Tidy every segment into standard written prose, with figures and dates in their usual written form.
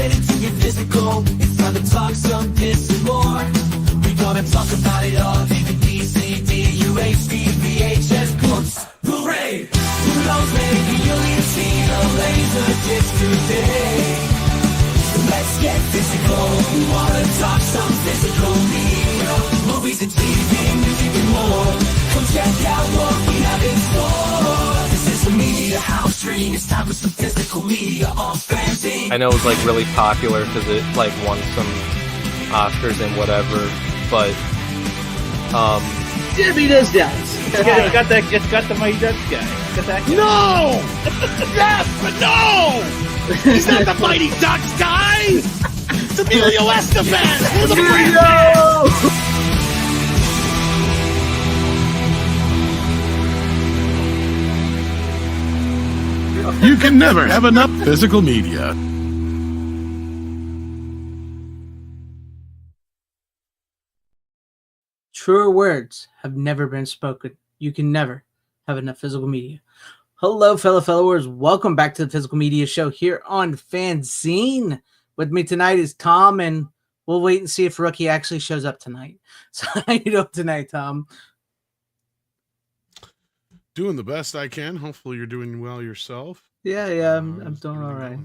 get into your physical. It's time to talk some piss and more. We gonna talk about it all. DVD, CD, UHD, VHS, books, Blu-ray. Who knows, maybe you'll even see a laser disc today. Let's get physical. We wanna talk some physical media. Movies and TV, music and more. Come check out what we have in store. This is the Media House Stream. It's time for some physical media on FanZcene. I know it was like really popular because it like won some Oscars and whatever, but Jimmy does that. It's got the Mighty Ducks guy. Got that guy. No! Yes, but no! He's not the Mighty Ducks guy! It's Emilio Estevez! Who's the Emilio! You can never have enough physical media. Truer words have never been spoken. You can never have enough physical media. Hello, fellow followers. Welcome back to the Physical Media Show here on FanZcene. With me tonight is Tom, and we'll wait and see if Rookie actually shows up tonight. So how you doing tonight, Tom? Doing the best I can. Hopefully you're doing well yourself. Yeah, I'm doing all right.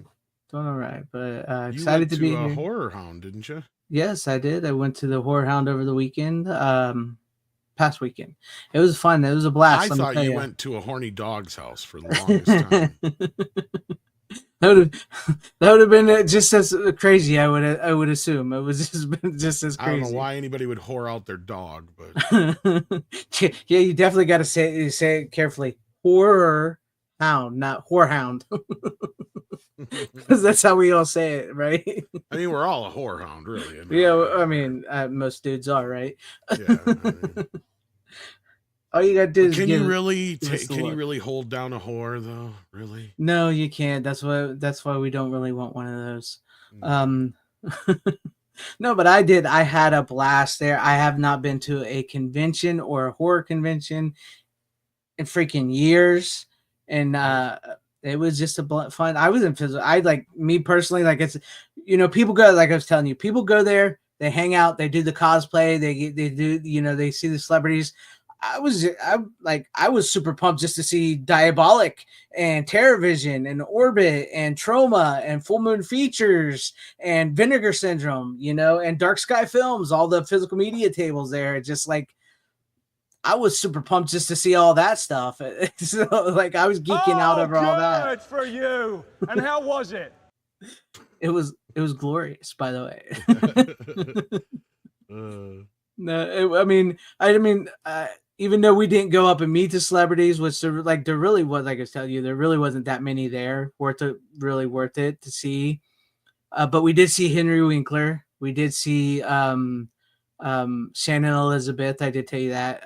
Doing all right, but excited to be here. You went to a Horror Hound, didn't you? Yes, I did. I went to the Horror Hound over the weekend, past weekend. It was fun. It was a blast. I thought you went to a horny dog's house for the longest time. That would have been just as crazy. I would assume it was just as crazy. I don't know why anybody would whore out their dog, but yeah, you definitely got to say it carefully. Horror hound, not whorehound, because that's how we all say it, right? I mean, we're all a whorehound, really. Yeah, I mean, most dudes are, right? Yeah. I mean, all you gotta do is can you really hold down a whore though? Really? No, you can't. That's why we don't really want one of those. No, but I did. I had a blast there. I have not been to a convention or a horror convention in freaking years, and it was just a fun. I was in physical. I like me personally. Like it's, people go. Like I was telling you, people go there. They hang out. They do the cosplay. They do. They see the celebrities. I was super pumped just to see Diabolic and TerrorVision and Orbit and Trauma and Full Moon Features and Vinegar Syndrome, and Dark Sky Films, all the physical media tables there. Just like, I was super pumped just to see all that stuff. So like I was geeking out over all that. Good for you. And how was it? It was glorious, by the way. No, I mean, even though we didn't go up and meet the celebrities, which there really was, like I was telling you, there really wasn't that many there worth it to see. But we did see Henry Winkler. We did see Shannon Elizabeth. I did tell you that.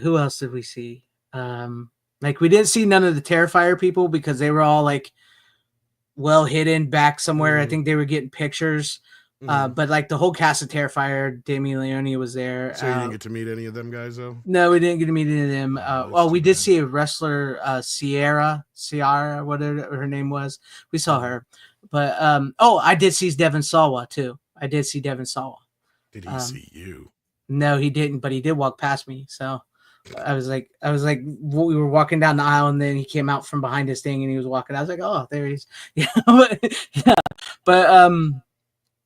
Who else did we see? We didn't see none of the Terrifier people because they were all like well hidden back somewhere. I think they were getting pictures. But like the whole cast of Terrifier, Damien Leone was there. So you didn't get to meet any of them guys though? No, we didn't get to meet any of them. We did see a wrestler, Ciara, whatever her name was. We saw her. But I did see Devin Sawa too. I did see Devin Sawa. Did he see you? No, he didn't, but he did walk past me. So I was like, we were walking down the aisle, and then he came out from behind his thing, and he was walking. I was like, oh, there he is. But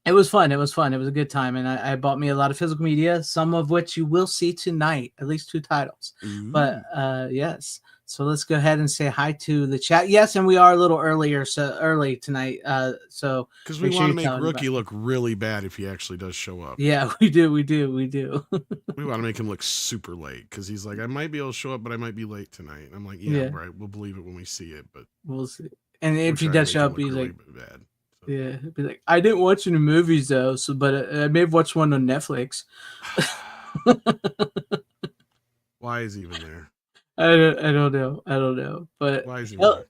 it was fun. It was fun. It was a good time, and I bought me a lot of physical media, some of which you will see tonight, at least 2 titles. Ooh. But yes. So let's go ahead and say hi to the chat. Yes, and we are a little early tonight. So because we want to make Rookie look really bad if he actually does show up. Yeah, we do. We want to make him look super late because he's like, I might be able to show up, but I might be late tonight. I'm like, yeah, right. We'll believe it when we see it, but we'll see. And if he does show up, he's really like, bad. So. Yeah, he'd be like, I didn't watch any movies though, but I may have watched one on Netflix. Why is he even there? I don't know. But why is he there?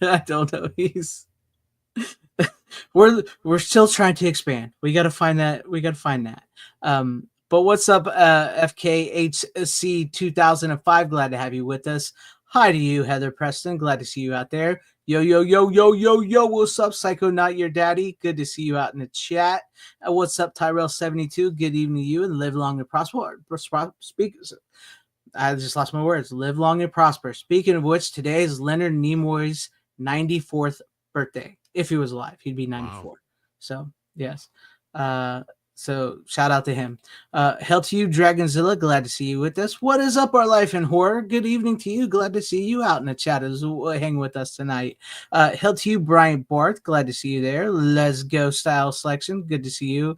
I don't know. We're still trying to expand. We got to find that. But what's up, FKHC 2005? Glad to have you with us. Hi to you, Heather Preston. Glad to see you out there. Yo, yo, yo, yo, yo, yo. What's up, Psycho Not Your Daddy? Good to see you out in the chat. What's up, Tyrell72? Good evening to you and live long and prosper. I just lost my words. Live long and prosper. Speaking of which, today is Leonard Nimoy's 94th birthday. If he was alive, he'd be 94. Wow. So, yes. So shout out to him. Hell to you, Dragonzilla. Glad to see you with us. What is up, our life in horror? Good evening to you. Glad to see you out in the chat as well. Hang with us tonight. Hell to you, Brian Barth. Glad to see you there. Let's go, Style Selection. Good to see you.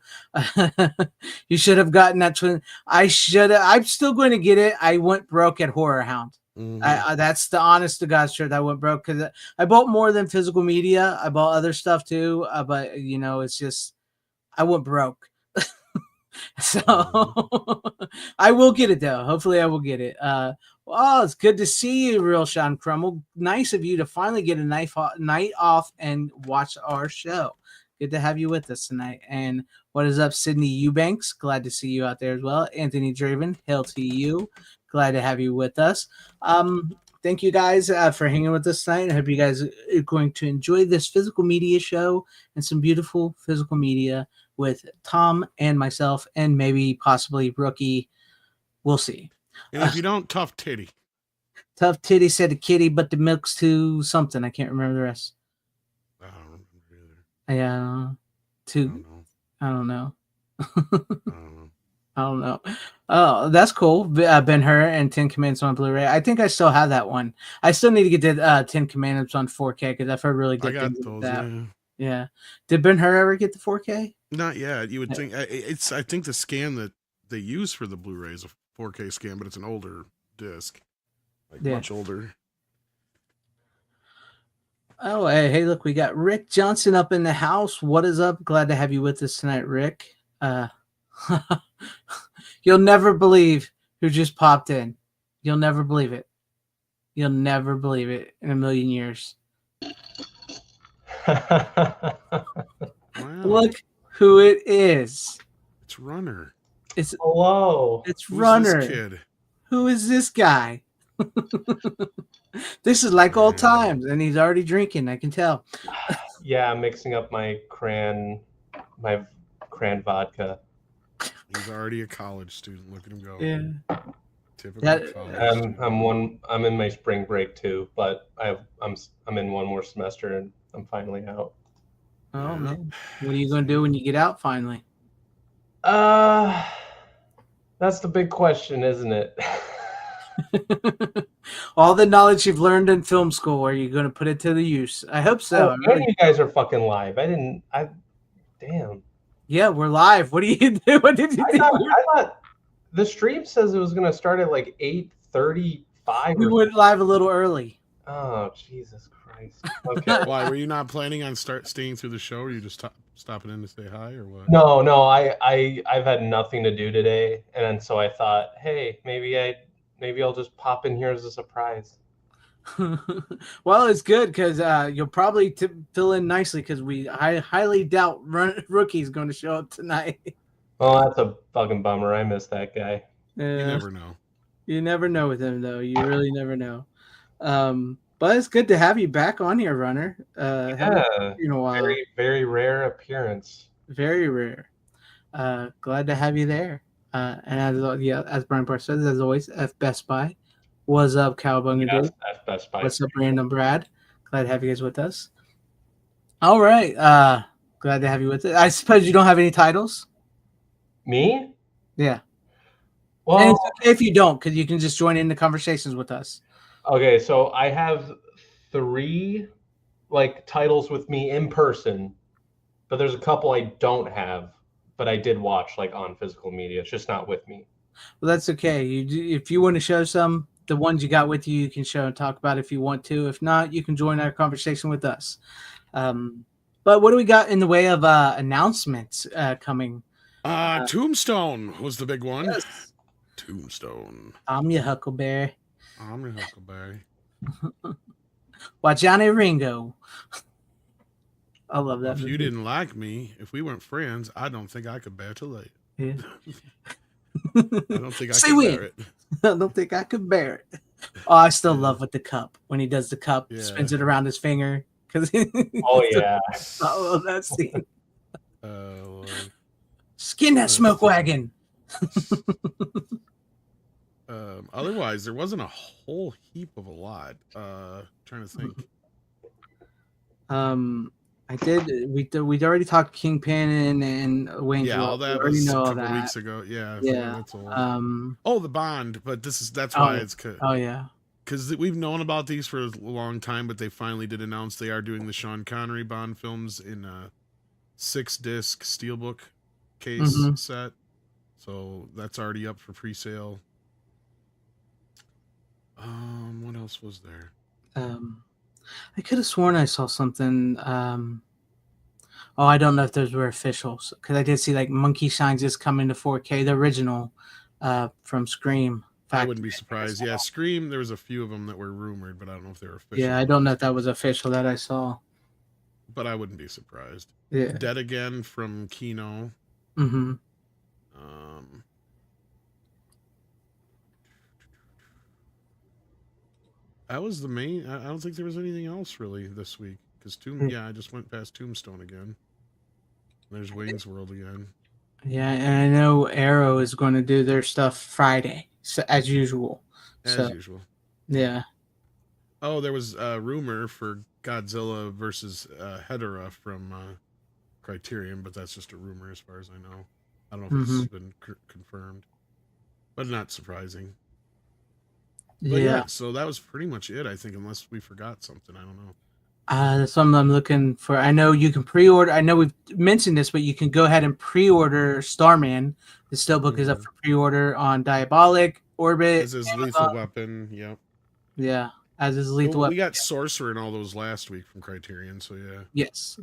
You should have gotten that twin. I should have. I'm still going to get it. I went broke at Horror Hound. That's the honest to God truth. I went broke because I bought more than physical media. I bought other stuff too. But you know, it's just I went broke. So I will get it though. Hopefully I will get it. Oh, it's good to see you, Real Sean Crummel. Nice of you to finally get a night off and watch our show. Good to have you with us tonight. And what is up, Sydney Eubanks? Glad to see you out there as well. Anthony Draven, hail to you. Glad to have you with us. Thank you guys for hanging with us tonight. I hope you guys are going to enjoy this physical media show and some beautiful physical media with Tom and myself and maybe possibly Rookie. We'll see. And if you don't, Tough Titty. Tough Titty said to Kitty, but the milk's too something. I can't remember the rest. I don't remember either. Yeah. I don't know. I don't know. Oh, that's cool. Ben-Hur and 10 Commandments on Blu-ray. I think I still have that one. I still need to get the 10 Commandments on 4K because I've heard really good things about that. Yeah. Did Ben-Hur ever get the 4K? Not yet. You would think I think the scan that they use for the Blu-ray is a 4K scan, but it's an older disc, much older. Oh, hey, look, we got Rick Johnson up in the house. What is up? Glad to have you with us tonight, Rick. You'll never believe who just popped in. You'll never believe it. You'll never believe it in a million years. Wow. Look who it is. It's Runner. Hello. It's Who's Runner. this kid? Who is this guy? This is like old times, and he's already drinking. I can tell. Yeah, I'm mixing up my cran vodka. He's already a college student. Look at him go. Yeah. Typical college. I'm in my spring break too, but I'm in one more semester and I'm finally out. Oh man, what are you gonna do when you get out finally? That's the big question, isn't it? All the knowledge you've learned in film school, are you going to put it to the use? I hope so. You guys are fucking live. Damn. Yeah, we're live. What do you do? What did you do? I thought the stream says it was going to start at like 8:35. We went live a little early. Oh, Jesus Christ. Okay. Why, were you not planning on staying through the show, or were you just stopping in to say hi, or what? No, I've had nothing to do today, and so I thought, hey, maybe I'll just pop in here as a surprise. Well, it's good because you'll probably fill in nicely because I highly doubt Rookie's going to show up tonight. Oh, that's a fucking bummer. I miss that guy. You never know. You never know with him, though. You really never know. But it's good to have you back on here, Runner. In a while. Very, very rare appearance. Very rare. Glad to have you there. And as Brian Barr says, as always, F Best Buy. What's up, Cowabunga Dude? F Best Buy. What's up, Random Brad? Glad to have you guys with us. All right. Glad to have you with us. I suppose you don't have any titles? Me? Yeah. Well, and it's okay if you don't, because you can just join in the conversations with us. Okay, so I have 3 titles with me in person, but there's a couple I don't have, but I did watch on physical media. It's just not with me. Well, that's okay. If you want to show some, the ones you got with you can show and talk about if you want to. If not, you can join our conversation with us. But what do we got in the way of announcements coming? Tombstone was the big one. Yes. Tombstone. I'm your Huckleberry. I'm your Huckleberry. Johnny Ringo. I love that. If you didn't like me, if we weren't friends, I don't think I could bear to lay. Yeah. I don't think I could bear it. I don't think I could bear it. Oh, I still love with the cup when he does the cup, Yeah. spins it around his finger. Oh yeah. Oh, that scene. Lord. Skin that smoke wagon. Otherwise, there wasn't a whole heap of a lot. Trying to think. We'd already talked Kingpin and Wayne's Yeah, World. all that We already was a know all couple that. weeks ago. Yeah, Yeah. that's old. Oh, the Bond, but that's why it's yeah. because we've known about these for a long time, but they finally did announce they are doing the Sean Connery Bond films in a 6-disc steelbook case set. So that's already up for pre-sale. What else was there? I could have sworn I saw something. I don't know if those were officials because I did see like Monkey Shines is coming to 4K, the original from Scream. I wouldn't be surprised. Yeah, Scream, there was a few of them that were rumored, but I don't know if they were official. Yeah, I don't know if that was official that I saw. But I wouldn't be surprised. Yeah. Dead Again from Kino. Mm-hmm. That was the main. I don't think there was anything else really this week because I just went past Tombstone again. There's Wayne's World again. Yeah, and I know Arrow is going to do their stuff Friday, so, as usual. As usual. Yeah. Oh, there was a rumor for Godzilla versus Hedorah from Criterion, but that's just a rumor as far as I know. I don't know if it's been confirmed, but not surprising. But yeah, so that was pretty much it, I think, unless we forgot something. I don't know. That's something I'm looking for. I know you can pre-order. I know we've mentioned this, but you can go ahead and pre-order Starman. The steelbook is up for pre-order on Diabolic, Orbit. As is Lethal Weapon, yep. Yeah, as is Lethal Weapon. We got Sorcerer and all those last week from Criterion, so yeah. Yes.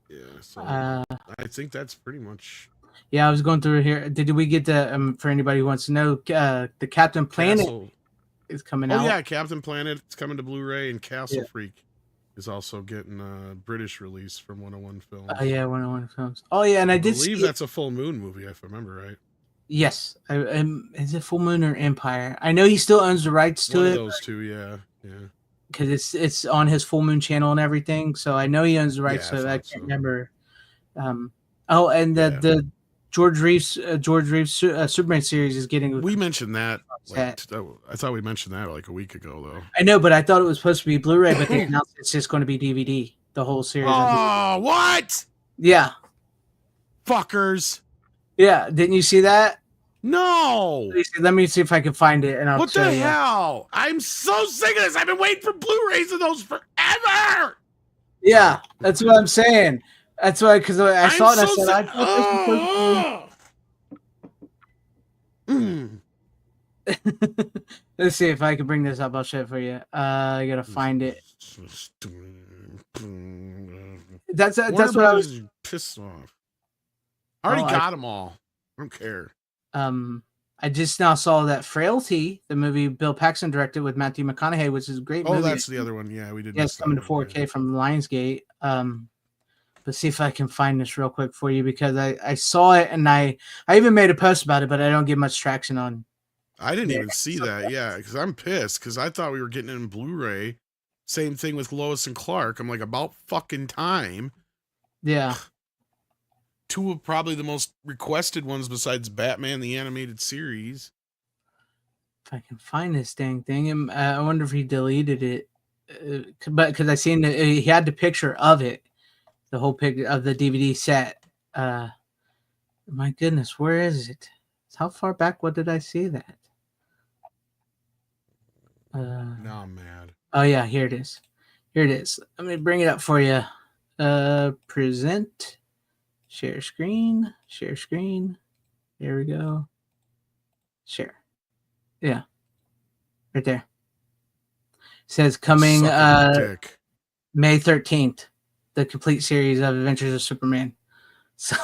Yeah, so I think that's pretty much... Yeah, I was going through here. Did we get the, for anybody who wants to know, the Captain Planet is coming out? Oh yeah, Captain Planet. It's coming to Blu-ray, and Castle Freak is also getting a British release from 101 Films. Oh yeah, 101 Films. Oh yeah, and I did believe that's a Full Moon movie, if I remember right. Yes, is it Full Moon or Empire? I know he still owns the rights to One it. of those two, yeah. Because it's on his Full Moon channel and everything, so I know he owns the rights. So I can't remember. And the George Reeves Superman series is getting. We mentioned that. I thought we mentioned that like a week ago, though. I know, but I thought it was supposed to be Blu-ray, but they announced it's just going to be DVD. The whole series. Oh, what? Yeah. Fuckers. Yeah. Didn't you see that? No. Let me see if I can find it, and I'll. What the hell? I'm so sick of this. I've been waiting for Blu-rays of those forever. Yeah, that's what I'm saying. That's why, because I saw it, and I said, I thought this was Let's see if I can bring this up. I'll show it for you. I gotta find it. That's what I was pissed off. I already got them all. I don't care. I just now saw that Frailty, the movie Bill Paxton directed with Matthew McConaughey, which is a great movie. Oh, that's the other one. Yeah, we did. Yeah, it's coming to 4K from Lionsgate. But see if I can find this real quick for you, because I saw it and I even made a post about it, but I don't get much traction on. I didn't even see that. Yeah, because I'm pissed because I thought we were getting it in Blu-ray. Same thing with Lois and Clark. I'm like, about fucking time. Yeah. Two of probably the most requested ones besides Batman the Animated Series. If I can find this dang thing, I wonder if he deleted it. But because I seen that he had the picture of it, the whole picture of the DVD set. My goodness, where is it? How far back? What did I see that? Now I'm mad. Oh yeah, here it is. Here it is. Let me bring it up for you. Present. Share screen. Share screen. There we go. Share. Yeah. Right there. It says coming May 13th. The complete series of Adventures of Superman. So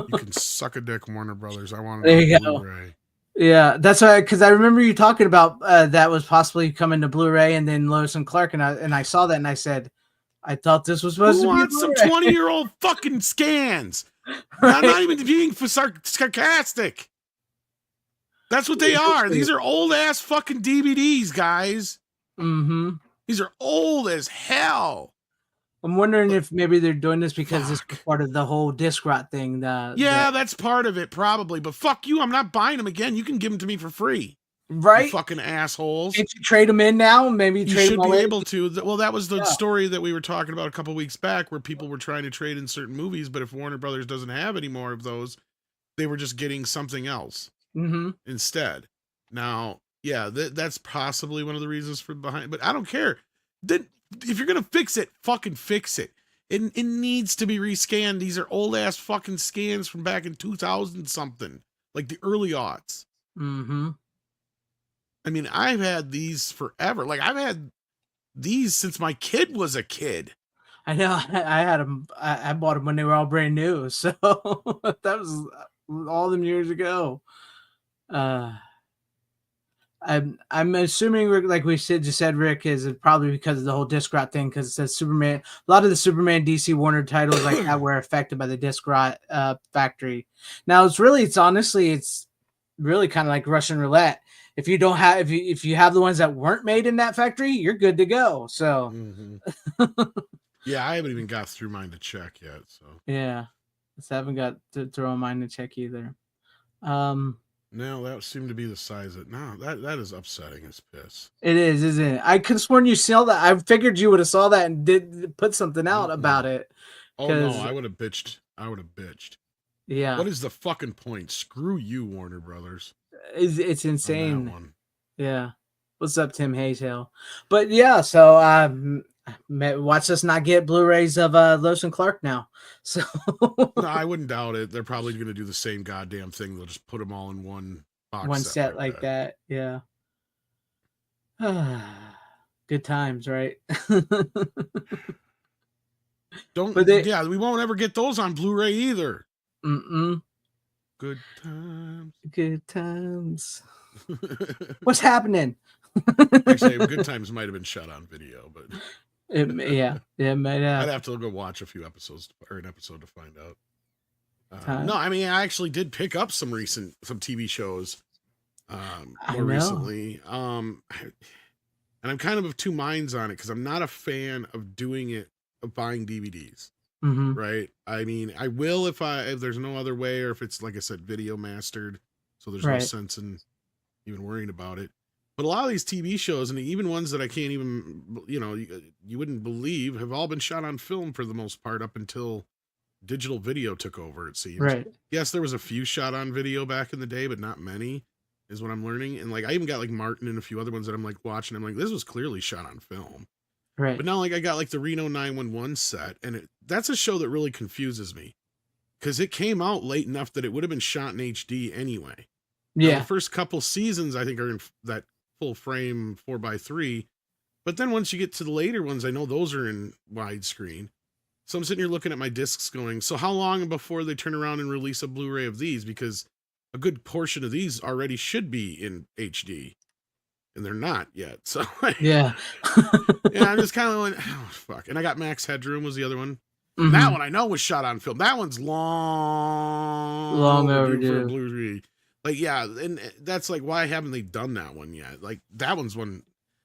you can suck a dick, Warner Brothers. I want there you go. Blu-ray. Yeah, that's why, because I remember you talking about that was possibly coming to Blu-ray, and then Lois and Clark, and I saw that and I said, I thought this was supposed to be some 20-year-old fucking scans. Right? I'm not even being sarcastic. That's what they are. These are old ass fucking DVDs, guys. Mm-hmm. These are old as hell. I'm wondering if maybe they're doing this because this is part of the whole disc rot thing. Yeah, that's part of it, probably. But fuck you, I'm not buying them again. You can give them to me for free. Right? You fucking assholes. Can't you trade them in now? Maybe you trade should them be away? able to. Well, that was the story that we were talking about a couple weeks back where people were trying to trade in certain movies, but if Warner Brothers doesn't have any more of those, they were just getting something else instead. Now, yeah, that's possibly one of the reasons for behind, but I don't care. Then if you're gonna fix it, fucking fix it. It needs to be rescanned. These are old ass fucking scans from back in 2000 something, like the early aughts. Mm-hmm. I mean, I've had these forever. Like I've had these since my kid was a kid. I know. I had them. I bought them when they were all brand new. So that was all them years ago. I'm assuming, like we just said, Rick, is probably because of the whole disc rot thing. Because it says Superman. A lot of the Superman, DC, Warner titles like that were affected by the disc rot factory. Now it's really kind of like Russian roulette. If you don't have, if you have the ones that weren't made in that factory, you're good to go. So, yeah, I haven't even got through mine to check yet. So yeah, I haven't got to throw mine to check either. No, that seemed to be the size of no. That is upsetting as piss. It is, isn't it? I could have sworn you saw that. I figured you would have saw that and did put something out about it. Oh no, I would have bitched. Yeah. What is the fucking point? Screw you, Warner Brothers. It's insane. Yeah. What's up, Tim Hayeshill? But yeah, so watch us not get Blu-rays of Lois and Clark now. So no, I wouldn't doubt it. They're probably going to do the same goddamn thing. They'll just put them all in one box, one set like that. Yeah. Good times, right? Yeah, we won't ever get those on Blu-ray either. Good times. Good times. What's happening? Actually, Good Times might have been shot on video, but it might have. I'd have to go watch a few episodes or an episode to find out. No, I mean, I actually did pick up some TV shows more recently. And I'm kind of two minds on it because I'm not a fan of buying DVDs. Right. I mean, I will if there's no other way, or if it's, like I said, video mastered. So there's no sense in even worrying about it. But a lot of these TV shows, and even ones that I can't even, you wouldn't believe, have all been shot on film for the most part up until digital video took over, it seems. Right. Yes, there was a few shot on video back in the day, but not many, is what I'm learning. And like, I even got like Martin and a few other ones that I'm like watching. I'm like, this was clearly shot on film. Right. But now, like, I got like the Reno 911 set, and that's a show that really confuses me because it came out late enough that it would have been shot in HD anyway. Yeah. Now, the first couple seasons, I think, are in that full frame 4:3. But then once you get to the later ones, I know those are in widescreen. So I'm sitting here looking at my discs going, so how long before they turn around and release a Blu-ray of these? Because a good portion of these already should be in HD. And they're not yet. So yeah. Yeah, I'm just kind of like, oh, fuck. And I got Max Headroom was the other one. That one I know was shot on film. That one's long overdue for Blu-ray. Like, yeah, and that's like, why haven't they done that one yet? Like, that one's one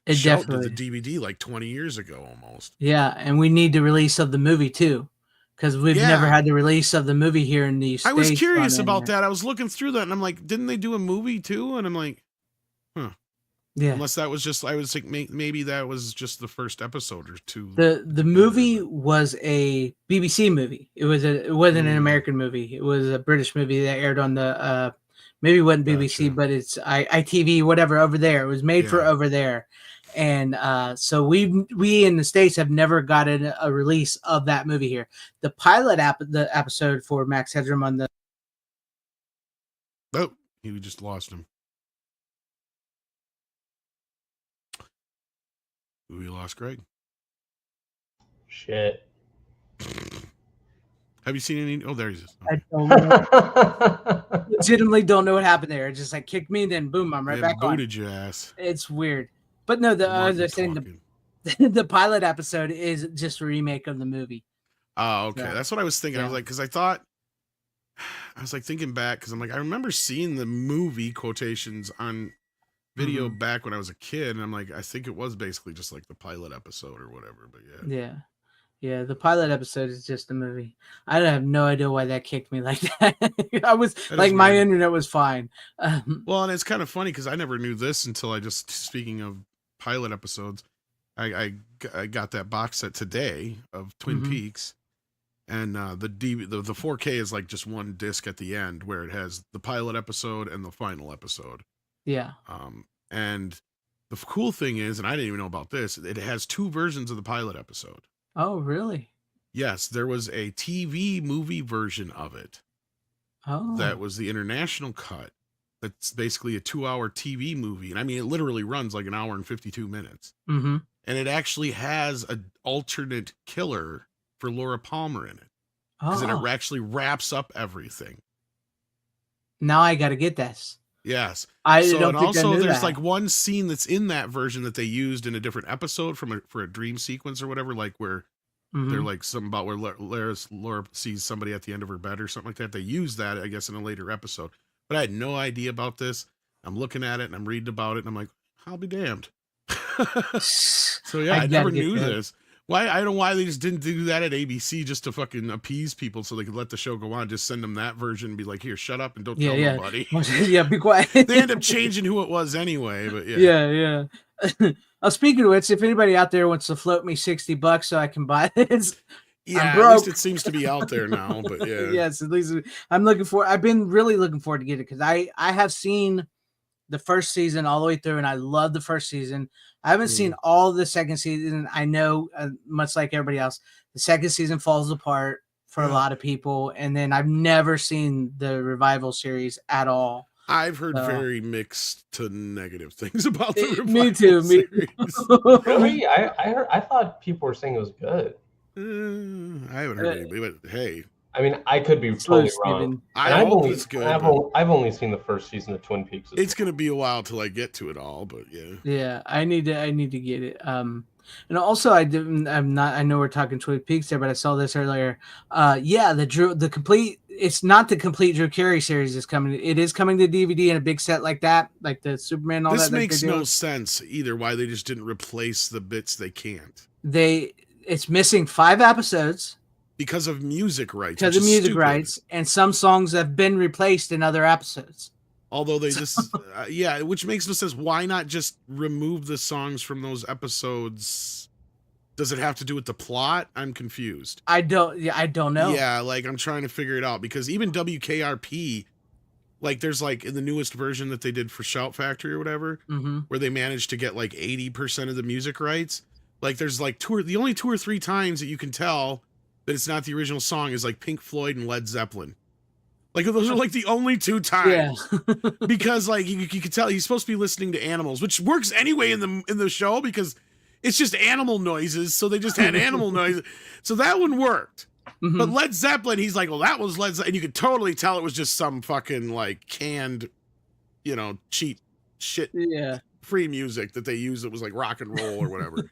shot to the DVD like 20 years ago almost. Yeah, and we need the release of the movie too, because we've never had the release of the movie here in the States. I was curious about that. I was looking through that, and I'm like, didn't they do a movie too? And I'm like, huh. Yeah. Unless that was just, I was like, maybe that was just the first episode or two. The movie was a BBC movie. It wasn't an American movie. It was a British movie that aired on the maybe it wasn't BBC, but it's ITV, whatever, over there. It was made for over there. And so we in the States have never gotten a release of that movie here. The pilot the episode for Max Headroom on the we just lost him. We lost Greg. Shit. Have you seen any? Oh, there he is. I don't know. Legitimately don't know what happened there. It just like kicked me, and then boom, I'm right back on. Booted your ass. It's weird. But no, as I was saying, the pilot episode is just a remake of the movie. Oh, okay. So, that's what I was thinking. I was like, because I thought I was like thinking back because I'm like, I remember seeing the movie quotations on video back when I was a kid, and I'm like, I think it was basically just like the pilot episode or whatever. But yeah. Yeah. Yeah, the pilot episode is just a movie. I have no idea why that kicked me like that. I was That like, is my weird. internet was fine. Well, and it's kind of funny because I never knew this until I just, speaking of pilot episodes, I got that box set today of Twin Peaks, and the 4K is like just one disc at the end where it has the pilot episode and the final episode. Yeah. And the cool thing is, and I didn't even know about this, it has 2 versions of the pilot episode. Oh, really? Yes, there was a TV movie version of it. Oh. That was the international cut. That's basically a 2-hour TV movie. And I mean, it literally runs like an hour and 52 minutes. Mm-hmm. And it actually has an alternate killer for Laura Palmer in it. Because it actually wraps up everything. Now I got to get this. Yes. I so, don't and think also I knew there's that. like one scene that's in that version that they used in a different episode for a dream sequence or whatever, like where they're like something about where Laura sees somebody at the end of her bed or something like that. They used that, I guess, in a later episode. But I had no idea about this. I'm looking at it and I'm reading about it and I'm like, I'll be damned. So yeah, I never knew this. Why? I don't know why they just didn't do that at ABC just to fucking appease people so they could let the show go on. Just send them that version and be like, here, shut up and don't tell nobody. Yeah, be quiet. They end up changing who it was anyway, but yeah. Yeah. Speaking of which, if anybody out there wants to float me $60 so I can buy this, yeah, I'm broke. At least it seems to be out there now, but yeah. Yes, at least I've been really looking forward to get it because I have seen the first season all the way through and I love the first season. I haven't seen all the second season. I know, much like everybody else, the second season falls apart for a lot of people, and then I've never seen the revival series at all. I've heard very mixed to negative things about the revival Me too. series. Really? I thought people were saying it was good. I haven't heard anybody, but hey. I mean, I could be totally wrong. I hope it's good. I've only seen the first season of Twin Peaks. It's going to be a while till I get to it all, but yeah. Yeah, I need to get it. And also I know we're talking Twin Peaks there, but I saw this earlier. It's not the complete Drew Carey series is coming. It is coming to DVD in a big set like that, like the Superman and all that. This makes no sense either, why they just didn't replace the bits they can't. It's missing 5 episodes. Because of music rights. Because of music rights, and some songs have been replaced in other episodes. Although they just, which makes no sense. Why not just remove the songs from those episodes? Does it have to do with the plot? I'm confused. I don't know. Yeah, like I'm trying to figure it out because even WKRP, like there's like in the newest version that they did for Shout Factory or whatever, where they managed to get like 80% of the music rights. Like there's like the only 2 or 3 times that you can tell that it's not the original song is like Pink Floyd and Led Zeppelin. Like those are like the only 2 times. Yeah. Because like you can tell he's supposed to be listening to animals, which works anyway in the show because it's just animal noises, so they just had animal noises. So that one worked. But Led Zeppelin, he's like, well, that was Led Zeppelin. And you could totally tell it was just some fucking like canned, cheap shit. Yeah. Free music that they use that was like rock and roll or whatever.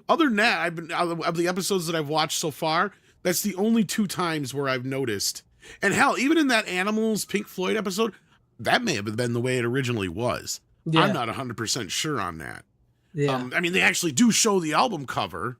Other than that, of the episodes that I've watched so far, that's the only 2 times where I've noticed. And hell, even in that Animals Pink Floyd episode, that may have been the way it originally was. Yeah. I'm not 100% sure on that. Yeah. I mean, they actually do show the album cover,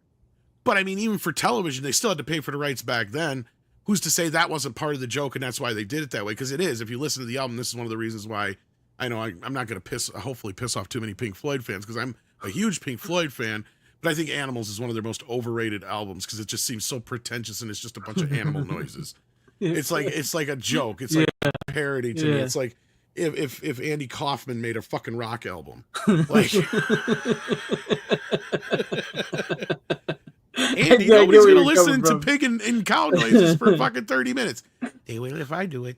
but I mean, even for television, they still had to pay for the rights back then. Who's to say that wasn't part of the joke and that's why they did it that way? Because it is. If you listen to the album, this is one of the reasons why I know I'm not going to hopefully piss off too many Pink Floyd fans because I'm a huge Pink Floyd fan. But I think Animals is one of their most overrated albums because it just seems so pretentious and it's just a bunch of animal noises. It's like a joke. It's like a parody to me. It's like if Andy Kaufman made a fucking rock album. Like Andy, nobody's gonna listen to pig and cow noises for fucking 30 minutes. They will if I do it.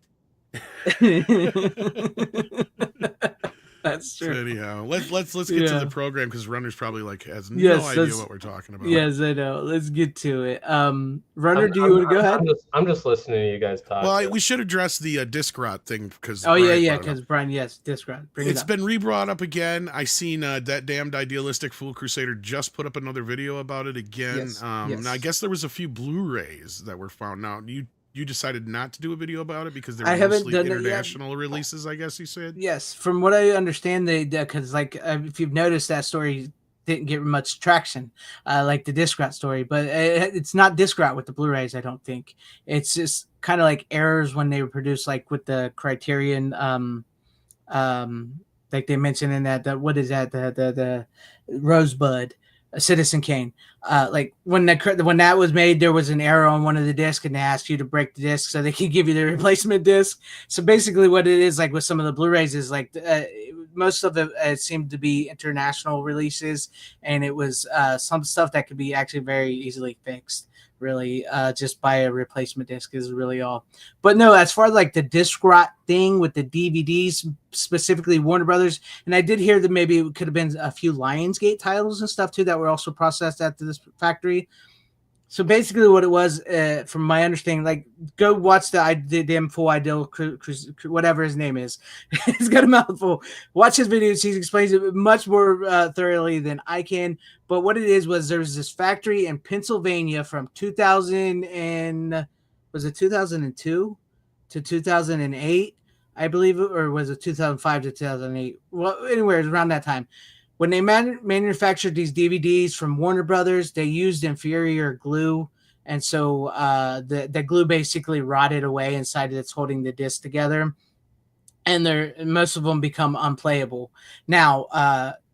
That's true. So anyhow, let's get to the program because Runner's probably like has no idea what we're talking about. Yes, I know. Let's get to it. Runner, do you want to go ahead? I'm just listening to you guys talk. Well, we should address the disc rot thing because because Brian, disc rot. It's been re-brought up again. I seen that damned Idealistic Fool Crusader just put up another video about it again. Yes. Now I guess there was a few Blu-rays that were found. Now you you decided not to do a video about it because they I were haven't mostly done it yet. international releases, I guess you said? Yes, from what I understand, they because like if you've noticed, that story didn't get much traction, like the Discrat story. But it's not Discrat with the Blu-rays. I don't think it's just kind of like errors when they were produced, like with the Criterion. Like they mentioned in that what is that the Rosebud, Citizen Kane. Like when that was made, there was an error on one of the discs, and they asked you to break the disc so they could give you the replacement disc. So basically, what it is like with some of the Blu-rays is like most of it seemed to be international releases, and it was some stuff that could be actually very easily fixed. Really, just buy a replacement disc is really all. But no, as far as like the disc rot thing with the DVDs, specifically Warner Brothers, and I did hear that maybe it could have been a few Lionsgate titles and stuff too that were also processed at this factory. So basically, what it was, from my understanding, like go watch the damn full Ideal, whatever his name is. He's got a mouthful. Watch his videos. He explains it much more thoroughly than I can. But what it is was there was this factory in Pennsylvania from 2000 and was it 2002 to 2008, I believe, or was it 2005 to 2008? Well, anywhere around that time. When they manufactured these DVDs from Warner Brothers, they used inferior glue, and so the glue basically rotted away inside that's holding the disc together, and most of them become unplayable. Now,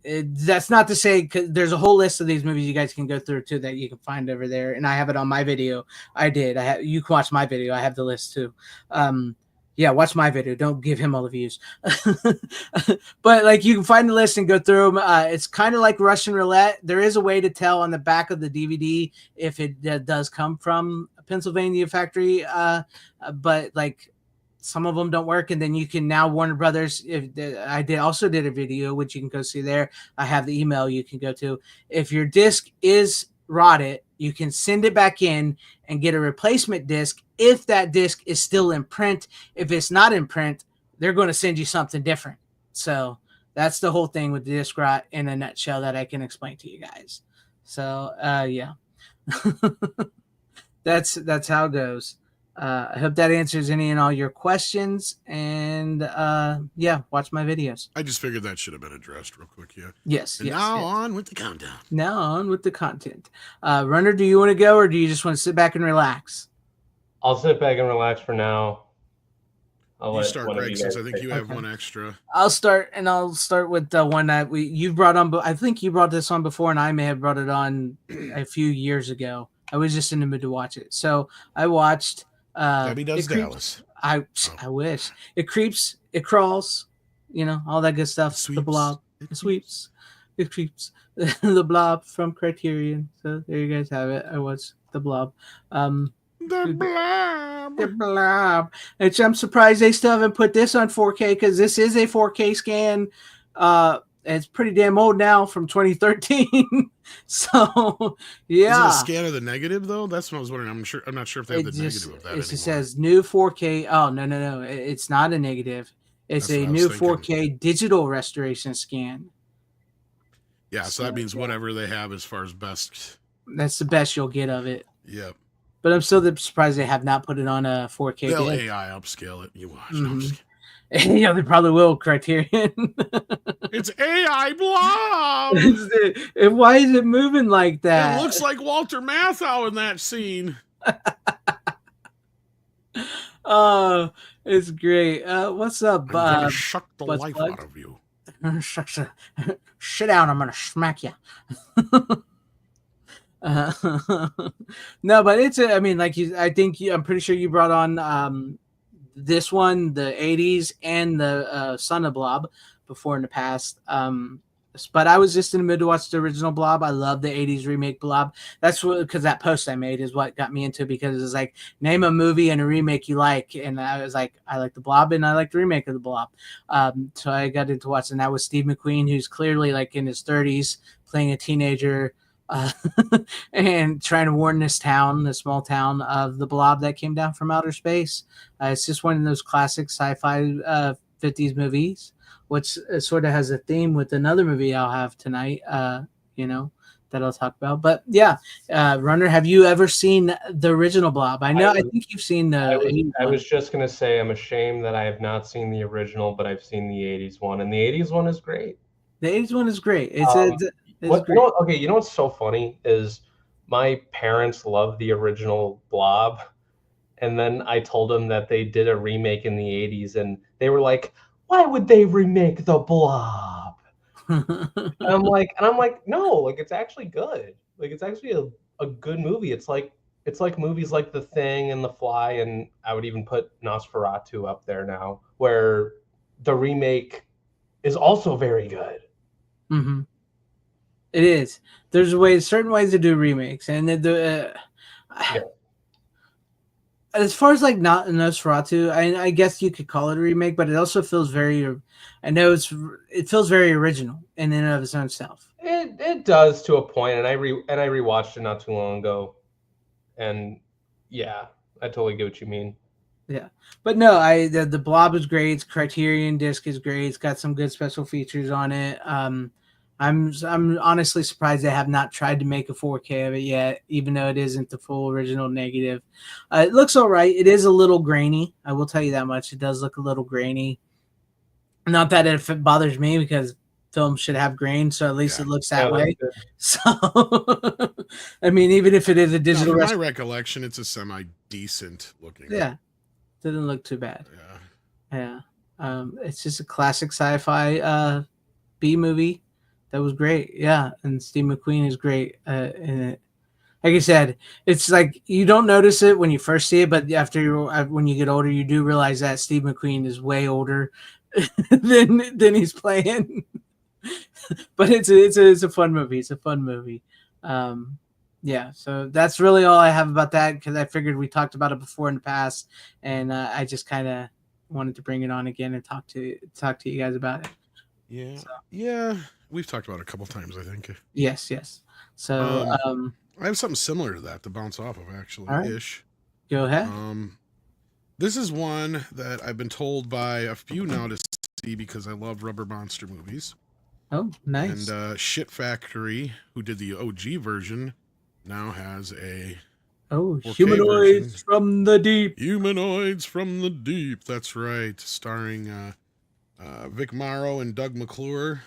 that's not to say, cause there's a whole list of these movies you guys can go through too that you can find over there, and I have it on my video. You can watch my video. I have the list too. Yeah, watch my video. Don't give him all the views. But like you can find the list and go through them. It's kind of like Russian roulette. There is a way to tell on the back of the DVD if it does come from a Pennsylvania factory. But like some of them don't work. And then you can now Warner Brothers. I also did a video, which you can go see there. I have the email you can go to. If your disc is rotted, you can send it back in and get a replacement disc if that disc is still in print. If it's not in print, they're going to send you something different. So that's the whole thing with the disc rot in a nutshell that I can explain to you guys. So yeah. that's how it goes. I hope that answers any and all your questions. And yeah, watch my videos. I just figured that should have been addressed real quick, yeah. Yes. And yes, now yes. on with the countdown. Now on with the content. Runner, do you want to go or do you just want to sit back and relax? I'll sit back and relax for now. You start, Greg, since I think you have one extra. I'll start with the one that you brought on. But I think you brought this on before, and I may have brought it on a few years ago. I was just in the mood to watch it, so I watched. Debbie Does Dallas. I wish it creeps, it crawls, all that good stuff. Sweeps. The Blob, it sweeps, it creeps. The Blob from Criterion. So there you guys have it. I watched The Blob. The Blob. Which I'm surprised they still haven't put this on 4K because this is a 4K scan. It's pretty damn old now, from 2013. So yeah. Is it a scan of the negative though? That's what I was wondering. I'm not sure if they have the negative of that anymore. It just says new 4K. Oh no. It's not a negative. It's a new 4K digital restoration scan. Yeah, so that means whatever they have as far as best. That's the best you'll get of it. Yep. But I'm still surprised they have not put it on a 4K. They'll AI upscale it. You watch. Mm-hmm. Yeah, they probably will. Criterion. It's AI Blob. Why is it moving like that? It looks like Walter Matthau in that scene. Oh, it's great. What's up, Bob? I'm gonna shuck the life out of you. Sit down. I'm gonna smack you. No, but it's. I mean, like I'm pretty sure you brought on this one, the 80s, and the Son of Blob before in the past. But I was just in the mood to watch the original Blob. I love the 80s remake Blob. That's because that post I made is what got me into, because it was like, name a movie and a remake you like. And I was like, I like the Blob and I like the remake of the Blob. So I got into watching that with Steve McQueen, who's clearly like in his 30s, playing a teenager and trying to warn this small town of the Blob that came down from outer space. It's just one of those classic sci-fi 50s movies, which sort of has a theme with another movie I'll have tonight you know, that I'll talk about. But yeah, Runner, have you ever seen the original Blob? I think you've seen the 80s I one. was just gonna say I'm ashamed that I have not seen the original, but I've seen the '80s one, and the '80s one is great. The 80s one is great. It's What great. okay, you know what's so funny is my parents love the original Blob, and then I told them that they did a remake in the '80s, and they were like, "Why would they remake the Blob?" And I'm like, no, like it's actually good. Like it's actually a good movie. It's like movies like The Thing and The Fly, and I would even put Nosferatu up there now, where the remake is also very good. hmm It is. There's certain ways to do remakes, and Yeah. as far as like not Nosferatu, I guess you could call it a remake, but it also feels very. I know it feels very original in and of its own self. It does to a point, and I rewatched it not too long ago, and yeah, I totally get what you mean. Yeah, but no, the Blob is great. Its Criterion disc is great. It's got some good special features on it. I'm honestly surprised they have not tried to make a 4K of it yet, even though it isn't the full original negative. It looks all right. It is a little grainy. I will tell you that much. It does look a little grainy. Not that it bothers me because film should have grain, so at least it looks that way. So, I mean, even if it is a digital, from my recollection, it's a semi-decent looking. Yeah, didn't look too bad. Yeah. It's just a classic sci-fi B movie that was great. Yeah, and Steve McQueen is great in it. Like I said, it's like you don't notice it when you first see it, but when you get older, you do realize that Steve McQueen is way older than he's playing. But it's a fun movie. It's a fun movie. Yeah, so that's really all I have about that because I figured we talked about it before in the past, and I just kind of wanted to bring it on again and talk to you guys about it. Yeah, yeah, we've talked about it a couple times, I think. Yes. So I have something similar to that to bounce off of, actually. All right. Ish. Go ahead. This is one that I've been told by a few now to see because I love rubber monster movies. Oh, nice. And Shit Factory, who did the OG version, now has a Humanoids version. from the Deep. Humanoids from the Deep. That's right, starring Vic Morrow and Doug McClure,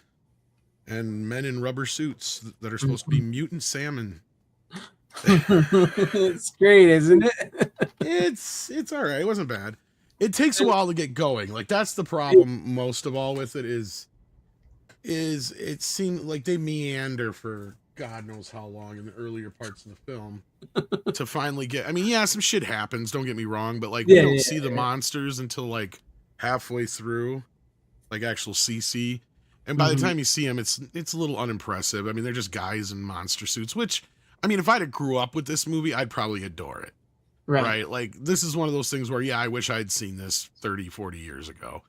and men in rubber suits that are supposed to be mutant salmon. It's great, isn't it? It's all right. It wasn't bad. It takes a while to get going. Like that's the problem most of all with it is it seemed like they meander for God knows how long in the earlier parts of the film to finally get. I mean, yeah, some shit happens. Don't get me wrong, but like we don't see the monsters until like halfway through, like actual CC. And by the time you see them, it's a little unimpressive. I mean, they're just guys in monster suits, which, I mean, if I'd have grew up with this movie, I'd probably adore it. Right? Like, this is one of those things where, yeah, I wish I'd seen this 30, 40 years ago.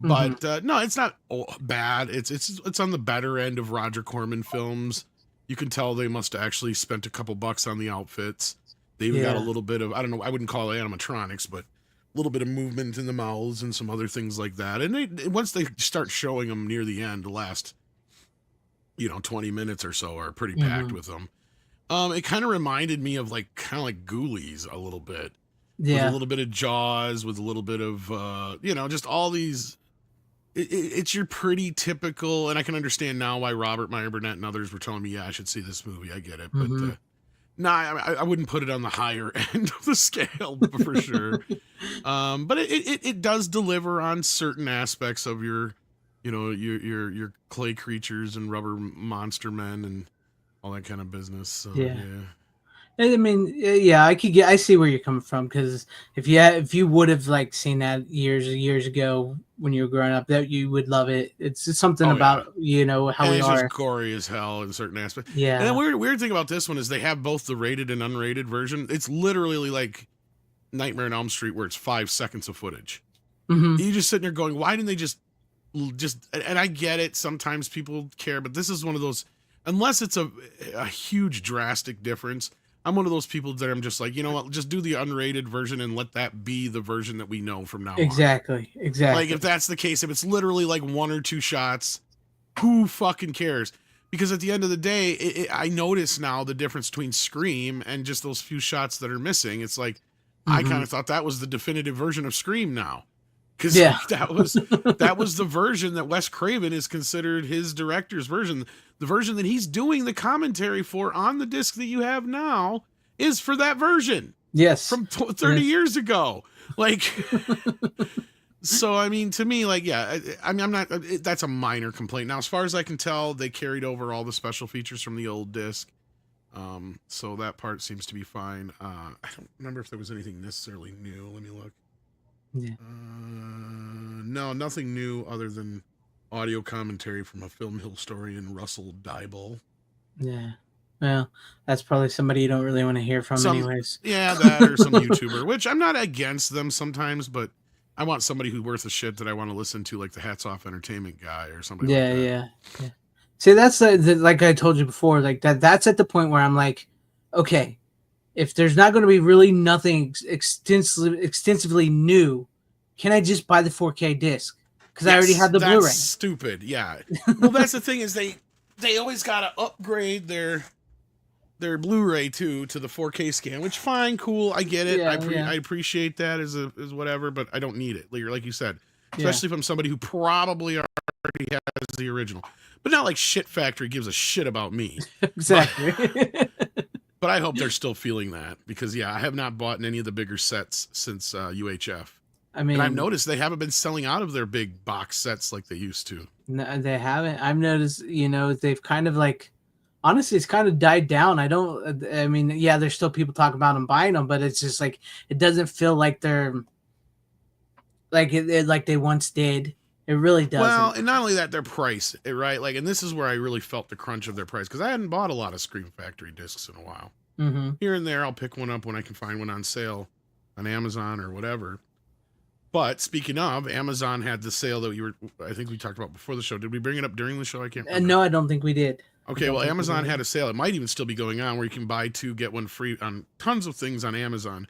But, no, it's not bad. It's on the better end of Roger Corman films. You can tell they must have actually spent a couple bucks on the outfits. They even got a little bit of, I don't know, I wouldn't call it animatronics, but a little bit of movement in the mouths and some other things like that. And once they start showing them near the end, the last, 20 minutes or so are pretty packed with them. It kind of reminded me of like Ghoulies a little bit. Yeah. With a little bit of Jaws, with a little bit of, just all these. It's your pretty typical, and I can understand now why Robert Meyer Burnett and others were telling me, yeah, I should see this movie. I get it. But no, I wouldn't put it on the higher end of the scale for sure. But it does deliver on certain aspects of your clay creatures and rubber monster men and all that kind of business. So, yeah. I mean, yeah, I see where you're coming from because if you would have like seen that years ago when you were growing up, that you would love it. It's just something about how and we it's are. Just gory as hell in certain aspects. Yeah. And the weird thing about this one is they have both the rated and unrated version. It's literally like Nightmare on Elm Street where it's 5 seconds of footage. You just sitting there going, why didn't they just? And I get it. Sometimes people care, but this is one of those. Unless it's a huge drastic difference. I'm one of those people that I'm just like, you know what, just do the unrated version and let that be the version that we know from now on. Exactly. Like, if that's the case, if it's literally like 1 or 2 shots, who fucking cares? Because at the end of the day, I notice now the difference between Scream and just those few shots that are missing. It's like, I kind of thought that was the definitive version of Scream now. Because that was the version that Wes Craven is considered his director's version. The version that he's doing the commentary for on the disc that you have now is for that version. Yes. From 30 years ago. Like, so, I mean, to me, like, yeah, I mean, I'm not, that's a minor complaint. Now, as far as I can tell, they carried over all the special features from the old disc. So that part seems to be fine. I don't remember if there was anything necessarily new. Let me look. Yeah. No, nothing new other than audio commentary from a film historian, Russell Dybel. Yeah. Well, that's probably somebody you don't really want to hear from anyways. Yeah, that or some YouTuber, which I'm not against them sometimes, but I want somebody who's worth a shit that I want to listen to, like the Hats Off Entertainment guy or somebody like that. Yeah. See, that's like I told you before, like that's at the point where I'm like, okay, if there's not going to be really nothing extensively new, can I just buy the 4K disc? Because I already have the Blu-ray. That's stupid. Yeah. Well, that's the thing is they always got to upgrade their Blu-ray to the 4K scan, which fine, cool, I get it. I appreciate that as whatever, but I don't need it. Like you said, especially from somebody who probably already has the original, but not like Shit Factory gives a shit about me. Exactly. But I hope they're still feeling that because I have not bought in any of the bigger sets since UHF. I mean, and I've noticed they haven't been selling out of their big box sets like they used to. No, they haven't. I've noticed, they've kind of like, honestly, it's kind of died down. I mean, there's still people talking about them buying them, but it's just like, it doesn't feel like they're like like they once did. It really doesn't. Well, and not only that, their price, right? Like, and this is where I really felt the crunch of their price because I hadn't bought a lot of Scream Factory discs in a while. Mm-hmm. Here and there, I'll pick one up when I can find one on sale on Amazon or whatever. But speaking of, Amazon had the sale that I think we talked about before the show. Did we bring it up during the show? I can't remember. No, I don't think we did. Okay, well, Amazon had a sale. It might even still be going on where you can buy 2, get 1 free on tons of things on Amazon.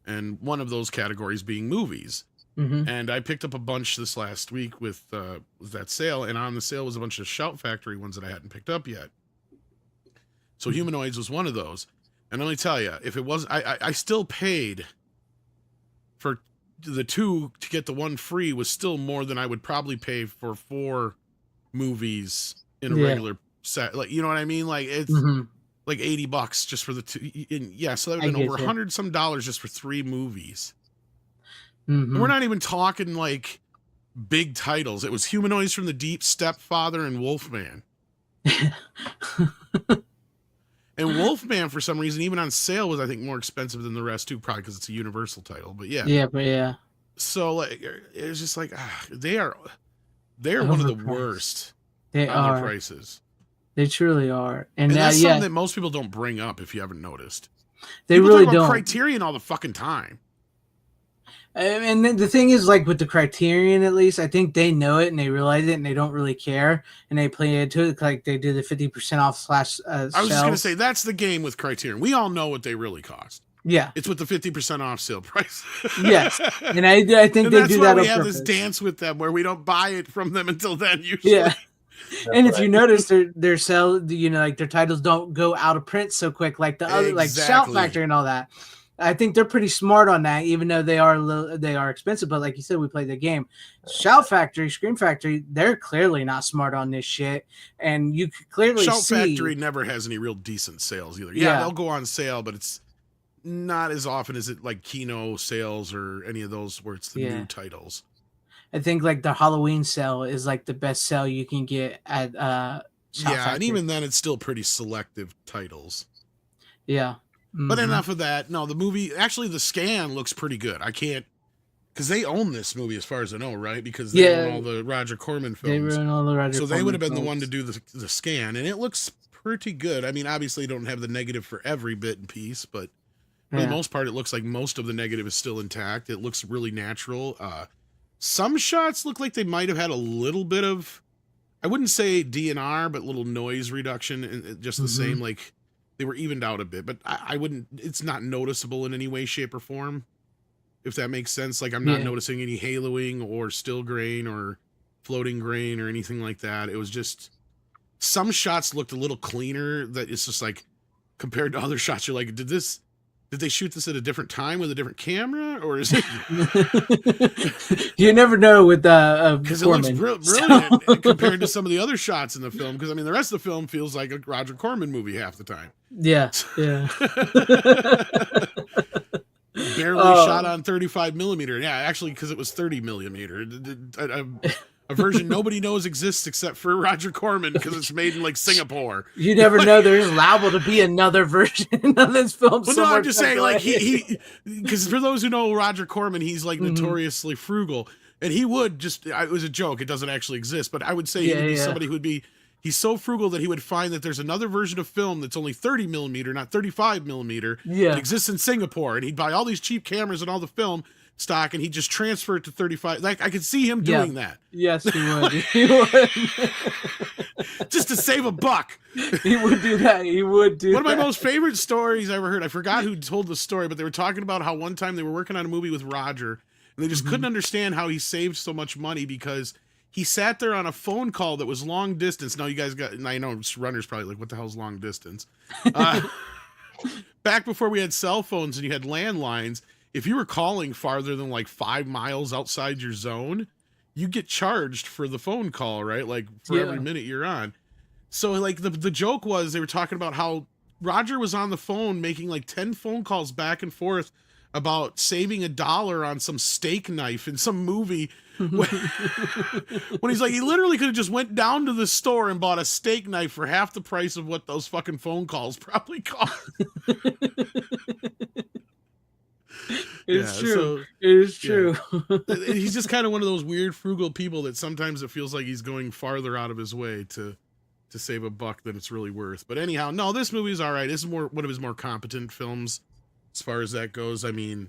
And one of those categories being movies. Mm-hmm. And I picked up a bunch this last week with that sale. And on the sale was a bunch of Shout Factory ones that I hadn't picked up yet. So Humanoids was one of those. And let me tell you, if it was, I still paid for the 2 to get the 1 free was still more than I would probably pay for 4 movies in a regular set. Like, you know what I mean? Like it's like $80 just for the 2. So that would have been over $100 some just for 3 movies. Mm-hmm. And we're not even talking like big titles. It was Humanoids from the Deep, Stepfather, and Wolfman. And Wolfman, for some reason, even on sale, was I think more expensive than the rest too, probably because it's a Universal title. But yeah. So like, it's just like they're one of the worst. They on are their prices. They truly are, and that's something that most people don't bring up. If you haven't noticed, they people really talk about don't. Criterion all the fucking time. And then the thing is, like with the Criterion, at least I think they know it and they realize it and they don't really care and they play into it like they do the 50% off slash. I was just gonna say that's the game with Criterion. We all know what they really cost. Yeah, it's with the 50% off sale price. Yes, and I think they do that. We have this dance with them where we don't buy it from them until then. Usually, yeah. And if you notice, their sell, like their titles don't go out of print so quick, like the other, like Shout Factory and all that. I think they're pretty smart on that, even though they are expensive. But like you said, we played the game. Shout Factory, Scream Factory, they're clearly not smart on this shit, and you could clearly Shout see. Factory never has any real decent sales either. Yeah, they'll go on sale, but it's not as often as it like Kino sales or any of those where it's the new titles. I think like the Halloween sale is like the best sale you can get at Shout Factory. And even then it's still pretty selective titles. Yeah. Mm-hmm. But enough of that. No, the movie, actually the scan looks pretty good. I can't, because they own this movie as far as I know, right? Because they own all the Roger Corman films. They own all the Roger Corman they would have been films. the one to do the scan, and it looks pretty good. I mean, obviously don't have the negative for every bit and piece, but for the most part, it looks like most of the negative is still intact. It looks really natural. Some shots look like they might have had a little bit of, I wouldn't say DNR, but little noise reduction, and just the same, like they were evened out a bit, but I wouldn't, it's not noticeable in any way, shape, or form, if that makes sense. Like I'm not noticing any haloing or still grain or floating grain or anything like that. It was just some shots looked a little cleaner. That it's just like compared to other shots, you're like, did they shoot this at a different time with a different camera, or is it? You never know with Because it looks brilliant compared to some of the other shots in the film. Because I mean, the rest of the film feels like a Roger Corman movie half the time. Yeah. Barely shot on 35 millimeter. Yeah, actually, because it was 30 millimeter. A version nobody knows exists except for Roger Corman because it's made in like Singapore. You never know. There's liable to be another version of this film. Well, no, I'm just saying, like he because for those who know Roger Corman, he's like notoriously frugal, and he would just. It was a joke. It doesn't actually exist, but I would say he would be somebody who would be. He's so frugal that he would find that there's another version of film that's only 30 millimeter, not 35 millimeter. Yeah, that exists in Singapore, and he'd buy all these cheap cameras and all the film stock, and he'd just transfer it to 35. Like I could see him doing that. Yes, he would. He would. Just to save a buck. He would do that. He would do. One of my most favorite stories I ever heard. I forgot who told the story, but they were talking about how one time they were working on a movie with Roger, and they just couldn't understand how he saved so much money because he sat there on a phone call that was long distance. Now you guys got, and I know runners probably like, what the hell's long distance? Back before we had cell phones and you had landlines, if you were calling farther than like 5 miles outside your zone, you get charged for the phone call, right? Like for every minute you're on. So like the joke was they were talking about how Roger was on the phone making like 10 phone calls back and forth about saving $1 on some steak knife in some movie when he's like, he literally could have just went down to the store and bought a steak knife for half the price of what those fucking phone calls probably cost. It's true. It is true. He's just kind of one of those weird frugal people that sometimes it feels like he's going farther out of his way to save a buck than it's really worth. But anyhow, no, this movie is all right. This is one of his more competent films as far as that goes. I mean,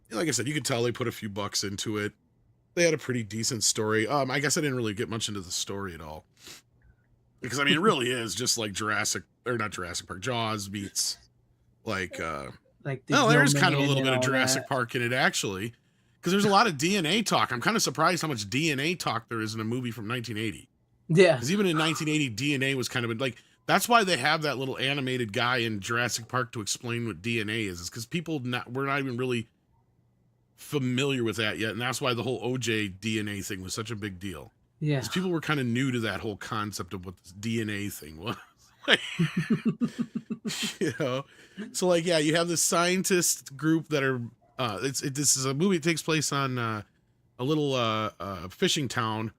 like I said, you could tell they put a few bucks into it. They had a pretty decent story. I guess I didn't really get much into the story at all. Because, I mean, it really is just like not Jurassic Park, Jaws meets like there's kind of a little bit of Jurassic Park in it, actually. Because there's a lot of DNA talk. I'm kind of surprised how much DNA talk there is in a movie from 1980. Yeah. Because even in 1980, DNA was kind of like, that's why they have that little animated guy in Jurassic Park to explain what DNA is because we're not even really familiar with that yet. And that's why the whole OJ DNA thing was such a big deal. Yeah. Because people were kind of new to that whole concept of what this DNA thing was. You know? So, like, yeah, you have this scientist group that are, this is a movie that takes place on a little fishing town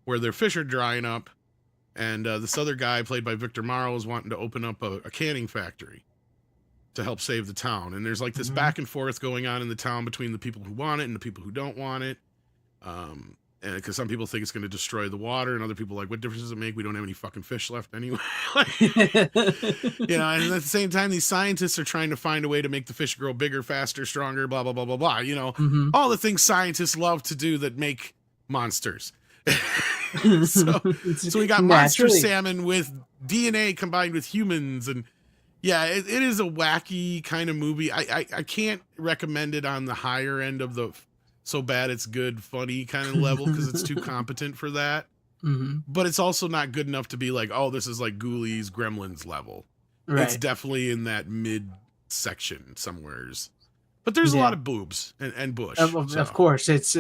where their fish are drying up. And this other guy, played by Victor Morrow, is wanting to open up a canning factory to help save the town. And there's like this back and forth going on in the town between the people who want it and the people who don't want it. And because some people think it's going to destroy the water, and other people are like, what difference does it make? We don't have any fucking fish left anyway. You know, and at the same time, these scientists are trying to find a way to make the fish grow bigger, faster, stronger, blah, blah, blah, blah, blah. You know, all the things scientists love to do that make monsters. so we got monster salmon with DNA combined with humans, and yeah, it is a wacky kind of movie. I can't recommend it on the higher end of the so bad it's good funny kind of level because it's too competent for that. But it's also not good enough to be like, oh, this is like Ghoulies Gremlins level. Right. It's definitely in that mid section somewheres. But there's a lot of boobs and bush. Of course, it's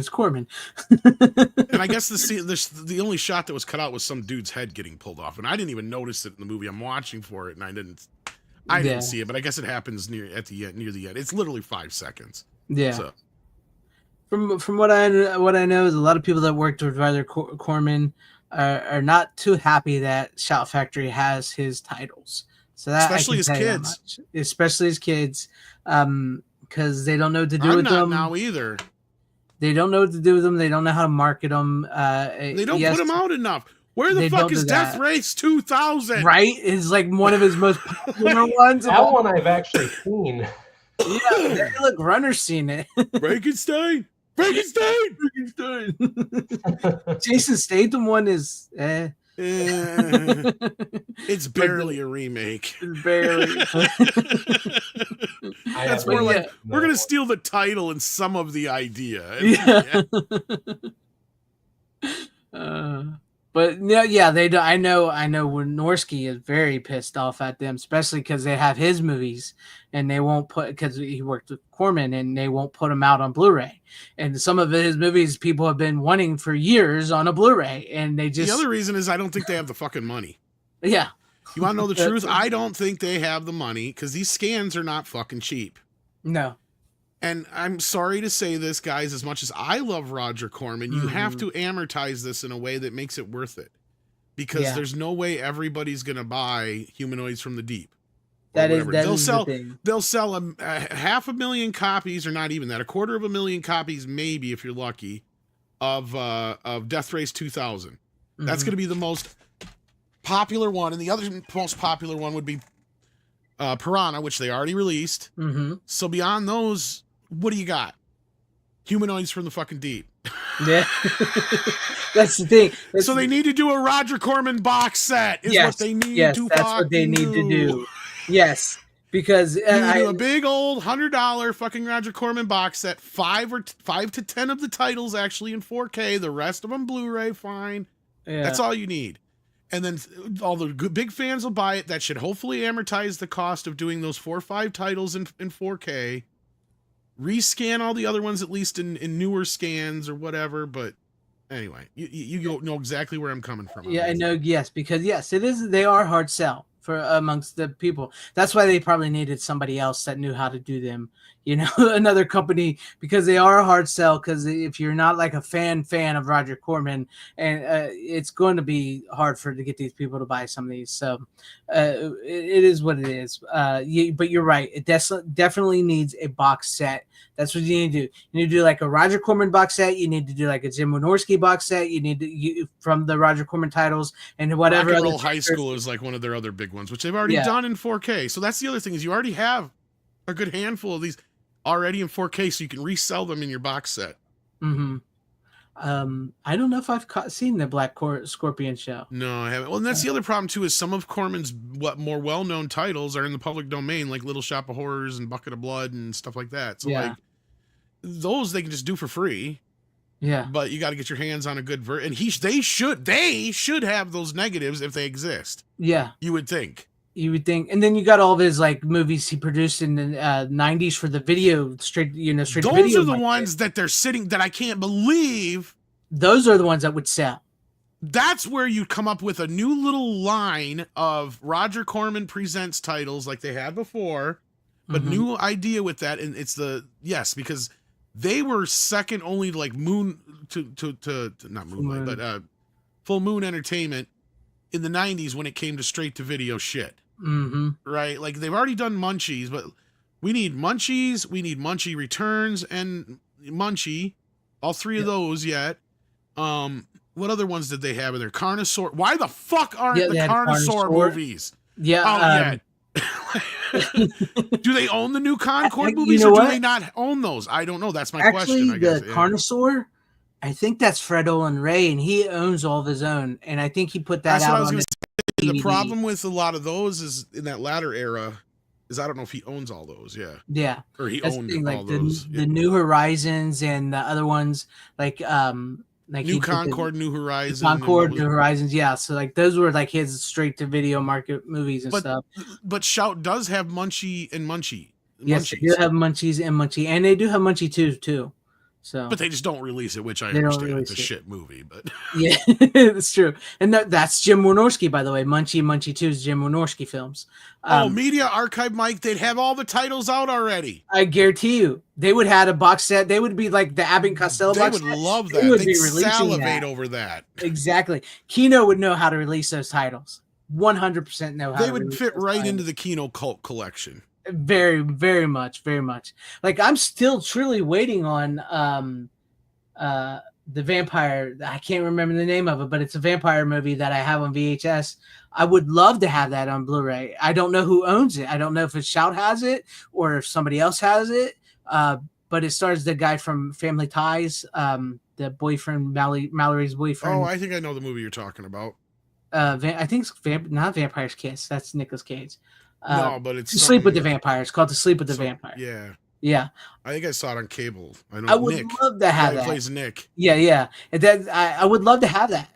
Corman. And I guess the only shot that was cut out was some dude's head getting pulled off, and I didn't even notice it in the movie. I'm watching for it, and I didn't see it. But I guess it happens near the end. It's literally 5 seconds. Yeah. So. From what I know is a lot of people that worked with Roger Corman are not too happy that Shout Factory has his titles. So that especially his kids, because they don't know what to do with them now either. They don't know what to do with them. They don't know how to market them. They don't put them out enough. Where the fuck is Death Race 2000? Right, it's like one of his most popular ones. That one I've actually seen. Yeah, look, Runner's seen it. Frankenstein. Jason Statham one is it's barely a remake. Barely. That's more like we're gonna steal the title and some of the idea. Yeah. But no, yeah, they do. I know Wynorski is very pissed off at them, especially because they have his movies and they won't put because he worked with Corman and they won't put them out on Blu-ray. And some of his movies people have been wanting for years on a Blu-ray, and they just The other reason is I don't think they have the fucking money. yeah. You want to know the truth? I don't think they have the money because these scans are not fucking cheap. No. And I'm sorry to say this, guys, as much as I love Roger Corman, you have to amortize this in a way that makes it worth it. Because there's no way everybody's going to buy Humanoids from the Deep. That is the thing. They'll sell 500,000 copies, or not even that, 250,000 copies, maybe if you're lucky, of Death Race 2000. That's going to be the most popular one, and the other most popular one would be Piranha, which they already released. So beyond those, what do you got? Humanoids from the fucking Deep. Yeah. That's the thing. So they need to do a Roger Corman box set is what they need to that's what they need to do. Yes. Because do a big old $100 fucking Roger Corman box set, 5 to 10 of the titles actually in 4K, the rest of them Blu-ray, fine. Yeah. That's all you need. And then all the big fans will buy it. That should hopefully amortize the cost of doing those 4 or 5 titles in 4K. Rescan all the other ones, at least in newer scans or whatever. But anyway, you know exactly where I'm coming from. Yeah, I know. Yes, because yes, it is. They are hard sell for amongst the people. That's why they probably needed somebody else that knew how to do them. You know, another company, because they are a hard sell. Because if you're not like a fan of Roger Corman, and it's going to be hard to get these people to buy some of these. So it is what it is. But you're right. It definitely needs a box set. That's what you need to do. You need to do like a Roger Corman box set. You need to do like a Jim Wynorski box set. You need to from the Roger Corman titles and whatever. Rock and Roll High School is like one of their other big ones, which they've already done in 4K. So that's the other thing is you already have a good handful of these already in 4K, so you can resell them in your box set. I don't know if I've seen the Black Scorpion show. No, I haven't. Well, and that's the other problem too is some of Corman's more well-known titles are in the public domain, like Little Shop of Horrors and Bucket of Blood and stuff like that. So like those they can just do for free. Yeah, but you got to get your hands on a good version, and they should have those negatives if they exist. Yeah, you would think. You would think, and then you got all of his like movies he produced in the '90s for the video straight to video. Those are the ones that they're sitting that I can't believe. Those are the ones that would sell. That's where you come up with a new little line of Roger Corman presents titles like they had before, but new idea with that, and it's because they were second only to like Full Moon Entertainment in the 90s when it came to straight to video shit. Right? Like they've already done Munchies, but we need Munchies, we need Munchie Returns and Munchie. All 3 of those yet. What other ones did they have in there? Carnosaur. Why the fuck aren't the Carnosaur movies out yet? Do they own the new Concord movies or do they not own those? I don't know. That's my question. I guess. The Carnosaur, I think that's Fred Olin Ray, and he owns all of his own. And I think he put that out on the problem with a lot of those is in that latter era is I don't know if he owns all those. Yeah. Or he owned all those. The New Horizons and the other ones like New Concord, New Horizons. New Horizons. Yeah. So like those were like his straight to video market movies and stuff. But Shout does have Munchie and Munchie. Yes, they do have Munchies and Munchie, and they do have Munchie 2 too. So, but they just don't release it, which I understand. It's a shit movie, but yeah, it's true. And that's Jim Wynorski, by the way. Munchie 2 is Jim Wynorski films. Media Archive, Mike. They'd have all the titles out already. I guarantee you, they would have a box set. They would be like the Abbott and Costello box set. They would love that. They'd salivate over that. Exactly. Kino would know how to release those titles. 100% know how. They would fit right into the Kino cult collection. Very, very much, very much. Like I'm still truly waiting on the vampire. I can't remember the name of it, but it's a vampire movie that I have on VHS. I would love to have that on Blu-ray. I don't know who owns it. I don't know if it's Shout has it or if somebody else has it. But it stars the guy from Family Ties, the boyfriend, Mallory's boyfriend. Oh, I think I know the movie you're talking about. I think it's not Vampire's Kiss. That's Nicolas Cage. No, but it's Sleep with the Vampire. It's called To Sleep with the Vampire. Yeah. Yeah, I think I saw it on cable. I know I would Nick. love to have Guy that. plays Nick. Yeah. And that I would love to have that.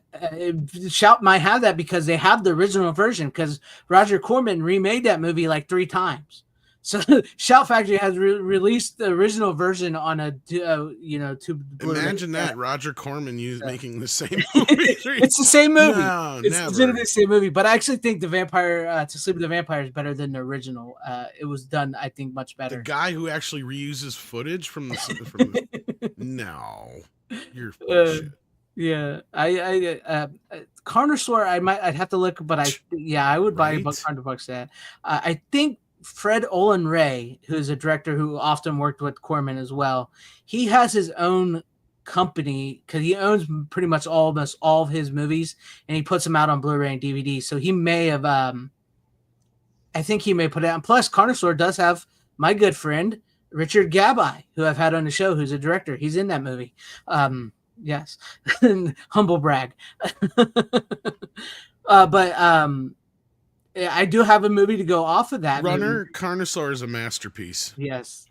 Shout might have that because they have the original version because Roger Corman remade that movie like 3 times. So Shout Factory has released the original version on a to Blu-ray. Imagine that Roger Corman making the same movie. It's the same movie. No, It's never. legitimately the same movie. But I actually think the Vampire To Sleep with the Vampire is better than the original. It was done, I think, much better. The guy who actually reuses footage from the no, you're bullshit. Yeah, Carnosaur. I'd have to look, but I would buy about $100 that. I think Fred Olen Ray, who's a director who often worked with Corman as well, he has his own company because he owns pretty much almost all of his movies, and he puts them out on Blu-ray and DVD. So he may have, I think he may put it out. And plus, Carnosaur does have my good friend Richard Gabai, who I've had on the show, who's a director. He's in that movie. Yes, humble brag. But I do have a movie to go off of that. Runner movie. Carnosaur is a masterpiece. Yes.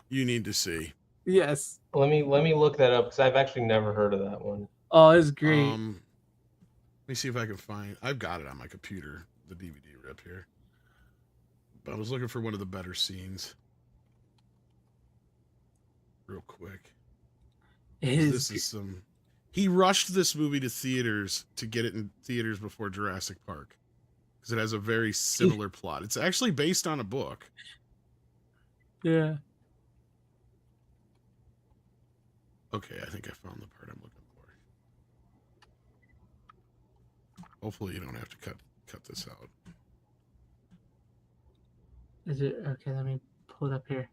You need to see. Yes. Let me look that up because I've actually never heard of that one. Oh, it's great. Let me see if I can find. I've got it on my computer, the DVD rip here. But I was looking for one of the better scenes. Real quick. This is some. He rushed this movie to theaters to get it in theaters before Jurassic Park because it has a very similar plot. It's actually based on a book. Yeah. Okay, I think I found the part I'm looking for. Hopefully, you don't have to cut this out. Is it okay? Let me pull it up here.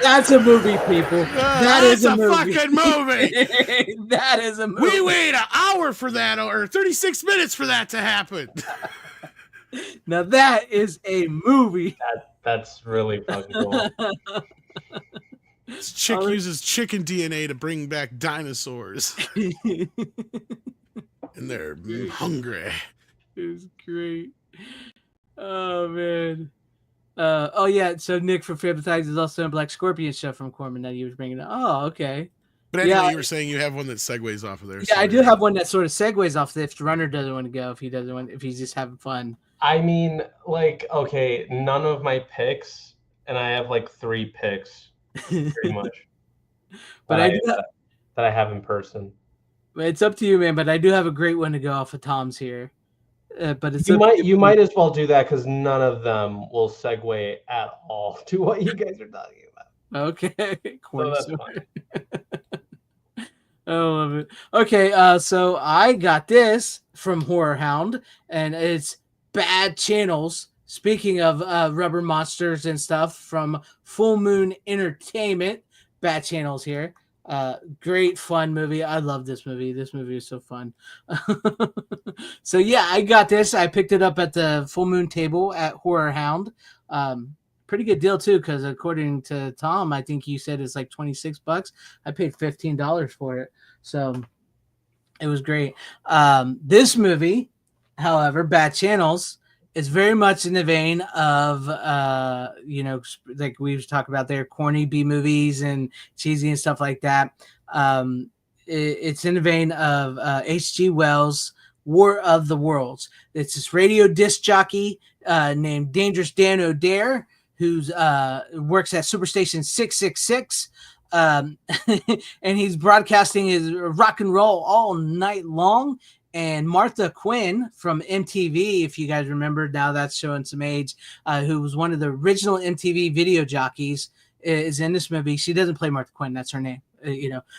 That's a movie, people. That's a movie. Fucking movie. That is a movie. We wait an hour for that, or 36 minutes for that to happen. Now that is a movie. That's really fucking cool. This chick uses chicken DNA to bring back dinosaurs. And they're hungry. It was great. Oh, man. Oh, yeah. So Nick from Family Ties is also in Black Scorpion show from Corman that he was bringing up. Oh, okay. But anyway, you were saying you have one that segues off of there. Yeah, I do have one that sort of segues off if the runner doesn't want to go, if he's just having fun. I mean, like, okay, none of my picks, and I have like 3 picks, pretty much. But that I have in person. It's up to you, man. But I do have a great one to go off of Tom's here. But it's you might as well do that because none of them will segue at all to what you guys are talking about. Okay, so that's fine. I love it. Okay, so I got this from Horror Hound, and it's Bad Channels. Speaking of rubber monsters and stuff from Full Moon Entertainment, Bad Channels here. Great fun movie. I love this movie. This movie is so fun. So yeah, I got this. I picked it up at the Full Moon table at Horror Hound. Pretty good deal too, because according to Tom, I think you said it's like $26. I paid $15 for it, so it was great. This movie, however, Bad Channels, is very much in the vein of like we've talked about there, corny B movies and cheesy and stuff like that. It's in the vein of H.G. Wells' War of the Worlds. It's this radio disc jockey named Dangerous Dan O'Dare, who's works at Superstation 666. And he's broadcasting his rock and roll all night long. And Martha Quinn from MTV, if you guys remember, now that's showing some age, who was one of the original MTV video jockeys, is in this movie. She doesn't play Martha Quinn, that's her name,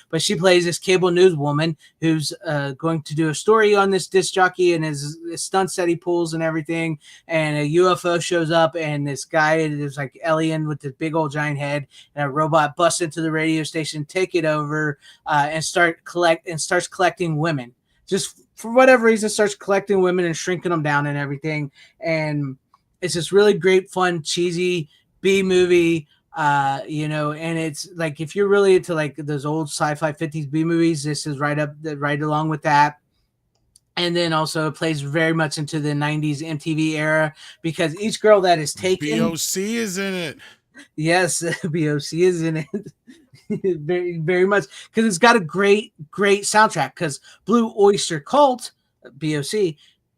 but she plays this cable news woman who's going to do a story on this disc jockey and his stunts that he pulls and everything. And a UFO shows up, and this guy is like alien with this big old giant head, and a robot busts into the radio station, take it over, and starts collecting women. Just for whatever reason, starts collecting women and shrinking them down and everything. And it's this really great, fun, cheesy B movie. You know, and it's like if you're really into like those old sci-fi 50s B movies, this is right along with that. And then also it plays very much into the 90s MTV era because each girl that is taken, BOC is in it. yes, BOC is in it very, very much because it's got a great soundtrack. Because Blue Oyster Cult, BOC,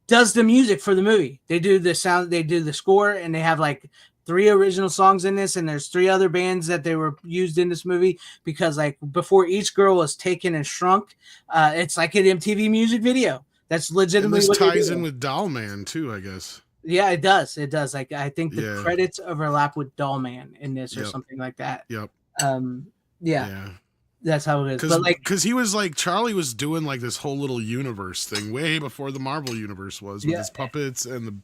does the music for the movie. They do the sound, they do the score, and they have like 3 original songs in this, and there's 3 other bands that they were used in this movie because like before each girl was taken and shrunk, it's like an MTV music video. That's And legitimately this what they're ties doing. in with Doll Man too, I guess. Yeah, it does. It does. Like I think the Yeah. credits overlap with Doll Man in this or Yep. something like that. Yep. Yeah, Yeah. that's how it is. But like, Because he was like Charlie was doing like this whole little universe thing way before the Marvel universe was with yeah, his puppets and the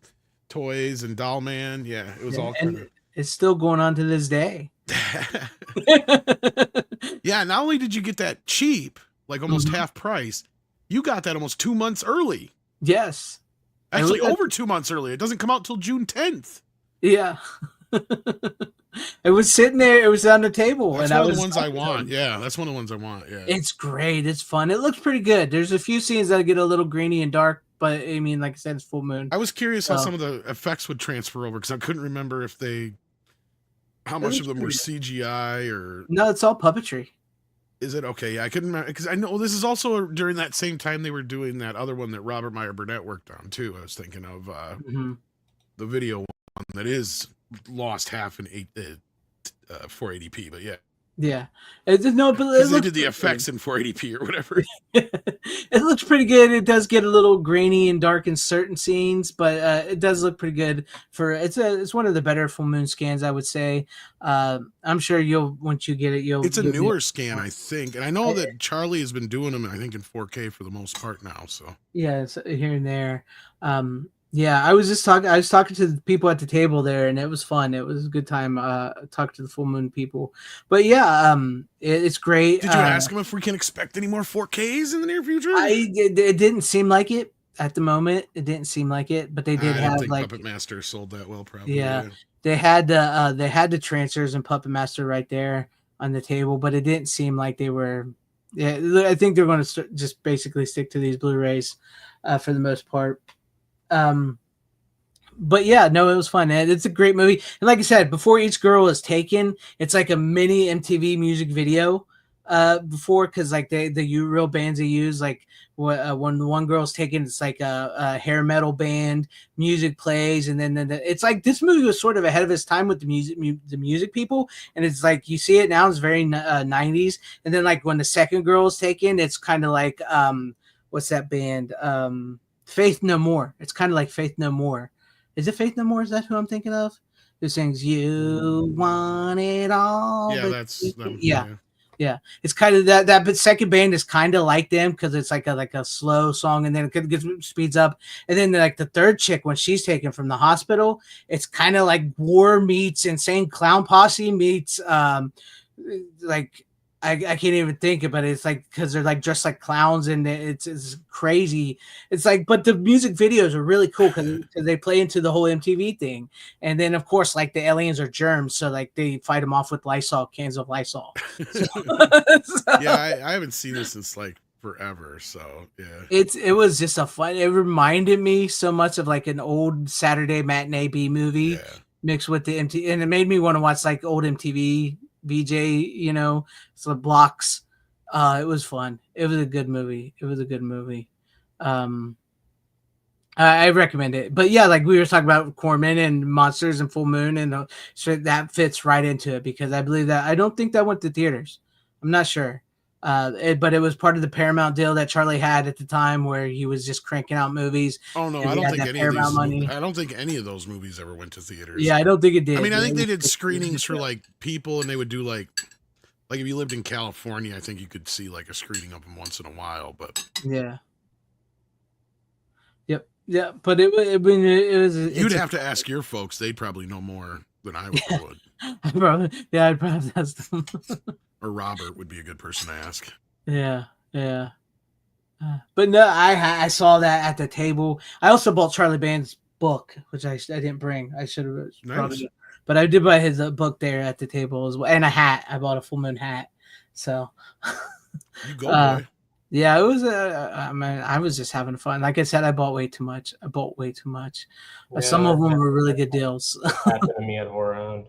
toys and Doll Man. Yeah, it was all kind and it's still going on to this day. of. Yeah, not only did you get that cheap, like almost Mhm. half price, you got that almost 2 months early. Yes. And Actually, we got- over 2 months early. It doesn't come out till June 10th. Yeah. It was sitting there. It was on the table, That's and one I of was the ones I talking to want. him. Yeah, that's one of the ones I want. Yeah. It's great. It's fun. It looks pretty good. There's a few scenes that get a little grainy and dark, but I mean, like I said, it's full moon. I was curious how So, some of the effects would transfer over because I couldn't remember if how it much looks of them were pretty good. CGI or No, it's all puppetry. is it okay? Yeah, I couldn't remember because I know this is also during that same time they were doing that other one that Robert Meyer Burnett worked on too. I was thinking of Mhm. the video one that is lost half in 480p, but yeah, Yeah. No, but it because they looks did the pretty effects in 480p or whatever. it looks pretty good. It does get a little grainy and dark in certain scenes, but it does look pretty good for it's one of the better full moon scans, I would say. I'm sure you'll once you get it, It's a you'll be newer scan, I think, and I know I- that Charlie has been doing them, I think, in 4K for the most part now. So yeah, it's here and there. Yeah, I was talking to the people at the table there, and it was fun. It was a good time talking to the full moon people. But yeah, it's great. did you ask him if we can expect any more 4Ks in the near future? It didn't seem like it at the moment. It didn't seem like it, but they did I didn't have think like Puppet Master sold that well, probably. yeah, Yeah. they had the transfers and Puppet Master right there on the table, but it didn't seem like they were. Yeah, I think they're going to just basically stick to these Blu-rays for the most part. But yeah, no, it was fun. And it's a great movie. And like I said, before each girl is taken, it's like a mini MTV music video. Before, because like the real bands they use, like when the one girl's taken, it's like a hair metal band. Music plays, and then it's like this movie was sort of ahead of its time with the music people, and it's like you see it now. It's very 90s, and then like when the second girl is taken, it's kind of like what's that band? Faith No More. It's kind of like Faith No More. Is it Faith No More? Is that who I'm thinking of? Who sings "You Want It All"? Yeah, but that's them. yeah, yeah. It's kind of that. But second band is kind of like them because it's like a slow song, and then it gets speeds up, and then like the third chick when she's taken from the hospital, it's kind of like War meets Insane Clown Posse meets like I can't even think about it. It's like because they're like dressed like clowns and it's crazy. It's like, but the music videos are really cool because they play into the whole MTV thing. And then of course, like the aliens are germs, so like they fight them off with Lysol cans of Lysol. Yeah, I haven't seen this since like forever. So yeah, It was just a fun. It reminded me so much of like an old Saturday matinee B movie yeah. mixed with the MTV, and it made me want to watch like old MTV VJ, so blocks. It was fun. It was a good movie. I recommend it. But yeah, like we were talking about Corman and Monsters and Full Moon, and so that fits right into it because I believe that I don't think that went to theaters. I'm not sure. But it was part of the Paramount deal that Charlie had at the time where he was just cranking out movies. Oh no, and I he don't had think that any of Paramount these. money. I don't think any of those movies ever went to theaters. Yeah, I don't think it did. I mean, I think they did It screenings for like people, and they would do like if you lived in California, I think you could see like a screening of them once in a while. But yeah. Yep. Yeah, but it was. you'd have to ask your folks; they'd probably know more than I would. I'd probably ask them. Or Robert would be a good person to ask. Yeah. But no, I saw that at the table. I also bought Charlie Band's book, which I didn't bring. I should have brought Nice. it. But I did buy his book there at the table as well, and a hat. I bought a full moon hat. So, You go, uh, boy. yeah, it was. I mean, I was just having fun. Like I said, I bought way too much. I bought way too much. Some of them were really good deals. Happened to me at Horror.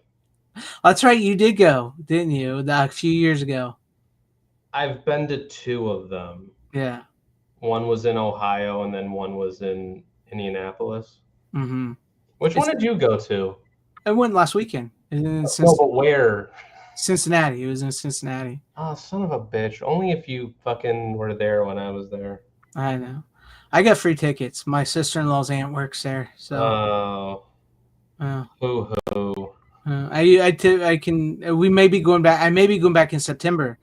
That's right. You did go, didn't you? A few years ago. I've been to 2 of them. Yeah. One was in Ohio, and then one was in Indianapolis. Mm-hmm. Which one did you go to? I went last weekend. No, but where? Cincinnati. It was in Cincinnati. Oh, son of a bitch. Only if you fucking were there when I was there. I know. I got free tickets. My sister-in-law's aunt works there, so. Hoo-hoo. I can. We may be going back. I may be going back in September,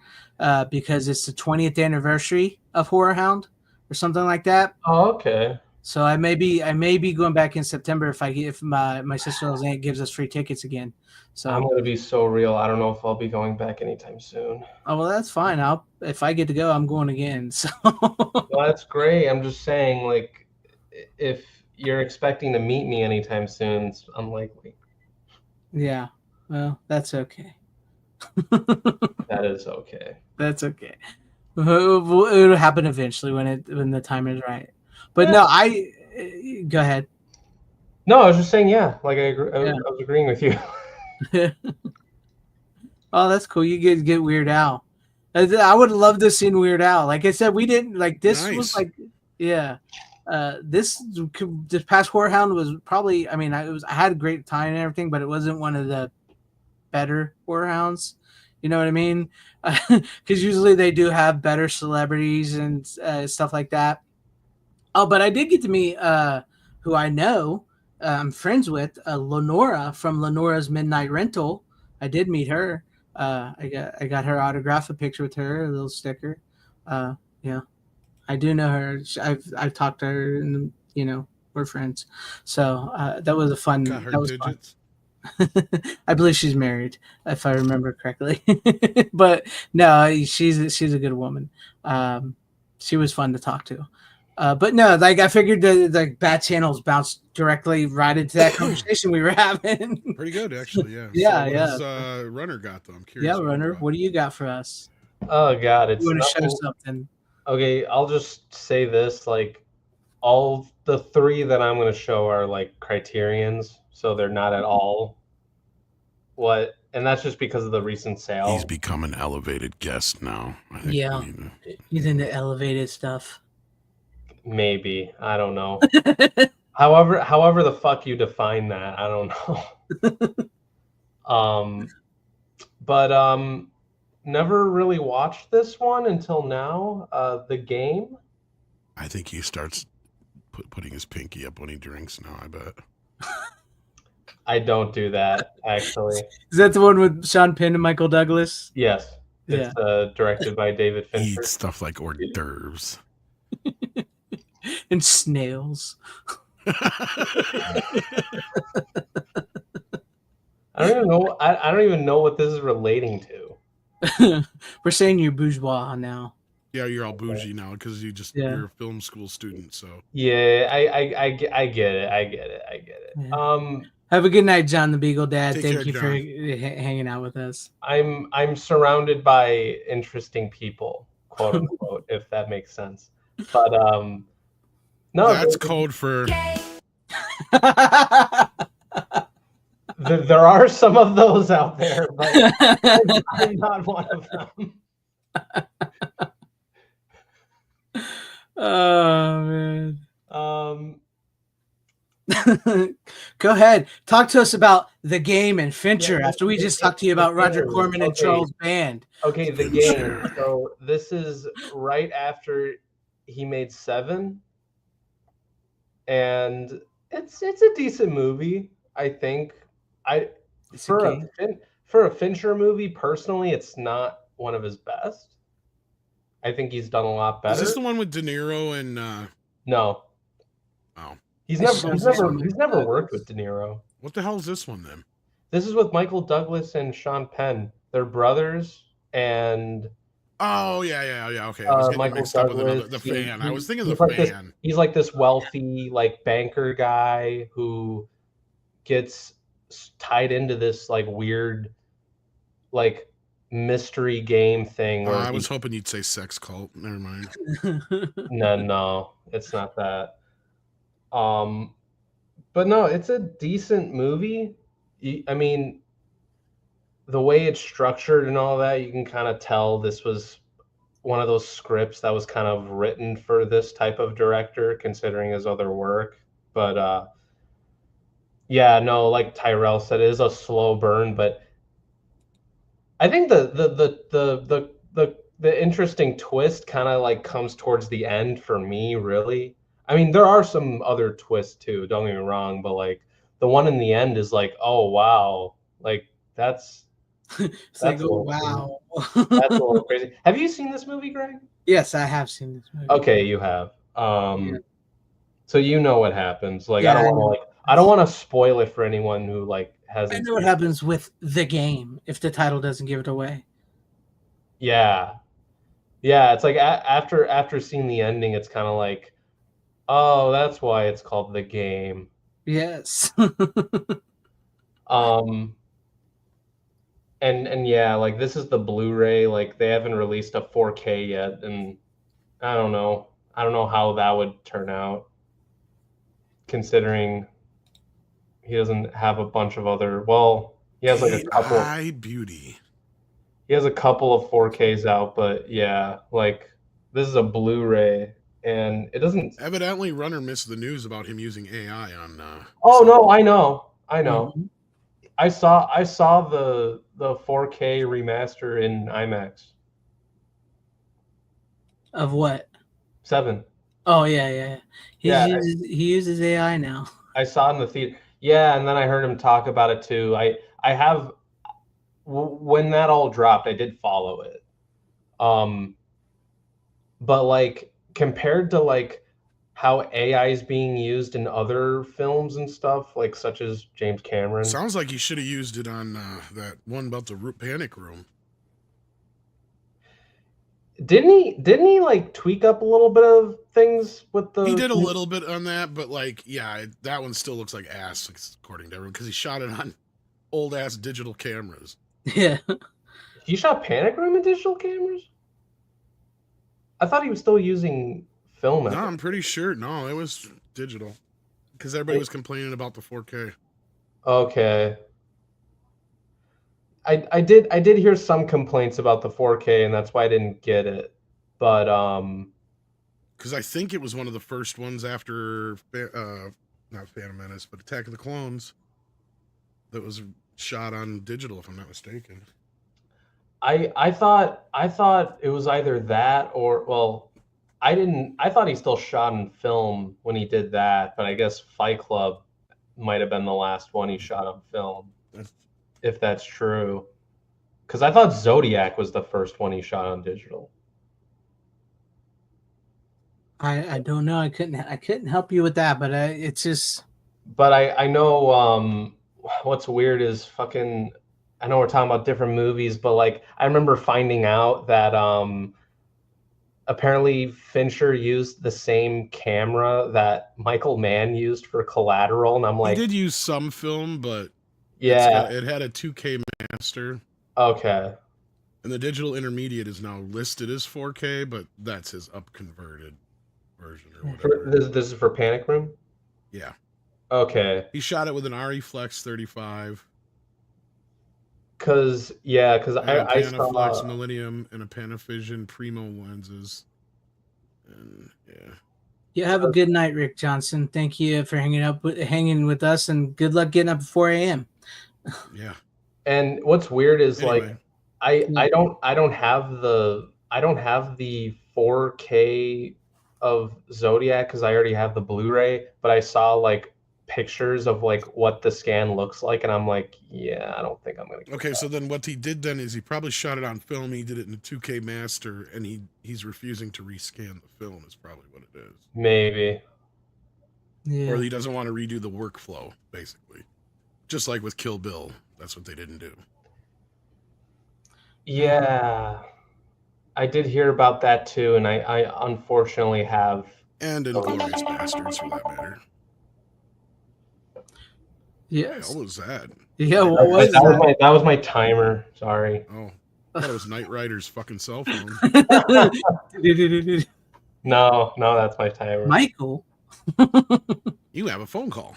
because it's the 20th anniversary of Horror Hound, or something like that. Oh, okay. So I may be going back in September if my sister-in-law's aunt gives us free tickets again. So I'm gonna be so real. I don't know if I'll be going back anytime soon. Oh well, that's fine. If I get to go, I'm going again. So Well, that's great. I'm just saying, like, if you're expecting to meet me anytime soon, it's unlikely. Yeah. Well, that's okay. That is okay. That's okay. It'll happen eventually when the time is right. But no, go ahead. No, I was just saying, yeah. Like I was agreeing with you. Oh, that's cool. You get Weird Al. I would love to see Weird Al. Like I said, we didn't like this. Nice. Was like, yeah. This past Horror Hound was probably. I mean, I had a great time and everything, but it wasn't one of the better Horror Hounds. You know what I mean? Because usually they do have better celebrities and stuff like that. Oh, but I did get to meet who I know. I'm friends with Lenora from Lenora's Midnight Rental. I did meet her. I got her autograph, a picture with her, a little sticker. Yeah, I do know her. I've talked to her, and we're friends. So that was a fun. Got her that was digits. fun. I believe she's married, if I remember correctly. But no, she's a good woman. She was fun to talk to. But no, like I figured the bad channels bounced directly right into that conversation we were having. Pretty good, actually. Yeah. Yeah, so yeah. Does, Runner got though? I'm curious. Yeah, Runner, what do you got for us? Oh God, it's You want to nothing. show something? Okay, I'll just say this: like, all the 3 that I'm going to show are like criterions, so they're not at all what, and that's just because of the recent sale. He's become an elevated guest now. I think Yeah, he's into elevated stuff. Maybe, I don't know. however the fuck you define that, I don't know. But never really watched this one until now. The Game. I think he starts putting his pinky up when he drinks now, I bet. I don't do that, actually. Is that the one with Sean Penn and Michael Douglas? Yes. It's directed by David Fincher. Eat stuff like hors d'oeuvres. And snails. I don't even know what this is relating to. We're saying you're bourgeois now. Yeah, you're all bougie now because you're a film school student. So yeah, I get it. Yeah. Have a good night, John the Beagle Dad. Take Thank care, you John. for hanging out with us. I'm surrounded by interesting people, quote unquote, if that makes sense. But no, that's code for. There are some of those out there, but I'm not one of them. Oh man. Go ahead. Talk to us about The Game and Fincher after we just talked to you about Roger Corman and Charles Band. Okay, The Game. So this is right after he made Seven, and it's a decent movie, I think. For a Fincher movie, personally, it's not one of his best. I think he's done a lot better. Is this the one with De Niro and? No. Oh. He's never worked with De Niro. What the hell is this one then? This is with Michael Douglas and Sean Penn. They're brothers, and oh yeah. Okay, I was getting Michael mixed up with Douglas, the fan. I was thinking the like fan. He's like this wealthy, like banker guy who gets tied into this like weird like mystery game thing where I was hoping you'd say sex cult. Never mind. no, it's not that. But no, it's a decent movie. I mean, the way it's structured and all that, you can kind of tell this was one of those scripts that was kind of written for this type of director, considering his other work. But yeah, no, like Tyrell said, it is a slow burn, but I think the interesting twist kind of like comes towards the end for me, really. I mean, there are some other twists too, don't get me wrong, but like the one in the end is like, oh wow, like that's It's like, a oh little crazy. wow. That's a little crazy. Have you seen this movie, Greg? Yes, I have seen this movie. Okay, you have. Yeah. So you know what happens. Like Yeah, I don't want to spoil it for anyone who like I hasn't. know what happens with the game if the title doesn't give it away. Yeah, yeah. It's like after seeing the ending, it's kind of like, oh, that's why it's called The Game. Yes. And yeah, like this is the Blu-ray. Like they haven't released a 4K yet, and I don't know. I don't know how that would turn out, considering he doesn't have a bunch of other. Well, he has like a couple. AI beauty. He has a couple of 4Ks out, but yeah, like this is a Blu-ray, and it doesn't. Evidently, Runner missed the news about him using AI on. Oh no, I know. Mhm. I saw the 4K remaster in IMAX. Of what? 7. Oh yeah. He uses AI now. I saw it in the theater. Yeah, and then I heard him talk about it too. I have when that all dropped, I did follow it. But like compared to like how AI is being used in other films and stuff, like such as James Cameron. Sounds like he should have used it on that one about the panic room. Didn't he like tweak up a little bit of things with the? He did a little bit on that, but like, yeah, that one still looks like ass, according to everyone, because he shot it on old ass digital cameras. Yeah. He shot Panic Room in digital cameras? I thought he was still using film. No, I'm pretty sure. No, it was digital, because everybody was complaining about the 4K. Okay. I did hear some complaints about the 4K, and that's why I didn't get it. But because I think it was one of the first ones after not Phantom Menace, but Attack of the Clones that was shot on digital, if I'm not mistaken. I thought it was either that or, well, I thought he still shot in film when he did that, but I guess Fight Club might have been the last one he shot on film. If that's true. Because I thought Zodiac was the first one he shot on digital. I don't know. I couldn't help you with that, but it's just. But I know what's weird is fucking. I know we're talking about different movies, but like I remember finding out that apparently Fincher used the same camera that Michael Mann used for Collateral, and I'm like, he did use some film, but yeah, it had a 2K master. Okay. And the digital intermediate is now listed as 4K, but that's his upconverted version or whatever. This is for Panic Room? Yeah. Okay. He shot it with an RE Flex 35. Because I saw Panaflex Millennium and a Panavision Primo lenses. And yeah. You have a good night, Rick Johnson. Thank you for hanging with us, and good luck getting up at 4 a.m. Yeah. And what's weird is anyway. like I don't have the 4K of Zodiac because I already have the Blu-ray, but I saw like pictures of like what the scan looks like, and I'm like, yeah, I don't think I'm gonna get Okay, that. so then what he did then is he probably shot it on film, he did it in a 2K master, and he's refusing to rescan the film is probably what it is. Maybe. Yeah. Or he doesn't want to redo the workflow, basically. Just like with Kill Bill. That's what they didn't do. Yeah. I did hear about that too, and I unfortunately have. And Inglourious Bastards, for that matter. Yes. What was that? Yeah, what was that, was that? my, that was my timer. Sorry. Oh, I thought it was Knight Rider's fucking cell phone. No, that's my timer. Michael. You have a phone call.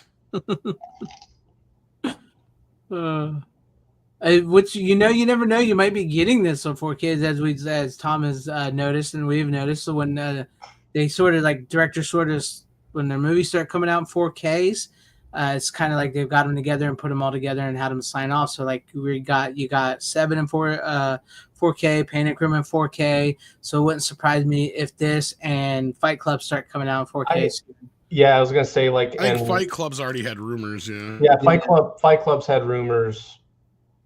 Which you never know. You might be getting this on 4K, as Tom has noticed, and we've noticed. So when they sort of like directors sort of when their movies start coming out in 4Ks, it's kind of like they've got them together and put them all together and had them sign off. So like you got 7 and 4K, Panic Room in 4K. So it wouldn't surprise me if this and Fight Club start coming out in 4K. Yeah, I was gonna say like. I think Fight Club's already had rumors. Yeah. Yeah, Fight Club's had rumors.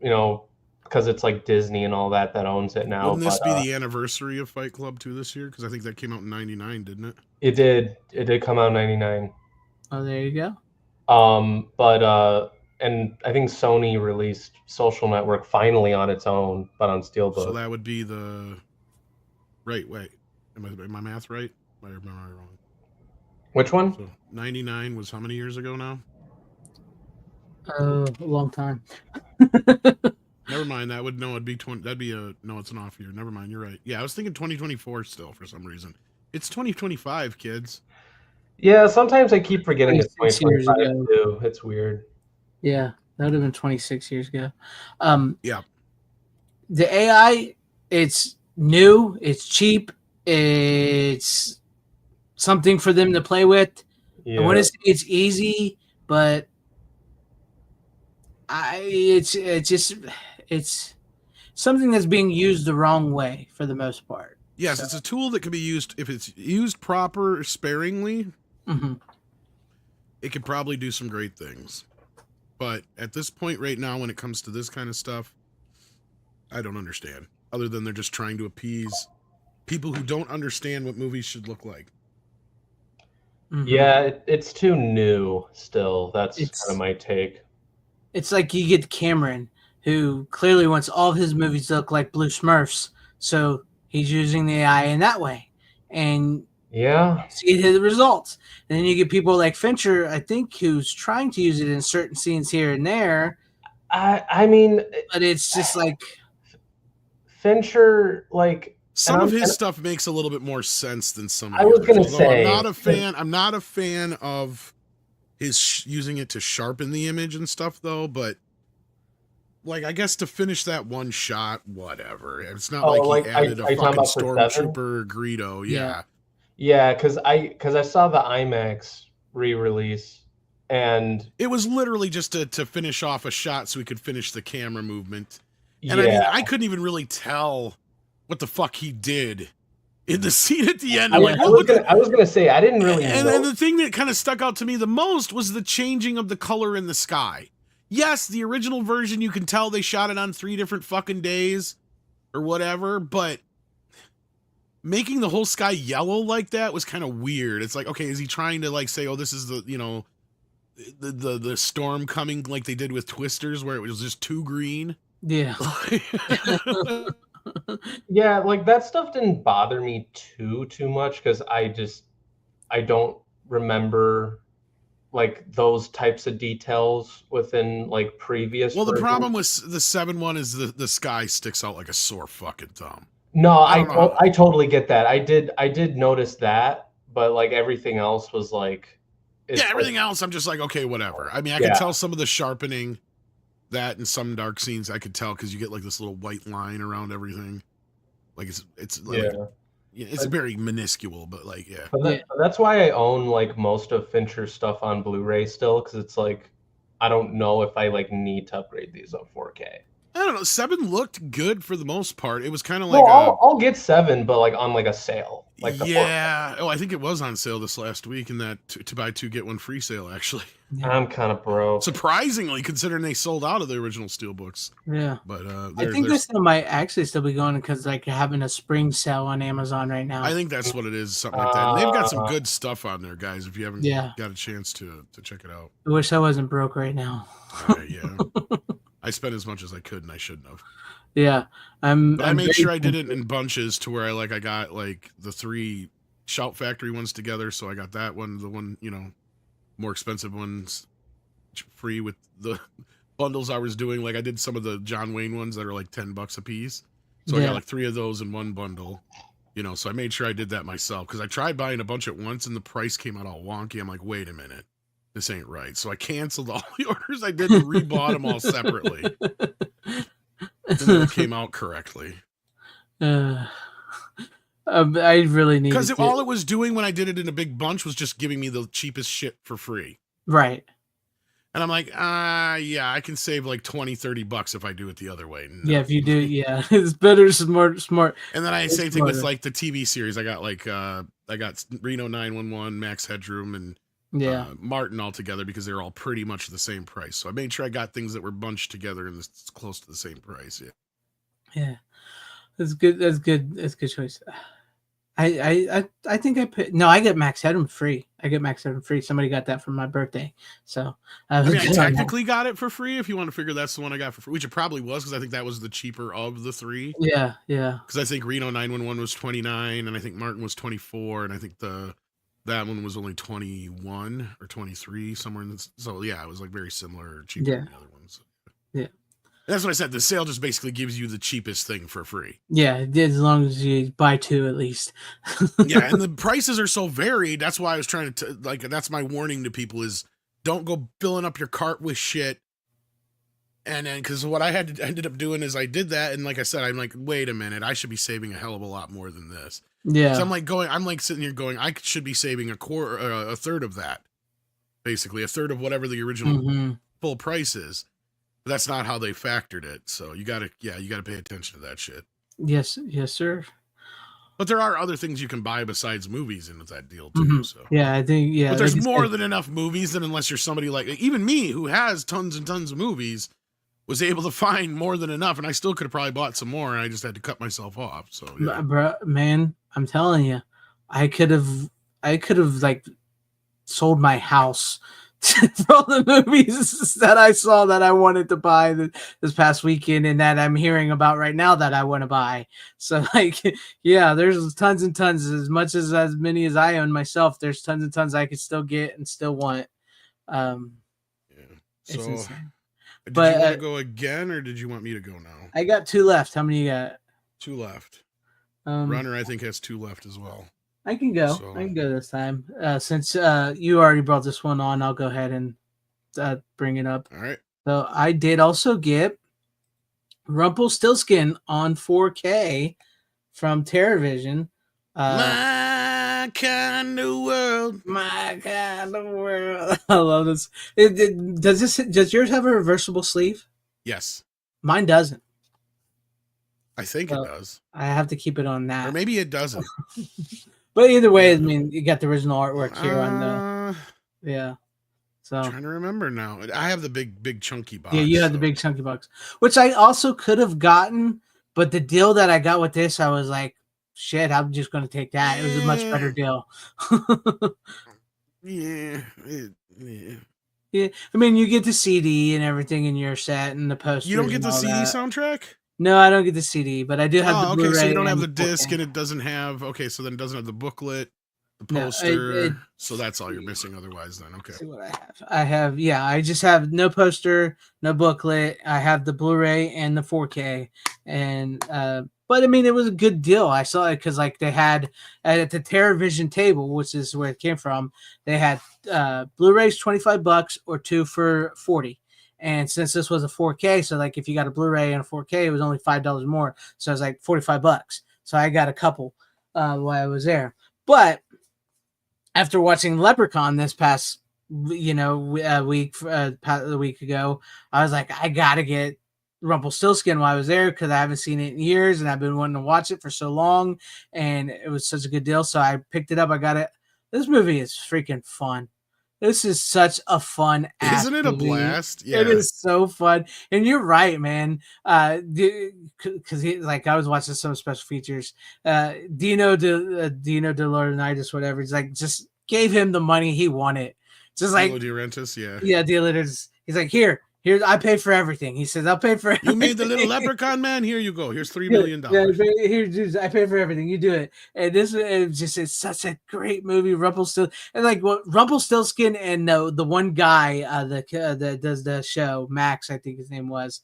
You know, because it's like Disney and all that owns it now. Wouldn't this be the anniversary of Fight Club 2 this year? Because I think that came out in '99, didn't it? It did. It did come out in '99. Oh, there you go. And I think Sony released Social Network finally on its own, but on Steelbook. So that would be the. Right. Wait. Am my math right? Or am I wrong? Which one? So '99 was how many years ago now? A long time. Never mind. That would it'd be 20. That'd be no. It's an off year. Never mind. You're right. Yeah, I was thinking 2024 still for some reason. It's 2025, kids. Yeah, sometimes I keep forgetting it's 26 years 2025 too. It's weird. Yeah, that would have been 26 years ago. Yeah. The AI, it's new, it's cheap, it's something for them to play with. Yeah. I want to say it's easy, but it's something that's being used the wrong way for the most part. Yes, it's a tool that can be used if it's used proper, sparingly. Mm-hmm. It could probably do some great things. But at this point right now, when it comes to this kind of stuff, I don't understand. Other than they're just trying to appease people who don't understand what movies should look like. Mm-hmm. Yeah, it's too new still. That's kind of my take. It's like you get Cameron, who clearly wants all of his movies to look like Blue Smurfs, so he's using the AI in that way. And yeah, see the results. And then you get people like Fincher, I think, who's trying to use it in certain scenes here and there. I mean, but it's just like Fincher, like some of his stuff makes a little bit more sense than some. I was going to say, I'm not a fan of his using it to sharpen the image and stuff, though. But like, I guess to finish that one shot, whatever. It's not like he added a fucking stormtrooper Greedo. Yeah. Yeah, because I saw the IMAX re-release, and it was literally just to finish off a shot so we could finish the camera movement. And I mean, I couldn't even really tell what the fuck he did in the scene at the end. I was gonna say I didn't really. And the thing that kind of stuck out to me the most was the changing of the color in the sky. Yes, the original version, you can tell they shot it on 3 different fucking days or whatever, but making the whole sky yellow like that was kind of weird. It's like, okay, is he trying to like say, oh, this is the, you know, the storm coming like they did with Twisters where it was just too green? Yeah. Yeah, like that stuff didn't bother me too much because I don't remember like those types of details within like previous. Well, the problem with the 7 one is the sky sticks out like a sore fucking thumb. No, I totally get that. I did notice that, but like everything else was like, everything else I'm just like, okay, whatever. I mean, I could tell some of the sharpening that in some dark scenes I could tell because you get like this little white line around everything. Like it's like, it's very minuscule, but like But that's why I own like most of Fincher's stuff on Blu-ray still, because it's like I don't know if I like need to upgrade these on 4K. I don't know. 7 looked good for the most part. It was kind of like I'll get 7, but like on like a sale. Like Oh, I think it was on sale this last week in that to buy 2 get 1 free sale. Actually, I'm kind of broke. Surprisingly, considering they sold out of the original steelbooks. Yeah, but I think this still might actually still be going because like having a spring sale on Amazon right now. I think that's what it is, something like that. And they've got some good stuff on there, guys. If you haven't got a chance to check it out, I wish I wasn't broke right now. Yeah. I spent as much as I could, and I shouldn't have. Yeah, I made sure I did it in bunches to where I got like the 3 Shout Factory ones together. So I got that one, the one more expensive ones free with the bundles I was doing. Like I did some of the John Wayne ones that are like $10 a piece. So I got like 3 of those in one bundle. You know, so I made sure I did that myself because I tried buying a bunch at once and the price came out all wonky. I'm like, wait a minute, this ain't right. So I canceled all the orders I did and rebought them all separately. And then it came out correctly. I really need because all it was doing when I did it in a big bunch was just giving me the cheapest shit for free. Right. And I'm like, yeah, I can save like $20-$30 if I do it the other way. No. Yeah, if you do, yeah, it's better, smart. And then I same thing with like the TV series. I got like I got Reno 911, Max Headroom, and Martin all together because they're all pretty much the same price. So I made sure I got things that were bunched together and close to the same price. Yeah, that's good. That's good. That's a good choice. I think I put I get Max Headroom free. I get Max Headroom free. Somebody got that for my birthday, so I technically got it for free. If you want to figure that's the one I got for free, which it probably was because I think that was the cheaper of the 3. Yeah. Because I think Reno 911 was $29, and I think Martin was $24, and I think that one was only 21 or 23 somewhere in this. So yeah, it was like very similar, or cheaper than the other ones. Yeah. That's what I said. The sale just basically gives you the cheapest thing for free. Yeah, as long as you buy 2 at least. Yeah, and the prices are so varied. That's why I was trying to that's my warning to people is don't go filling up your cart with shit. And then because what I ended up doing is I did that, and like I said, I'm like, wait a minute, I should be saving a hell of a lot more than this. Yeah. So I'm like sitting here going, I should be saving a third of that, basically a third of whatever the original full price is. But that's not how they factored it. So you gotta pay attention to that shit. Yes, sir. But there are other things you can buy besides movies in that deal too. So yeah, I think But there's more than enough movies, and unless you're somebody like even me who has tons and tons of movies, was able to find more than enough, and I still could have probably bought some more, and I just had to cut myself off. So yeah. Bro, man, I'm telling you, I could have like sold my house for all the movies that I saw that I wanted to buy this past weekend and that I'm hearing about right now that I want to buy. So like, yeah, there's tons and tons, as many as I own myself. There's tons and tons I could still get and still want. Yeah. It's So insane. did you want to go again, or did you want me to go now? I got 2 left. How many you got? 2 left. Runner, I think, has 2 left as well. I can go. So, I can go this time. Since you already brought this one on, I'll go ahead and bring it up. All right. So I did also get Rumpelstiltskin on 4K from TerraVision. My kind of world. My kind of world. I love this. Does yours have a reversible sleeve? Yes. Mine doesn't. I think it does. I have to keep it on that. Or maybe it doesn't. But either way, I mean, you got the original artwork here on the. Yeah. So I'm trying to remember now. I have the big chunky box. Yeah, you have the big chunky box, which I also could have gotten, but the deal that I got with this, I was like, shit, I'm just going to take that. It was a much better deal. Yeah. Yeah. I mean, you get the CD and everything in your set and the poster. You don't get the CD soundtrack? No, I don't get the CD, but I do have the Blu-ray. Okay, so you don't have the disc, and it doesn't have. Okay, so then it doesn't have the booklet, the poster. No, so that's all you're missing. Otherwise, then okay. See what I have. I just have no poster, no booklet. I have the Blu-ray and the 4K, and but I mean, it was a good deal. I saw it because like they had at the TerraVision table, which is where it came from. They had Blu-rays $25 or 2 for $40. And since this was a 4K, so like if you got a Blu-ray and a 4K, it was only $5 more. So it was like $45. So I got a couple while I was there. But after watching Leprechaun this past, a week ago, I was like, I gotta get Rumpelstiltskin while I was there because I haven't seen it in years, and I've been wanting to watch it for so long, and it was such a good deal. So I picked it up. I got it. This movie is freaking fun. This is such a fun ass Isn't it a blast? Yeah. It is so fun. And you're right, man. Because I was watching some special features. Dino De Laurentiis, whatever. He's like, just gave him the money he wanted. Just like De Laurentiis, yeah. Yeah, De Laurentiis. He's like, here Here's I pay for everything. He says, I'll pay for everything. You made the little leprechaun man. Here you go. Here's $3 million. Here's I pay for everything. You do it. And this it's such a great movie. And like what Rumpelstiltskin and the one guy that does the show, Max, I think his name was.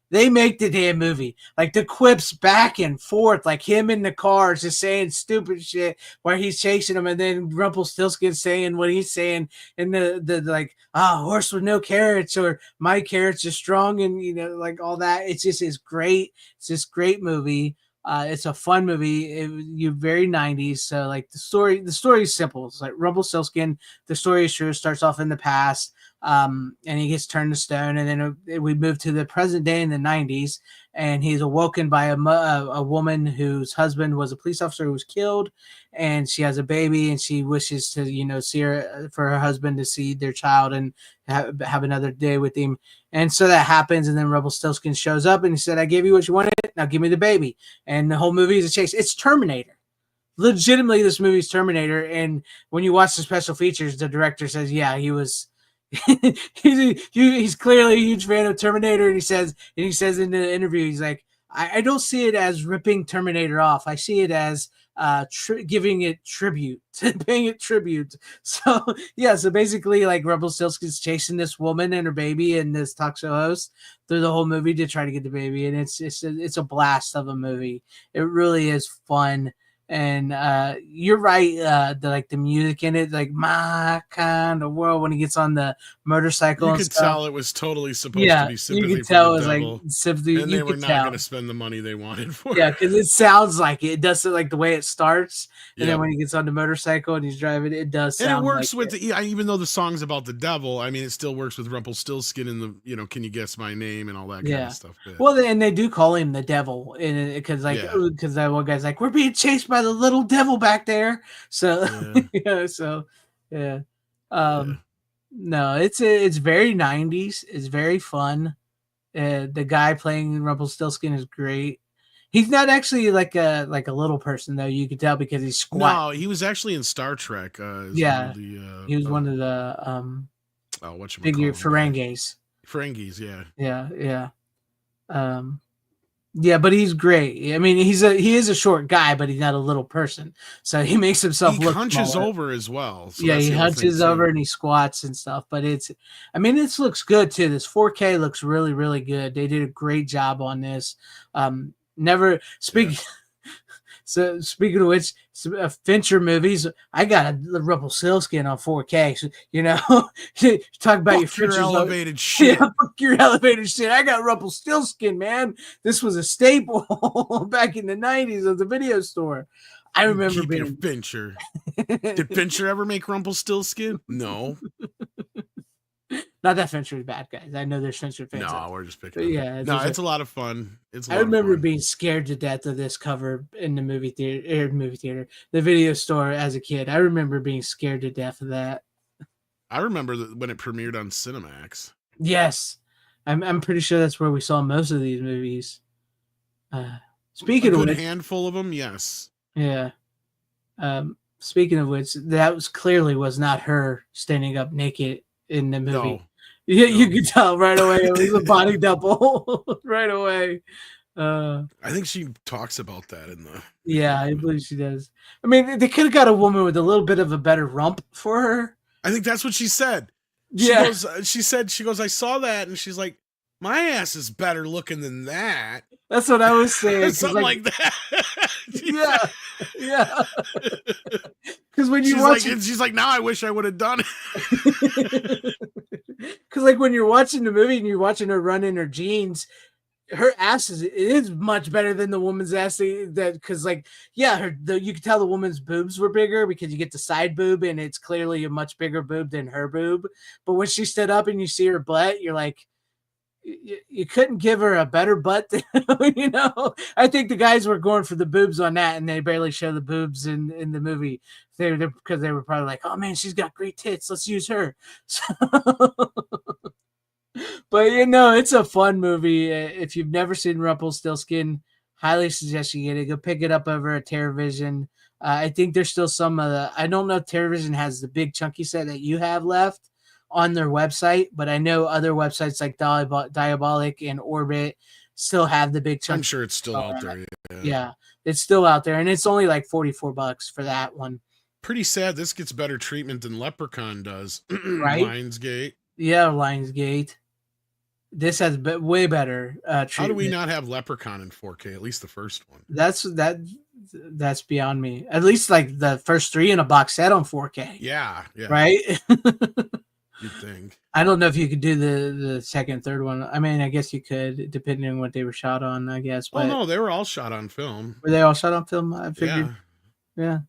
They make the damn movie. Like the quips back and forth, like him in the car just saying stupid shit where he's chasing him, and then Rumpelstiltskin saying what he's saying, and the like, horse with no carrots, or my carrots are strong, and like all that. It's great. It's this great movie. It's a fun movie. You're very 90s. So like the story is simple. It's like Rumpelstiltskin. The story is true. Starts off in the past. And he gets turned to stone, and then we move to the present day in the 90s, and he's awoken by a woman whose husband was a police officer who was killed, and she has a baby, and she wishes to see for her husband to see their child and have another day with him. And so that happens, and then Rumpelstiltskin shows up, and he said, I gave you what you wanted, now give me the baby. And the whole movie is a chase. It's Terminator. Legitimately, this movie's Terminator. And when you watch the special features, the director says, yeah, he was he's clearly a huge fan of Terminator, and he says in the interview, he's like, I don't see it as ripping Terminator off. I see it as giving it tribute, paying it tribute. So yeah, so basically, like Rumpelstiltskin's chasing this woman and her baby and this talk show host through the whole movie to try to get the baby, and it's a blast of a movie. It really is fun. And you're right, the music in it, like my kind of world, when he gets on the motorcycle. You could tell it was totally supposed to be sympathy you could tell for it the was devil, like sympathy. and they were not going to spend the money they wanted for Yeah, it. because it sounds like it does, like the way it starts, and Yep. then when he gets on the motorcycle and he's driving, it does sound. And it works like with even though the song's about the devil. I mean, it still works with Rumpelstiltskin and the can you guess my name and all that kind of stuff. But, well, and they do call him the devil, because that one guy's like, we're being chased by the little devil back there. So no, it's very 90s. It's very fun. The guy playing Rumpelstiltskin is great. He's not actually like a little person though. You can tell because he's squat. No, he was actually in Star Trek. He was one of the figure Ferengis. Ferengis, yeah. Yeah. Yeah, but he's great. I mean, he is a short guy, but he's not a little person. So he makes himself look hunches smaller. over as well. So he hunches over and he squats and stuff. But this looks good too. This 4K looks really, really good. They did a great job on this. So speaking of which, Fincher movies, I got a Rumpelstiltskin on 4K. So, talk about your Fincher's elevated shit. Yeah, fuck your elevated shit. I got Rumpelstiltskin, man. This was a staple back in the 90s of the video store. I remember being Fincher. Did Fincher ever make Rumpelstiltskin? No. Not that Fincher is bad, guys. I know there's Fincher fans. No, we're just picking. Yeah, it's a lot of fun. I remember being scared to death of this cover in the movie theater, the video store as a kid. I remember being scared to death of that. I remember when it premiered on Cinemax. Yes, I'm pretty sure that's where we saw most of these movies. Speaking of which, handful of them, yes. Yeah. Speaking of which, that was not her standing up naked in the movie. No. Yeah, you could tell right away it was a body double right away. I think she talks about that in the. Yeah, I believe she does. I mean, they could have got a woman with a little bit of a better rump for her. I think that's what she said. She goes, I saw that, and she's like, my ass is better looking than that. That's what I was saying. Something like that. Yeah. Because when you watch it, she's like, now I wish I would have done it. Because like when you're watching the movie and you're watching her run in her jeans, her ass is much better than the woman's ass. Because you can tell the woman's boobs were bigger because you get the side boob and it's clearly a much bigger boob than her boob. But when she stood up and you see her butt, you're like, you couldn't give her a better butt than, I think the guys were going for the boobs on that, and they barely show the boobs in the movie because they were probably like, oh man, she's got great tits, let's use her. But it's a fun movie. If you've never seen Rumpelstiltskin, highly suggest you get it. Go pick it up over at TerraVision. I think there's still some I don't know if TerraVision has the big chunky set that you have left on their website, but I know other websites like Diabolic and Orbit still have the big chunk. I'm sure it's still out there. Yeah, it's still out there, and it's only like $44 for that one. Pretty sad. This gets better treatment than Leprechaun does. Right? Lionsgate. Yeah, Lionsgate. This has way better treatment. How do we not have Leprechaun in 4K? At least the first one. That's beyond me. At least like the first 3 in a box set on 4K. Yeah. Right? You'd think. I don't know if you could do the second, third one. I mean, I guess you could, depending on what they were shot on, I guess. But no, they were all shot on film. Were they all shot on film? I figured. Yeah.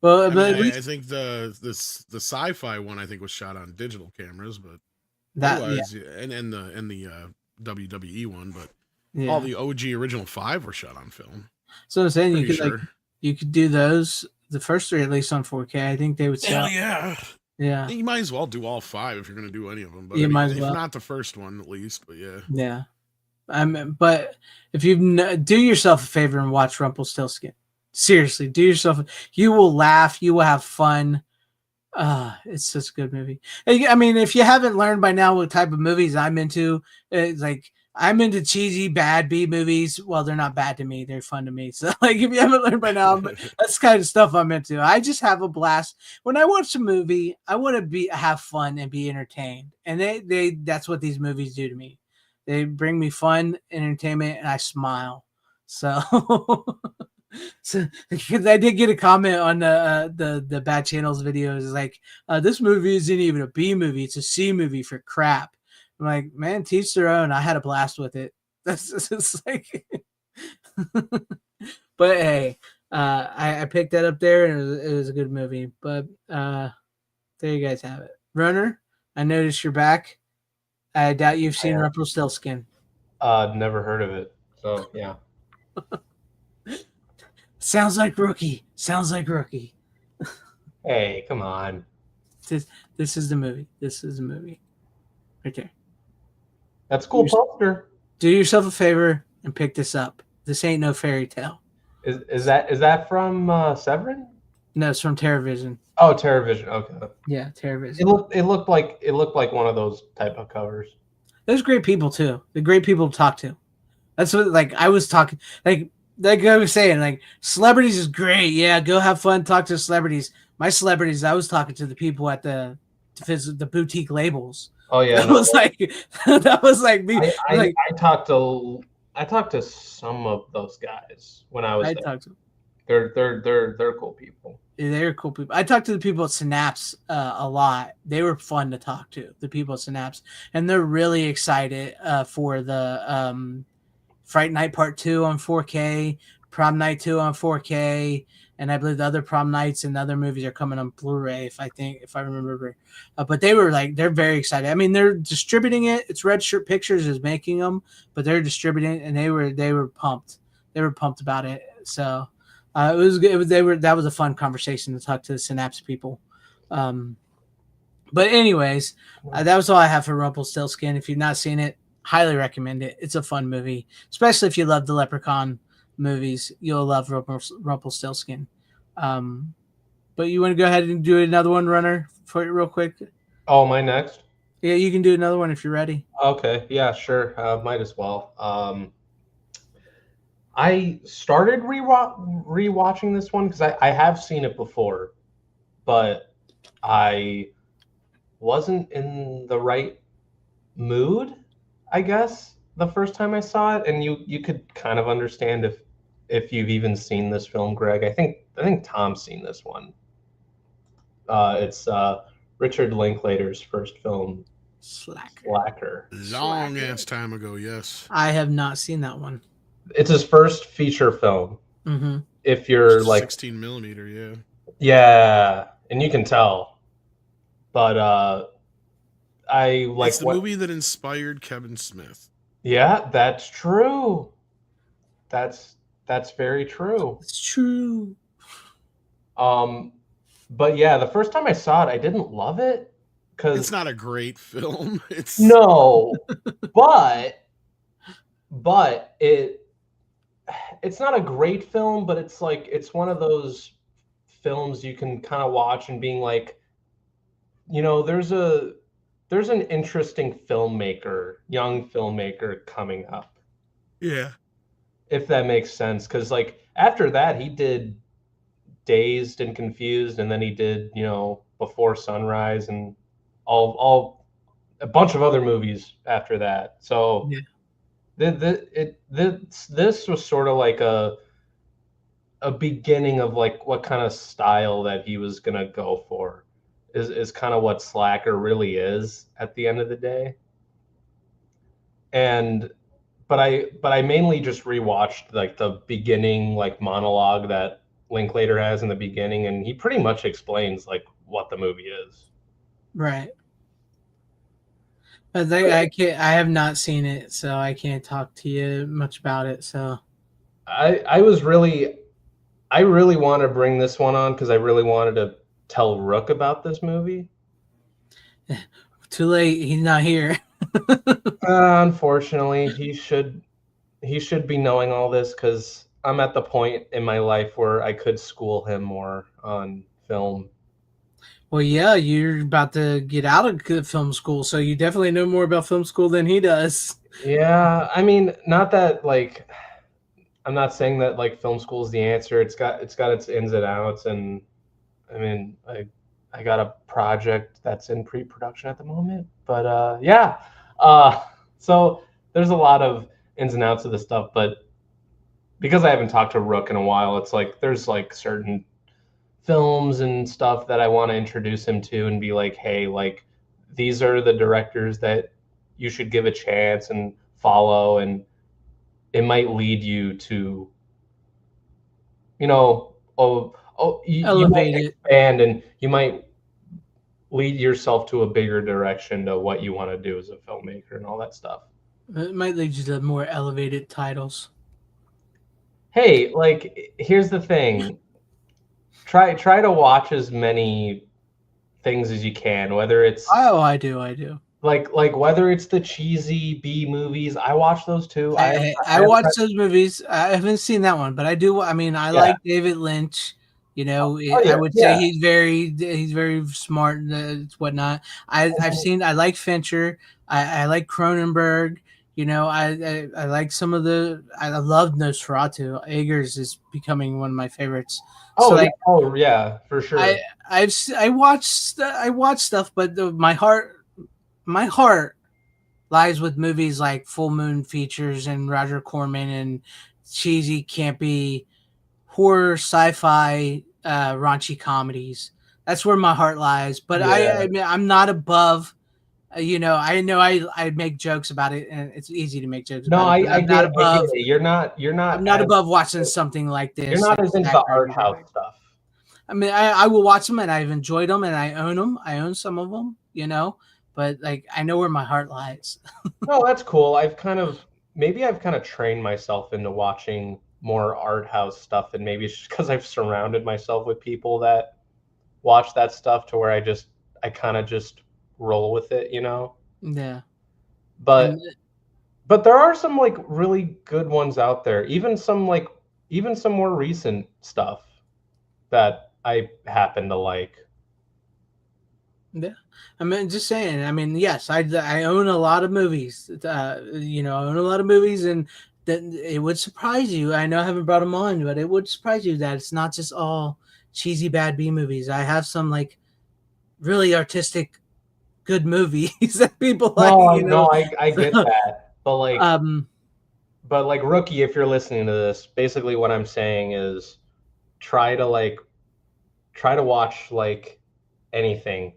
Well, I think the sci-fi one I think was shot on digital cameras, but and the WWE one, but all the OG original 5 were shot on film. So I'm saying you could do those, the first 3 at least on 4K. I think they would sell. Hell yeah. Yeah. You might as well do all 5 if you're going to do any of them. But you might as well. If not the first one, at least. But yeah. Yeah. But if you do yourself a favor and watch Rumpelstiltskin, seriously, do yourself. You will laugh. You will have fun. It's such a good movie. I mean, if you haven't learned by now what type of movies I'm into, it's like I'm into cheesy, bad B movies. Well, they're not bad to me; they're fun to me. So, like, if you haven't learned by now, that's the kind of stuff I'm into. I just have a blast when I watch a movie. I want to have fun and be entertained, and that's what these movies do to me. They bring me fun, entertainment, and I smile. So. So, because I did get a comment on the Bad Channels videos, like this movie isn't even a B movie; it's a C movie for crap. I'm like, man, teach their own. I had a blast with it. That's just like, but hey, I picked that up there, and it was a good movie. But there you guys have it. Runner, I noticed you're back. I doubt you've seen Rumpelstiltskin. Never heard of it. So yeah. Sounds like rookie. Hey, come on. This is the movie. This is the movie. Right there. That's a cool poster. Do yourself a favor and pick this up. This ain't no fairy tale. Is that from Severin? No, it's from TerraVision. Oh, TerraVision. Okay. Yeah, TerraVision. It looked like one of those type of covers. There's great people too. The great people to talk to. That's what I was talking like I was saying, like celebrities is great. Yeah, go have fun, talk to celebrities. My celebrities, I was talking to the people at the boutique labels. Oh yeah, that was like me. I talked to some of those guys when I was there. Talked to them. They're cool people. Yeah, they're cool people. I talked to the people at Synapse a lot. They were fun to talk to. The people at Synapse, and they're really excited for the Fright Night Part 2 on 4K, Prom Night 2 on 4K, and I believe the other prom nights and other movies are coming on Blu-ray, if I remember. But they're very excited. I mean, they're distributing it. It's Red Shirt Pictures is making them, but they're distributing it, and they were pumped. They were pumped about it. So it was good. That was a fun conversation to talk to the Synapse people. But anyways, that was all I have for Rumpelstiltskin. If you've not seen it, highly recommend it. It's a fun movie, especially if you love the Leprechaun movies. You'll love Rumpelstiltskin. But you want to go ahead and do another one, Runner, for you real quick? Oh, my next? Yeah, you can do another one if you're ready. Okay, yeah, sure. Might as well. I started rewatching this one because I have seen it before, but I wasn't in the right mood, I guess, the first time I saw it. And you could kind of understand if you've even seen this film, Greg. I think Tom's seen this one. It's Richard Linklater's first film, Slacker. Long ass time ago, yes. I have not seen that one. It's his first feature film. Mm-hmm. If you're like 16 millimeter, yeah. Yeah, and you can tell. But I like it's the movie that inspired Kevin Smith. Yeah, that's true. That's very true. It's true. But yeah, the first time I saw it, I didn't love it because it's not a great film. It's no, but it's not a great film, but it's like it's one of those films you can kind of watch and being like, you know, there's a there's an interesting filmmaker, young filmmaker coming up, Yeah. if that makes sense. Because like after that, he did Dazed and Confused, and then he did Before Sunrise and all a bunch of other movies after that. So Yeah. this was sort of like a beginning of like what kind of style that he was gonna go for is kind of what Slacker really is at the end of the day. And but I mainly just rewatched like the beginning like monologue that Linklater has in the beginning, and he pretty much explains like what the movie is. Right. I can't. I have not seen it, so I can't talk to you much about it. So I really want to bring this one on because I really wanted to tell Rook about this movie. too late. He's not here. Unfortunately, he should be knowing all this because I'm at the point in my life where I could school him more on film. Well, yeah, you're about to get out of film school, so you definitely know more about film school than he does. Yeah, I mean, not that like I'm not saying that like film school is the answer. It's got its ins and outs, and I mean, I got a project that's in pre-production at the moment, but yeah. Uh, so there's a lot of ins and outs of this stuff, but because I haven't talked to Rook in a while, it's like there's like certain films and stuff that I want to introduce him to and be like, hey, like these are the directors that you should give a chance and follow, and it might lead you to, you might Elevate it. expand and you might lead yourself to a bigger direction to what you want to do as a filmmaker and all that stuff. It might lead you to more elevated titles. Hey, like here's the thing. Try to watch as many things as you can, whether it's Oh, I do. I do. like whether it's the cheesy B movies. I watch those too. I watch those movies. I haven't seen that one, but I do. I mean, I Yeah. like David Lynch. You know, Oh, I yeah, would say yeah. he's very smart and whatnot. I've seen. I like Fincher. I like Cronenberg. You know, I like some of the. I love Nosferatu. Eggers is becoming one of my favorites. Oh, So yeah. like, Oh yeah, for sure. I watch stuff, but my heart lies with movies like Full Moon Features and Roger Corman and cheesy, campy, horror, sci-fi, raunchy comedies. That's where my heart lies. But Yeah. I mean, I'm not above. I know I make jokes about it, and it's easy to make jokes No, about it. But I I'm not get above. it. You're not I'm not as above watching something like this. you're not like as into Stacker art or house anything. stuff. I mean, I will watch them, and I've enjoyed them, and I own them. I own some of them, but like I know where my heart lies. No, that's cool. I've kind of trained myself into watching more art house stuff, and maybe it's just because I've surrounded myself with people that watch that stuff to where I kind of just roll with it, you know. Yeah, But and but there are some like really good ones out there. Even some more recent stuff that I happen to like. yeah, I mean, just saying. I mean, yes, I own a lot of movies. I own a lot of movies, and that it would surprise you. I know I haven't brought them on, but it would surprise you that it's not just all cheesy bad B movies. I have some like really artistic good movies that people like. I get So, that. um, But like Rookie, if you're listening to this, basically what I'm saying is try to like try to watch like anything,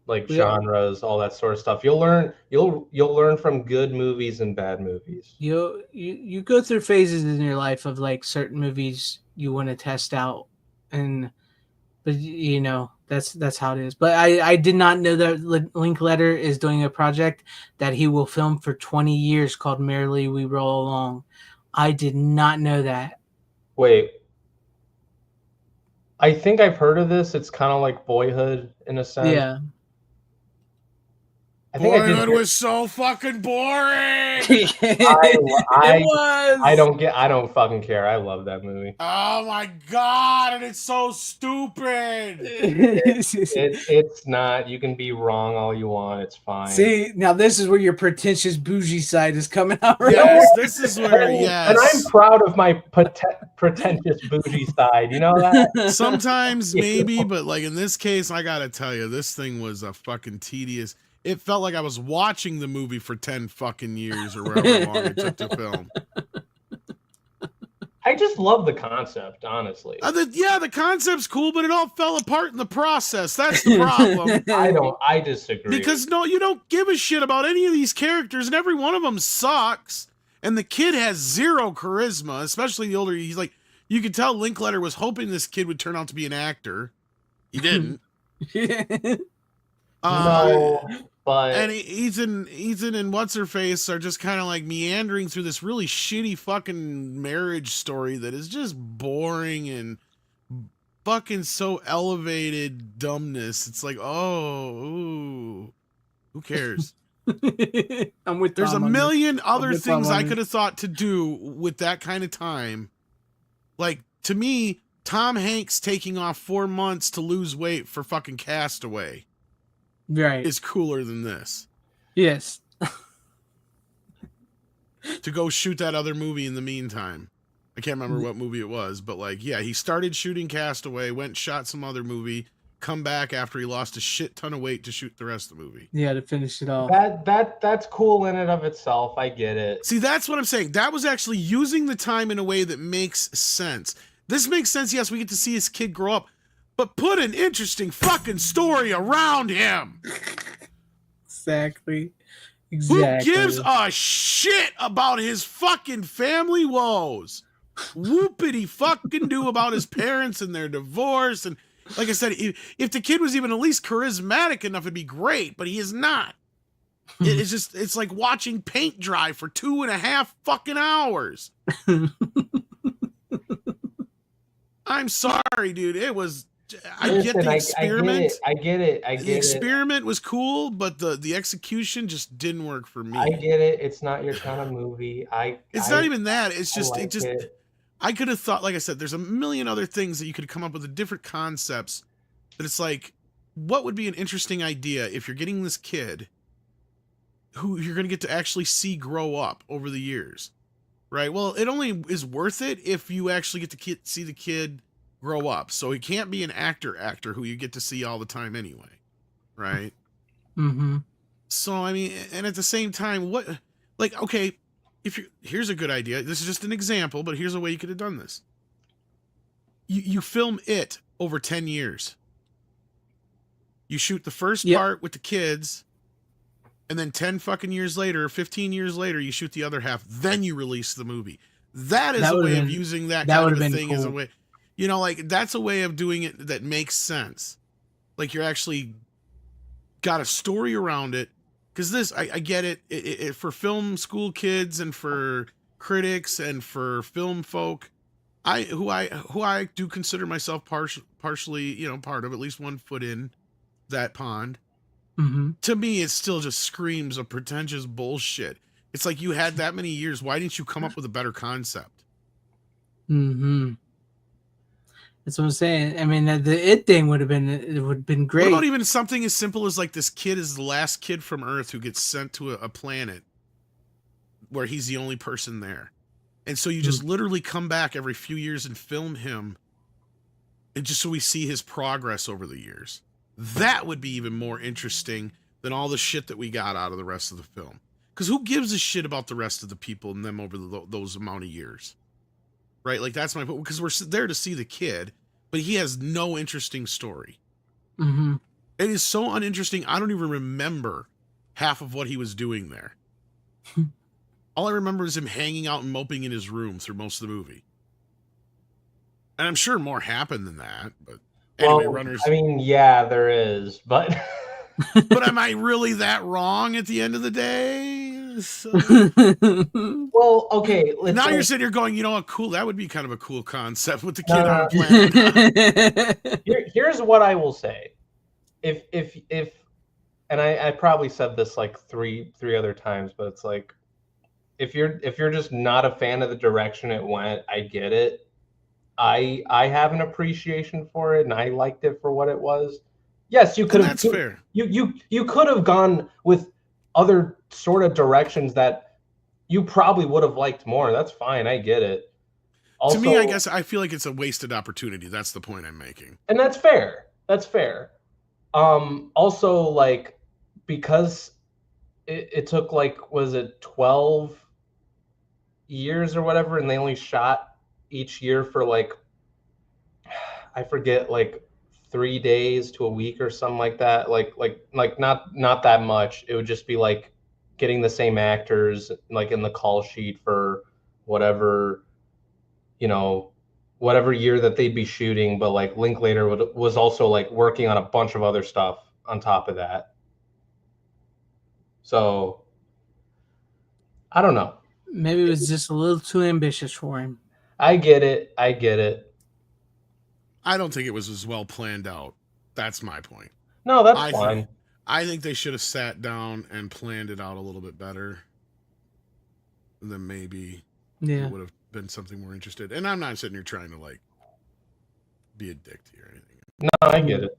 like we genres, all that sort of stuff. You'll learn from good movies and bad movies. you go through phases in your life of like certain movies you want to test out, and but that's how it is. But I did not know that Linkletter is doing a project that he will film for 20 years called Merrily We Roll Along. I did not know that. Wait, I think I've heard of this. It's kind of like Boyhood in a sense. Yeah, I think I did. Boyhood was so fucking boring. It was. I don't fucking care. I love that movie. Oh my god, and it's so stupid. It's not. You can be wrong all you want. It's fine. See, now this is where your pretentious bougie side is coming out. Right? Yes, this is where, yes. And I'm proud of my pretentious bougie side. You know that? Sometimes maybe, but like in this case, I gotta tell you, this thing was a fucking tedious. It felt like I was watching the movie for 10 fucking years or however long it took to film. I just love the concept, honestly. The concept's cool, but it all fell apart in the process. That's the problem. I disagree. Because no, you don't give a shit about any of these characters, and every one of them sucks. And the kid has zero charisma, especially the older he's like. You could tell Linkletter was hoping this kid would turn out to be an actor. He didn't. No, but and Ethan and what's her face are just kind of like meandering through this really shitty fucking marriage story that is just boring and fucking so elevated dumbness. It's like, ooh, who cares? I'm with. There's Tom a million other with things Tom I on could have thought to do with that kind of time. Like, to me, Tom Hanks taking off 4 months to lose weight for fucking Castaway. Right. Is cooler than this. Yes. To go shoot that other movie in the meantime. I can't remember what movie it was, but like, yeah, he started shooting Castaway, went and shot some other movie, come back after he lost a shit ton of weight to shoot the rest of the movie. Yeah, to finish it off. That's cool in and of itself. I get it. See, that's what I'm saying. That was actually using the time in a way that makes sense. This makes sense. Yes, we get to see his kid grow up. But put an interesting fucking story around him. Exactly. Who gives a shit about his fucking family woes? Whoopity fucking do about his parents and their divorce. And like I said, if the kid was even at least charismatic enough, it'd be great. But he is not. It's like watching paint dry for 2.5 fucking hours. I'm sorry, dude. It was. I get the experiment. I get it. The experiment was cool, but the execution just didn't work for me. I get it. It's not your kind of movie. It's not even that. It's just I could have thought, like I said, there's a million other things that you could come up with, the different concepts. But it's like, what would be an interesting idea if you're getting this kid who you're going to get to actually see grow up over the years, right? Well, it only is worth it if you actually get to see the kid grow up. So he can't be an actor who you get to see all the time anyway, right? Mm-hmm. So I mean, and at the same time, what, like, okay, here's a good idea. This is just an example, but here's a way you could have done this. You film it over 10 years. You shoot the first part with the kids, and then 10 fucking years later, 15 years later, you shoot the other half. Then you release the movie. That is a way of using that kind of a thing as a way. You know, like, that's a way of doing it that makes sense. Like, you're actually got a story around it. Because this, I get it. It for film school kids and for critics and for film folk, who I do consider myself partially, you know, part of, at least 1 foot in that pond. Mm-hmm. To me, it still just screams of pretentious bullshit. It's like, you had that many years. Why didn't you come up with a better concept? Mm-hmm. That's what I'm saying. I mean, the It thing would have been great. What about even something as simple as like this kid is the last kid from Earth who gets sent to a planet where he's the only person there. And so you just literally come back every few years and film him, and just so we see his progress over the years. That would be even more interesting than all the shit that we got out of the rest of the film. Because who gives a shit about the rest of the people and them over those amount of years? Right? Like, that's my point. Because we're there to see the kid, but he has no interesting story. Mm-hmm. It is so uninteresting, I don't even remember half of what he was doing there. All I remember is him hanging out and moping in his room through most of the movie. And I'm sure more happened than that, but anyway, runners. I mean, yeah, there is, but but am I really that wrong at the end of the day? So... Well, okay. Now you're sitting here going, you know what, cool. That would be kind of a cool concept with the kid on a planet. Here's what I will say. If and I probably said this like three other times, but it's like if you're just not a fan of the direction it went, I get it. I have an appreciation for it, and I liked it for what it was. Yes, you could And have. that's fair. You could have gone with other sort of directions that you probably would have liked more. That's fine. I get it. Also, To me, I guess I feel like it's a wasted opportunity. That's the point I'm making. and that's fair. That's fair. Also, like, because it took like, was it 12 years or whatever, and they only shot each year for like, I forget, like 3 days to a week or something like that. Like not that much. It would just be like getting the same actors like in the call sheet for whatever, you know, whatever year that they'd be shooting. But like Linklater was also like working on a bunch of other stuff on top of that. So I don't know. Maybe it was just a little too ambitious for him. I get it. I get it. I don't think it was as well planned out. That's my point. No, that's fine. I think they should have sat down and planned it out a little bit better. Then maybe it would have been something more interested. And I'm not sitting here trying to like be a dick to you or anything. No, I get it.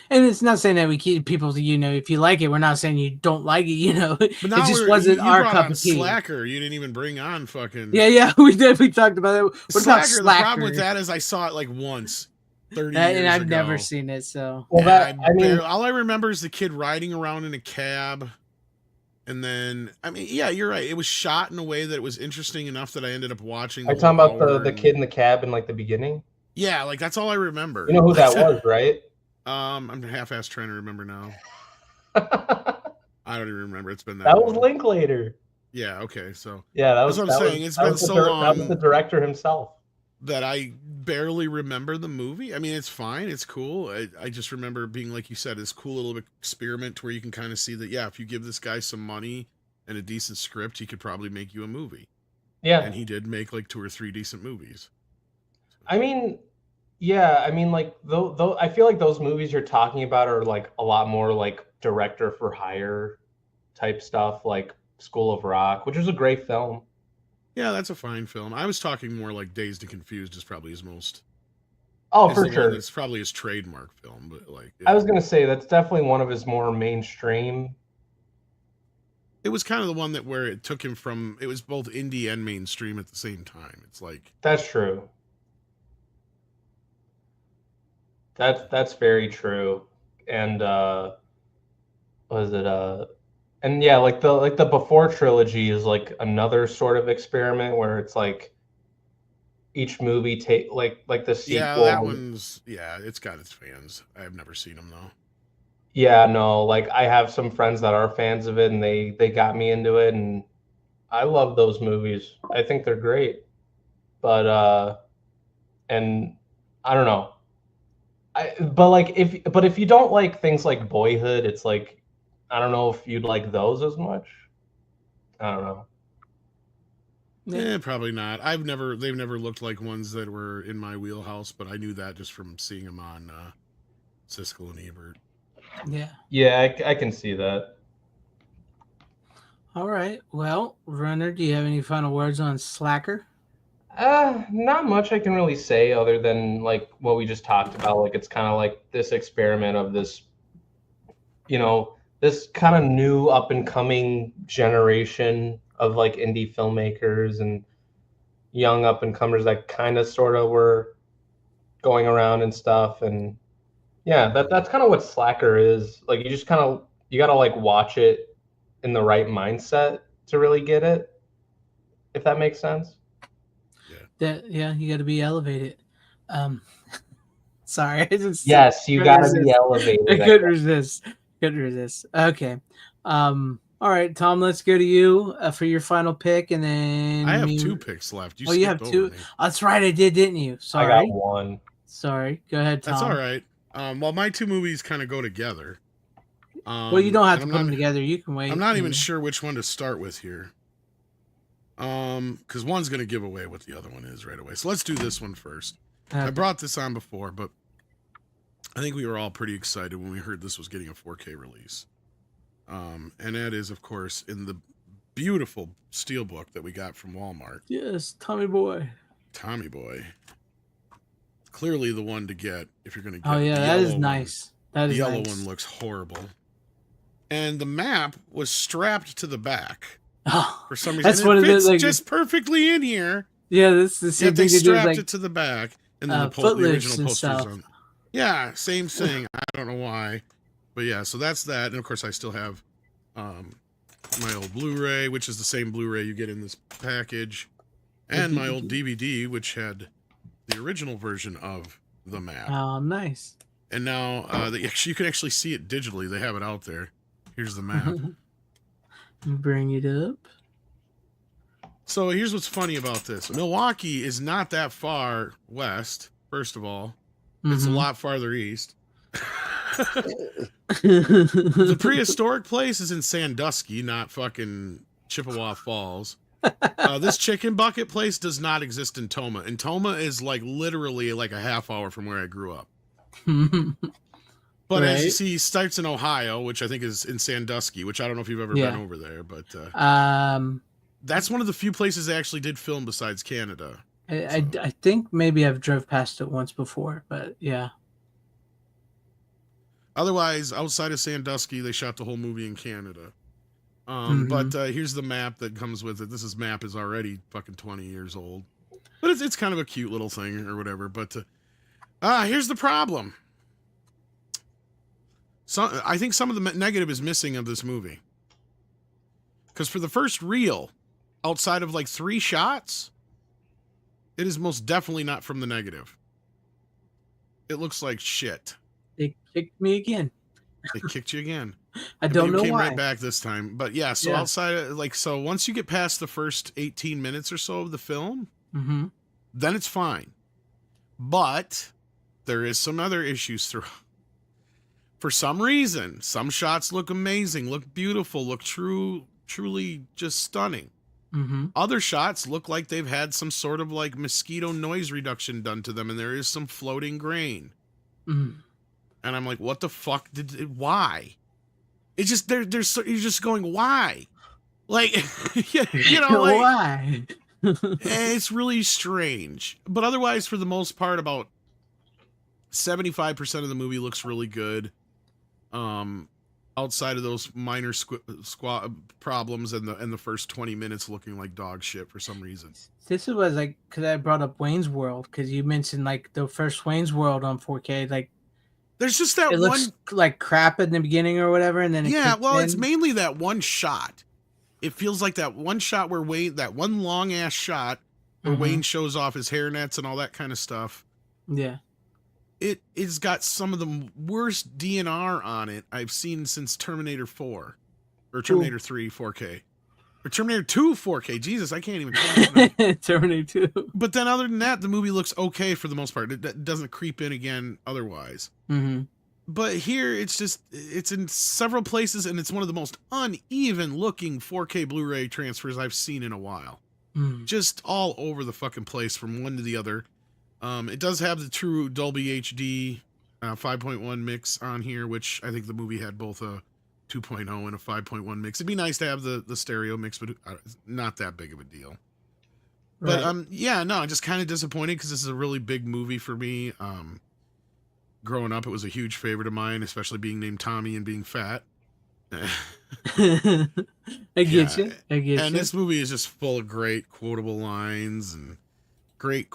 And it's not saying that we keep people, if you like it, we're not saying you don't like it, But it now just wasn't you our brought cup on of tea. Slacker. You didn't even bring on fucking Yeah, we did. We talked about it. What about Slacker. The Slacker? problem with that is I saw it like once, 30 and years I've ago. never seen it. So Well, all I remember is the kid riding around in a cab. And then, I mean, yeah, you're right. It was shot in a way that it was interesting enough that I ended up watching. Are you talking about the kid in the cab in like the beginning? Yeah, like that's all I remember. You know who that was, right? I'm half-ass trying to remember now. I don't even remember. It's been that. That long. was Linklater. Yeah. Okay. So. Yeah, that's what I'm saying. It's been so long. That was the director himself. That I barely remember the movie. I mean, it's fine. It's cool. I just remember being, like you said, this cool little experiment where you can kind of see that, yeah, if you give this guy some money and a decent script, he could probably make you a movie. Yeah. And he did make like 2 or 3 decent movies. I mean, yeah, I mean, like, though, I feel like those movies you're talking about are like a lot more like director for hire type stuff, like School of Rock, which was a great film. Yeah, that's a fine film. I was talking more like Dazed and Confused is probably his most. Oh, for sure. It's probably his trademark film, but like. I was gonna say that's definitely one of his more mainstream. It was kind of the one where it took him from. It was both indie and mainstream at the same time. It's like. That's true. That's very true, and was it and yeah, like the Before trilogy is like another sort of experiment where it's like each movie take like the sequel. Yeah, that one's it's got its fans. I have never seen them though. Yeah, no, like I have some friends that are fans of it, and they got me into it, and I love those movies. I think they're great, but and I don't know. But if you don't like things like Boyhood, it's like I don't know if you'd like those as much. I don't know. Yeah, probably not. They've never looked like ones that were in my wheelhouse, but I knew that just from seeing them on Siskel and Ebert. Yeah, I can see that. All right. Well, Runner, do you have any final words on Slacker? Not much I can really say other than like what we just talked about. Like it's kind of like this experiment of this, this kind of new up and coming generation of like indie filmmakers and young up and comers that kind of sort of were going around and stuff. And yeah, that's kind of what Slacker is. Like you gotta like watch it in the right mindset to really get it, if that makes sense. You got to be elevated. Sorry, yes, you got to be elevated. I couldn't resist. Okay. All right, Tom. Let's go to you for your final pick, and then I have 2 picks left. You have 2. That's right, I did, didn't you? Sorry, I got 1. Sorry, go ahead, Tom. That's all right. Well, my 2 movies kind of go together. Well, you don't have to put them together. You can wait. I'm not even sure which one to start with here. Because one's going to give away what the other one is right away. So let's do this one first. Okay. I brought this on before, but I think we were all pretty excited when we heard this was getting a 4K release. And that is, of course, in the beautiful steelbook that we got from Walmart. Yes, Tommy Boy. Tommy Boy. Clearly the one to get if you're going to get Oh yeah, the that is yellow one. nice. That The is yellow nice. one looks horrible. And the map was strapped to the back Oh, for some reason. that's And what it it fits is. Like, just perfectly in here. yeah, this is the same Yet they thing they do. strapped Like, it to the back. And then the Footloose original and posters stuff. on. Yeah, same thing. I don't know why. But yeah, so that's that. And of course, I still have my old Blu-ray, which is the same Blu-ray you get in this package. And my old DVD, which had the original version of the map. Oh, nice. And now you can actually see it digitally. They have it out there. Here's the map. Bring it up. So here's what's funny about this. Milwaukee is not that far west, first of all. It's a lot farther east. The prehistoric place is in Sandusky, not fucking Chippewa Falls. This chicken bucket place does not exist in Toma. And Toma is like literally like a half hour from where I grew up. But as you see, starts in Ohio, which I think is in Sandusky, which I don't know if you've ever been over there, but that's one of the few places they actually did film besides Canada. I think maybe I've drove past it once before, but yeah. Otherwise, outside of Sandusky, they shot the whole movie in Canada. But here's the map that comes with it. This map is already fucking 20 years old. But it's kind of a cute little thing or whatever. But here's the problem. So I think some of the negative is missing of this movie. Because for the first reel, outside of like 3 shots, it is most definitely not from the negative. It looks like shit. They kicked me again. They kicked you again. I don't know came why. right back this time. But yeah, so outside of, like, so once you get past the first 18 minutes or so of the film, then it's fine. But there is some other issues through. For some reason, some shots look amazing, look beautiful, look truly just stunning. Other shots look like they've had some sort of like mosquito noise reduction done to them, and there is some floating grain. And I'm like, what the fuck why? It's just you're just going, why? Like, you know, like, why? It's really strange. But otherwise, for the most part, about 75% of the movie looks really good. Outside of those minor squat problems and the first 20 minutes looking like dog shit for some reason. This was like, because I brought up Wayne's World, because you mentioned like the first Wayne's World on 4K, like there's just that it looks like crap in the beginning or whatever, and then it's mainly that one shot. It feels like that one shot where that one long ass shot where Wayne shows off his hairnets and all that kind of stuff. Yeah. It's got some of the worst DNR on it I've seen since Terminator 4 or Terminator 3 4K or Terminator 2 4K. Jesus, I can't even count. Terminator 2. But then other than that, the movie looks okay for the most part. It doesn't creep in again otherwise. But here it's in several places, and it's one of the most uneven looking 4K Blu-ray transfers I've seen in a while. Just all over the fucking place from one to the other. It does have the true Dolby HD 5.1 mix on here, which I think the movie had both a 2.0 and a 5.1 mix. It'd be nice to have the stereo mix, but not that big of a deal. Right. But yeah, no, just kind of disappointed because this is a really big movie for me. Growing up, it was a huge favorite of mine, especially being named Tommy and being fat. I get you. And this movie is just full of great quotable lines and great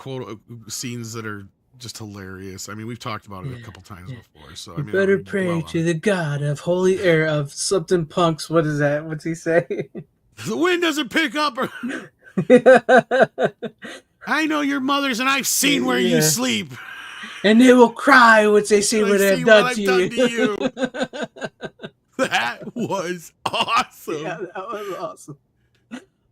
scenes that are just hilarious. I mean, we've talked about it a couple times before. So I mean, better pray to the God of holy air of something punks. What is that? What's he say? The wind doesn't pick up. I know your mother's, and I've seen where you sleep. And they will cry once they see what I've done to you. That was awesome. Yeah, that was awesome.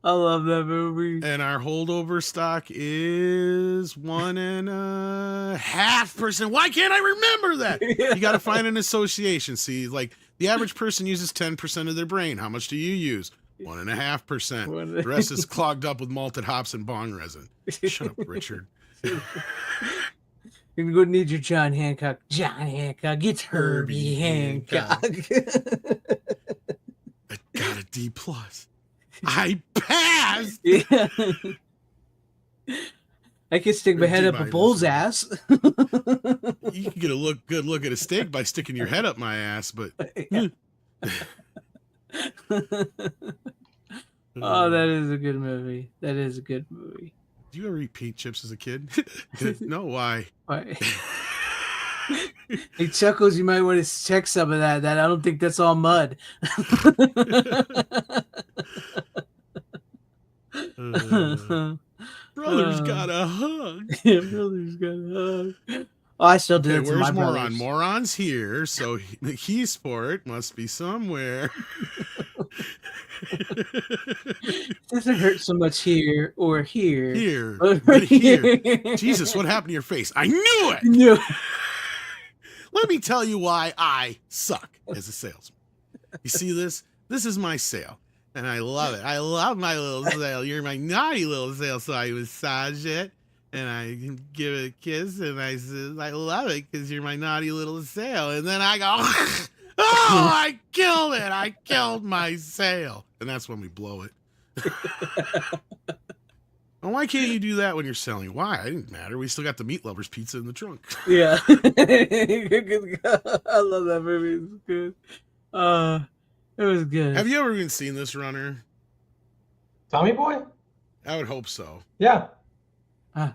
I love that movie. And our holdover stock is 1.5%. Why can't I remember that? You got to find an association. See, like the average person uses 10% of their brain. How much do you use? 1.5%. The rest is clogged up with malted hops and bong resin. Shut up, Richard. You're going to need your John Hancock. John Hancock. It's Herbie Hancock. D+. I passed. Yeah. I could stick my Or head D up a minus, bull's right? ass. You can get a good look at a steak by sticking your head up my ass, but Oh, that is a good movie. That is a good movie. do you ever eat paint chips as a kid? No, why? Why? Hey, Chuckles, you might want to check some of that. I don't think that's all mud. Brothers got a hug. Yeah, brother's got a hug. Oh, I still do Okay, it to my where's Moron? brothers. Moron's here, so the Keysport must be somewhere. Doesn't hurt so much here or here. Here, But right here. Jesus, what happened to your face? I knew it! No. Let me tell you why I suck as a salesman. You see this? This is my sale, and I love it. I love my little sale. You're my naughty little sale, so I massage it, and I give it a kiss, and I says, I love it because you're my naughty little sale. And then I go, oh, I killed it. I killed my sale. And that's when we blow it. Well, why can't you do that when you're selling? Why? It didn't matter. We still got the Meat Lovers pizza in the trunk. Yeah. I love that movie. It's good. It was good. Have you ever even seen this, Runner? Tommy Boy? I would hope so. Yeah. Ah.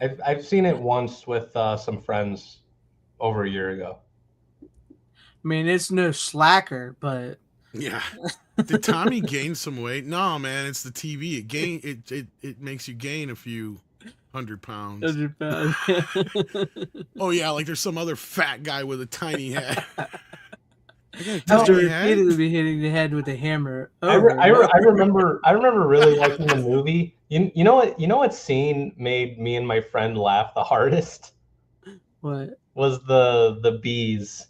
I've seen it once with some friends over a year ago. I mean, it's no slacker, but Yeah. Did Tommy gain some weight? No, man, it's the TV. It makes you gain a few 100 pounds. 100 pounds. Oh yeah, like there's some other fat guy with a tiny head. After Tiny head? repeatedly be hitting the head with a hammer. I remember really liking the movie. You know what scene made me and my friend laugh the hardest? What? Was the bees.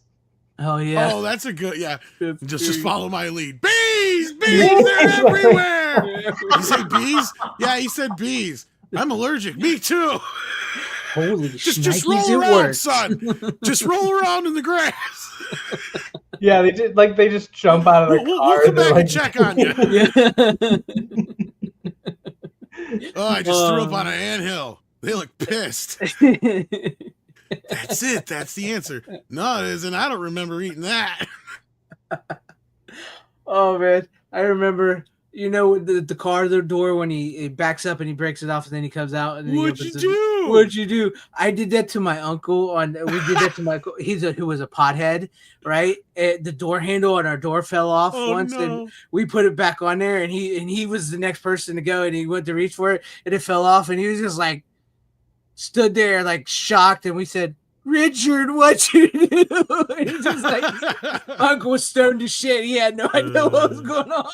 Oh yeah. Oh, that's a good, yeah. That's Just great. follow my lead. Bees, they're everywhere. You say bees? Yeah, he said bees. I'm allergic. Me too. Holy Just shnikes, roll it around, works. son. Just roll around in the grass. Yeah, they just jump out of the We'll car. come back like, and check on you. Yeah. Oh, I just threw up on an anthill. They look pissed. That's it. That's the answer. No, it isn't. I don't remember eating that. Oh man, I remember. You know the car door when he backs up and he breaks it off and then he comes out and then What'd you do? What'd you do? I did that to my uncle. We did that to my uncle. Who was a pothead, right? The door handle on our door fell off once, and we put it back on there. And he was the next person to go, and he went to reach for it, and it fell off, and he was just like stood there like shocked, and we said, Richard, what you do? And he just like uncle was stoned to shit. He had no idea what was going on.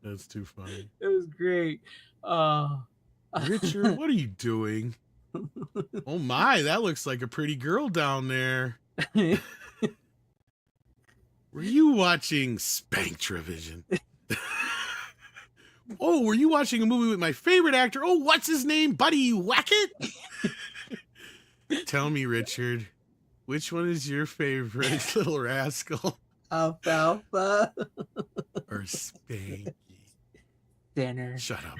That's too funny. It was great. Richard, what are you doing? Oh my, that looks like a pretty girl down there. Were you watching Spanktravision? Oh, were you watching a movie with my favorite actor? Oh, what's his name? Buddy Wackett? Tell me, Richard, which one is your favorite, Little Rascal? Alfalfa. Or Spanky? Dinner. Shut up.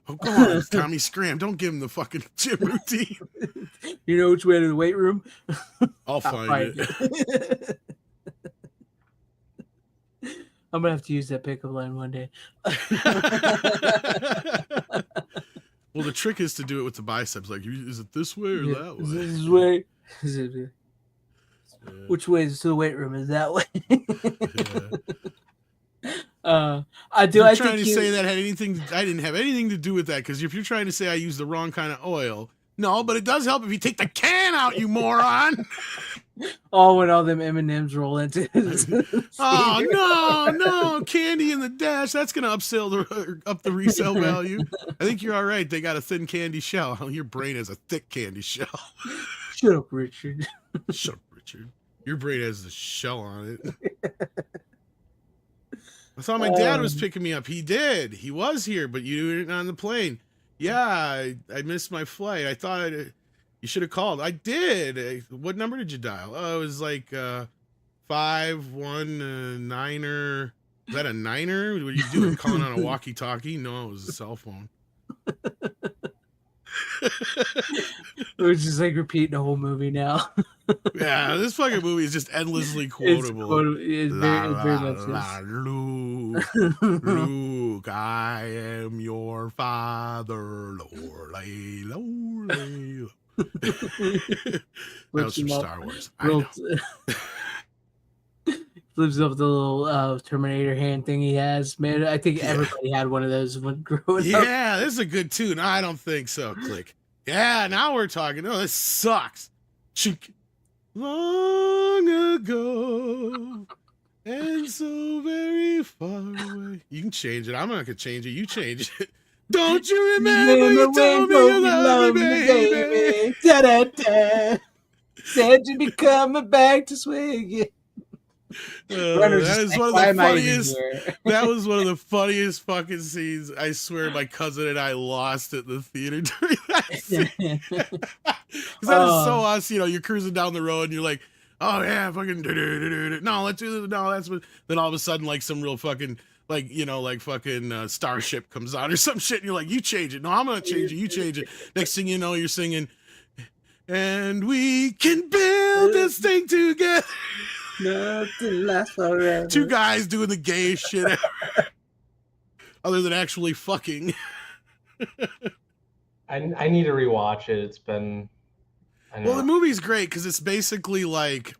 Oh, go on, it's Tommy Scram. Don't give him the fucking gym routine. You know which way to the weight room? I'll find it. I'm gonna have to use that pickup line one day. Well, the trick is to do it with the biceps. Like, is it this way or that way? This way. Which way is to the weight room? Is that way? I do. You're I trying think to say that had anything? I didn't have anything to do with that. Because if you're trying to say I use the wrong kind of oil, no, but it does help if you take the can out, you moron. Oh, when all them M&Ms roll into his Oh no, candy in the dash. That's gonna up the resale value. I think you're all right. They got a thin candy shell. Your brain has a thick candy shell. Shut up, Richard. Shut up, Richard. Your brain has a shell on it. I thought my dad was picking me up. He did. He was here, but you weren't on the plane. Yeah, I missed my flight. I thought You should have called. I did. What number did you dial? Oh, it was like 519er. Is that a niner? What are you doing? Calling on a walkie-talkie? No, it was a cell phone. We're just like repeating the whole movie now. Yeah, this fucking movie is just endlessly quotable. It's La, very la, much la, is. Luke, Luke, I am your father. Lorelei, Lorelei. That was from Star Wars. I know. Lives up the little Terminator hand thing he has. Man, I think everybody had one of those when growing up. Yeah, this is a good tune. I don't think so. Click. Yeah, now we're talking. Oh, this sucks. Long ago and so very far away. You can change it. I'm not gonna change it. You change it. Don't you remember you told me you loved me, baby? Da, da, da. Said you'd be coming back to swing. That is one of the funniest. That was one of the funniest fucking scenes. I swear, my cousin and I lost at the theater during that scene. Because that is so us. You know, you're cruising down the road and you're like, "Oh yeah, fucking no, let's do this." No, that's what. Then all of a sudden, like some real fucking, like, you know, like fucking Starship comes on or some shit, and you're like, "You change it." No, I'm gonna change it. You change it. Next thing you know, you're singing, "And we can build this thing together." Nothing lasts forever. Two guys doing the gayest shit ever. Other than actually fucking. I need to rewatch it. It's been. Well, the movie's great because it's basically like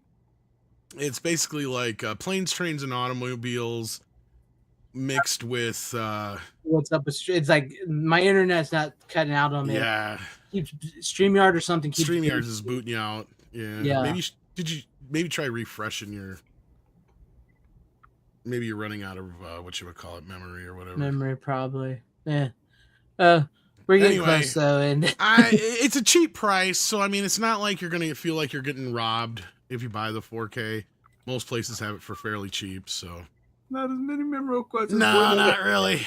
planes, trains, and automobiles mixed with. What's up? It's like my internet's not cutting out on me. Yeah. StreamYard or something. StreamYard is booting you out. Yeah. Yeah. Maybe try refreshing your. Maybe you're running out of what you would call it, memory or whatever. Memory, probably. Yeah. We're getting close though, and it's a cheap price, so I mean, it's not like you're gonna feel like you're getting robbed if you buy the 4K. Most places have it for fairly cheap, so. Not as many memorable quotes. No, not really.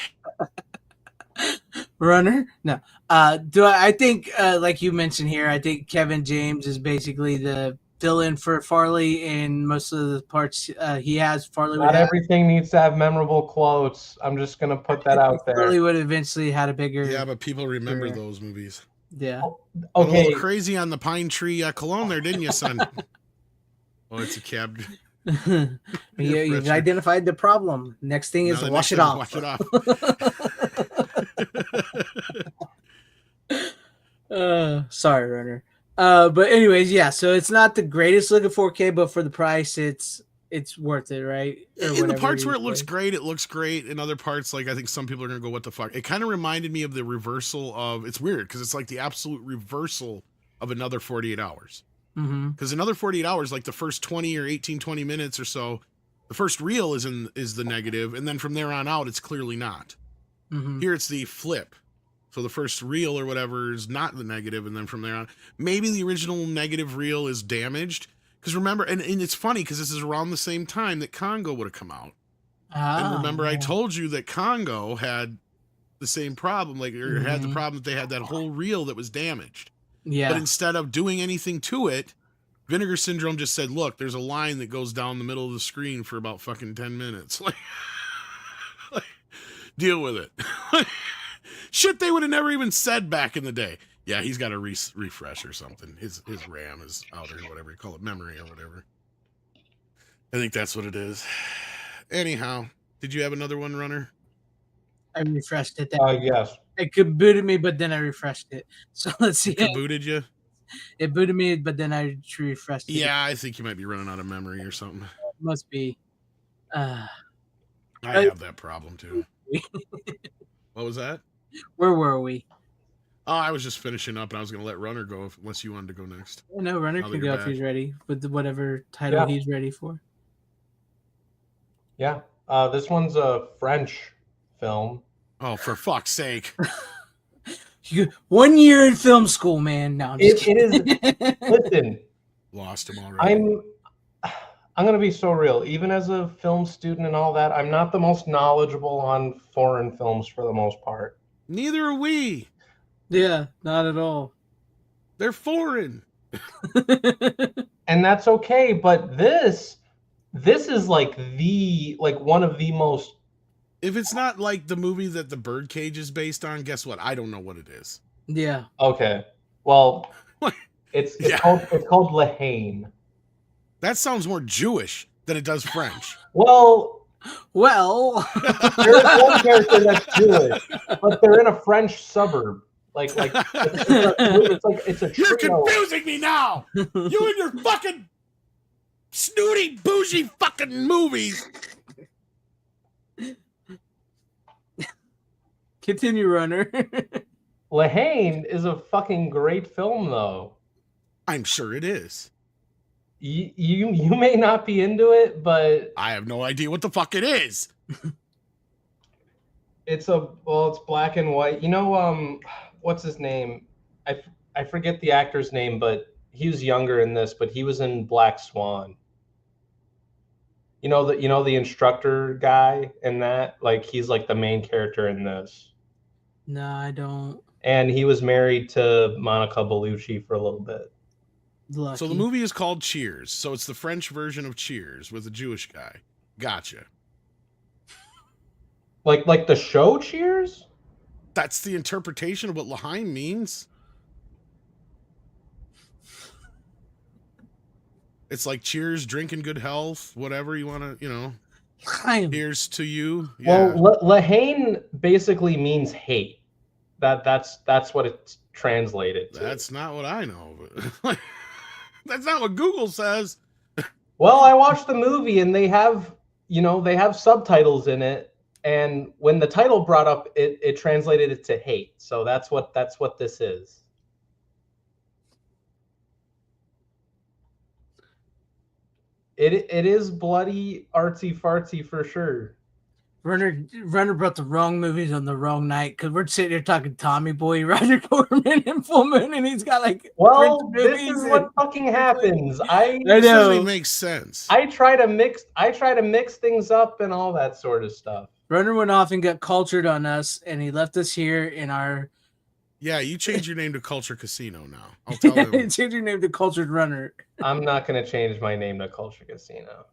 Runner? No. I think, like you mentioned here, I think Kevin James is basically the fill-in for Farley in most of the parts he has. Farley Not everything needs to have memorable quotes. I'm just going to put that out there. Farley would eventually had a bigger... Yeah, but people remember those movies. Yeah. Okay. A little crazy on the Pine Tree Cologne there, didn't you, son? Oh, it's a cab. You've identified the problem. Next thing is wash it off. Wash it off. Sorry, Runner. But anyways, yeah. So it's not the greatest looking 4K, but for the price, it's worth it, right? In the parts where it looks great, it looks great. In other parts, like I think some people are gonna go, "What the fuck?" It kind of reminded me of the reversal of. It's weird because it's like the absolute reversal of Another 48 Hours. Because Another 48 Hours, like the first 20 or 18, 20 minutes or so, the first reel is the negative, and then from there on out, it's clearly not. Here it's the flip. So the first reel or whatever is not the negative, and then from there on, maybe the original negative reel is damaged. Because remember, and it's funny because this is around the same time that Congo would have come out. And remember, I told you that Congo had the same problem, like or had the problem that they had that whole reel that was damaged. Yeah. But instead of doing anything to it, Vinegar Syndrome just said, "Look, there's a line that goes down the middle of the screen for about fucking 10 minutes. Like deal with it." Shit they would have never even said back in the day. Yeah, he's got to refresh or something. His RAM is out or whatever you call it, memory or whatever. I think that's what it is. Anyhow, did you have another one, Runner? I refreshed it. Yes. It could booted me, but then I refreshed it. So let's see. It booted you? It booted me, but then I refreshed it. Yeah, I think you might be running out of memory or something. Must be. I have that problem too. What was that? Where were we? Oh, I was just finishing up, and I was going to let Runner go unless you wanted to go next. No, Runner can go if he's ready with whatever title he's ready for. Yeah. This one's a French film. Oh, for fuck's sake. 1 year in film school, man. No, I'm just kidding. It is. Listen. Lost him already. I'm going to be so real. Even as a film student and all that, I'm not the most knowledgeable on foreign films for the most part. Neither are we. Yeah, not at all. They're foreign. And that's okay, but this is like one of the most. If it's not like the movie that the Birdcage is based on, guess what? I don't know what it is. Yeah. Okay. Well, it's Yeah. called Lahane. That sounds more Jewish than it does French. Well, Well, there's one character that's Jewish, but they're in a French suburb. Like it's a You're trio. confusing me now. You and your fucking snooty, bougie fucking movies. continue, Runner. Lahane is a fucking great film, though. I'm sure it is. You may not be into it, but I have no idea what the fuck it is. it's black and white. You know, what's his name? I forget the actor's name, but he was younger in this, but he was in Black Swan. You know the instructor guy in that? Like, he's like the main character in this. No, I don't. And he was married to Monica Bellucci for a little bit. Lucky. So the movie is called Cheers. So it's the French version of Cheers with a Jewish guy. Gotcha. Like the show Cheers? That's the interpretation of what Lahine means. It's like cheers, drinking good health, whatever you want to, Here's to you. Yeah. Well, Lahane basically means hate. That's what it's translated to. That's not what I know. But that's not what Google says. Well, I watched the movie and they have subtitles in it, and when the title brought up, it translated it to hate. So that's what this is. It is bloody, artsy fartsy for sure. Runner brought the wrong movies on the wrong night because we're sitting here talking Tommy Boy, Roger Corman, and Full Moon, and he's got like Well, French this movies is what fucking happens. I This know. doesn't make sense. I try to mix things up and all that sort of stuff. Runner went off and got cultured on us, and he left us here in our. Yeah, you change your name to Culture Casino now. I'll tell him. Change your name to Cultured Runner. I'm not going to change my name to Culture Casino.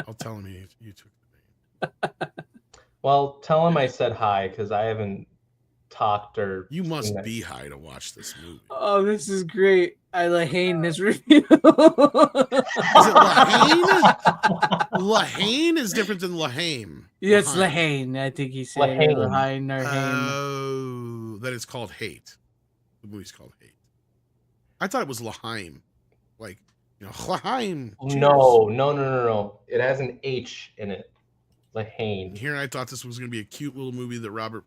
I'll tell him you took the name. Well, tell him I said hi because I haven't talked or. You must seen it. be high to watch this movie. Oh, this is great. I Lahane this review. Is it Lahane? Lahane is different than Lahame. Yes, Lahane. I think he said Lahane. Lahane or Hane. Oh, that it's called Hate. The movie's called Hate. I thought it was Laheim. Like, Laheim. No. It has an H in it. Lahane. Here I thought this was going to be a cute little movie that Robert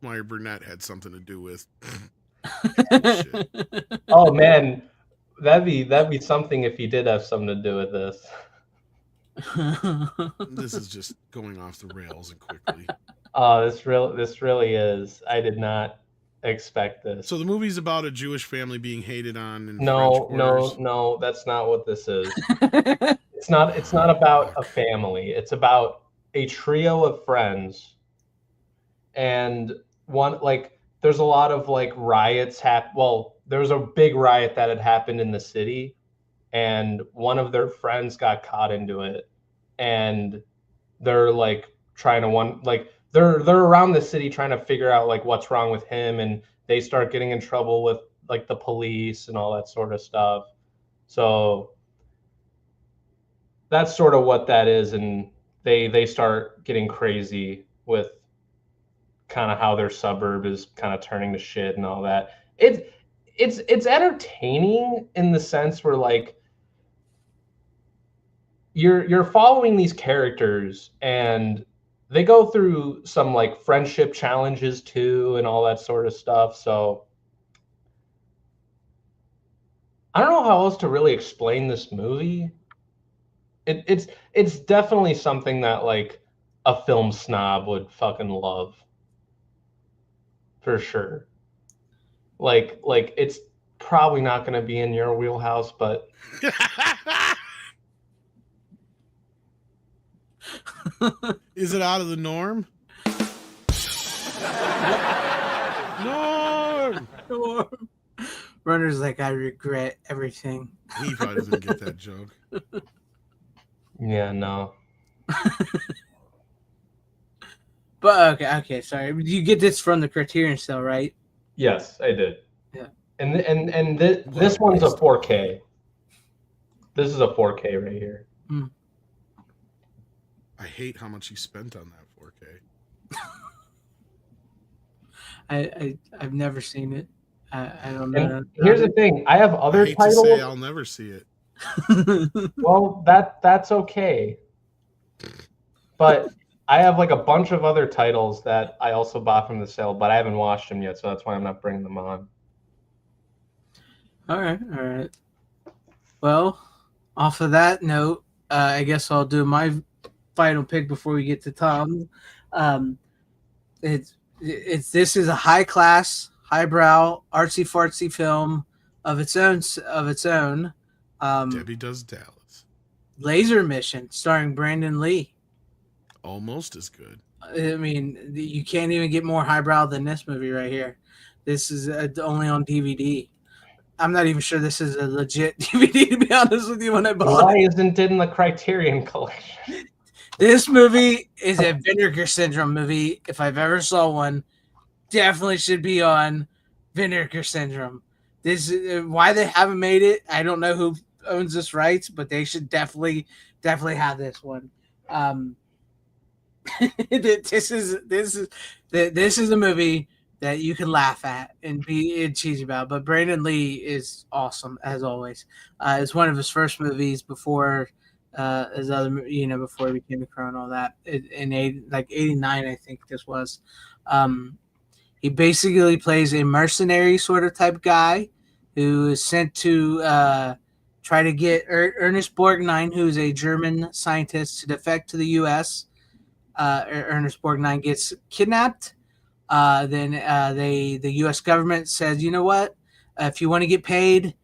Meyer Burnett had something to do with. Shit. Oh man, that'd be something if he did have something to do with this. This is just going off the rails and quickly. Oh, this really is. I did not expect this. So the movie's about a Jewish family being hated on in French No, that's not what this is. It's not about a family. It's about a trio of friends, and there's a lot of riots Well, there was a big riot that had happened in the city, and one of their friends got caught into it, and they're trying to they're around the city trying to figure out what's wrong with him, and they start getting in trouble with the police and all that sort of stuff. So that's sort of what that is, and they start getting crazy with kind of how their suburb is kind of turning to shit and all that. It's entertaining in the sense where you're following these characters and they go through some friendship challenges too and all that sort of stuff. So I don't know how else to really explain this movie. It's definitely something that a film snob would fucking love. For sure. It's probably not going to be in your wheelhouse, but Is it out of the norm? Norm! Runner's like, I regret everything. He probably doesn't get that joke. Yeah, no. But okay, sorry. You get this from the Criterion Cell, right? Yes, I did. Yeah. And this What a one's a waste. 4K. This is a 4K right here. I hate how much he spent on that 4K. I've never seen it. I don't know. And here's the thing: I have I other hate to say titles. I'll never see it. Well, that's okay. But I have like a bunch of other titles that I also bought from the sale, but I haven't watched them yet, so that's why I'm not bringing them on. All right. Well, off of that note, I guess I'll do my final pick before we get to Tom. This is a high class, highbrow, artsy fartsy film of its own. Debbie Does Dallas. Laser Mission, starring Brandon Lee. Almost as good. I mean, you can't even get more highbrow than this movie right here. This is only on DVD. I'm not even sure this is a legit DVD, to be honest with you, when I bought Why it. isn't it in the Criterion Collection? This movie is a Vinegar Syndrome movie. If I've ever saw one, definitely should be on Vinegar Syndrome. This why they haven't made it. I don't know who owns this rights, but they should definitely have this one. This is a movie that you can laugh at and be cheesy about. But Brandon Lee is awesome as always. It's one of his first movies before his other, before he became the Crow and all that. In '89, I think this was. He basically plays a mercenary sort of type guy who is sent to try to get Ernest Borgnine, who is a German scientist, to defect to the U.S. Ernest Borgnine gets kidnapped. Then the U.S. government says, you know what? If you want to get paid,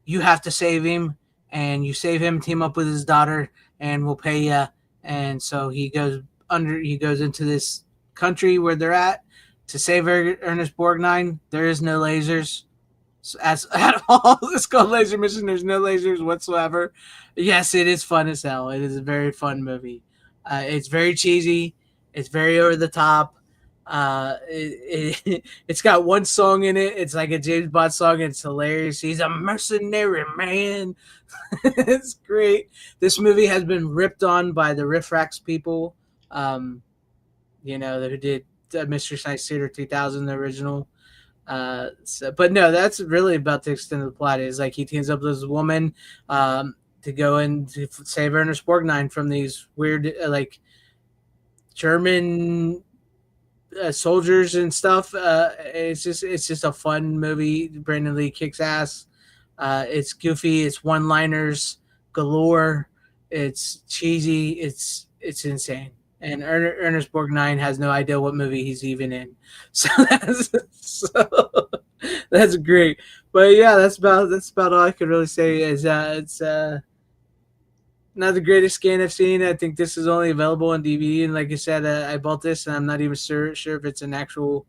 you have to save him, and you save him, team up with his daughter, and we'll pay you. And so he goes into this country where they're at to save Ernest Borgnine. There is no lasers at all. It's called Laser Mission. There's no lasers whatsoever. Yes, it is fun as hell. It is a very fun movie. It's very cheesy. It's very over the top. It's got one song in it. It's like a James Bond song. It's hilarious. He's a mercenary man. It's great. This movie has been ripped on by the Riff Rax people, who did Mystery Science Theater 2000, the original. But no, that's really about the extent of the plot. Is like he teams up with this woman to go and to save Ernest Borgnine from these weird German soldiers and stuff. It's just a fun movie. Brandon Lee kicks ass. It's goofy. It's one-liners galore. It's cheesy. It's insane. And Ernest Borgnine has no idea what movie he's even in. So that's great. But yeah, that's about all I could really say. Is it's not the greatest scan I've seen. I think this is only available on DVD, and like I said, I bought this, and I'm not even sure if it's an actual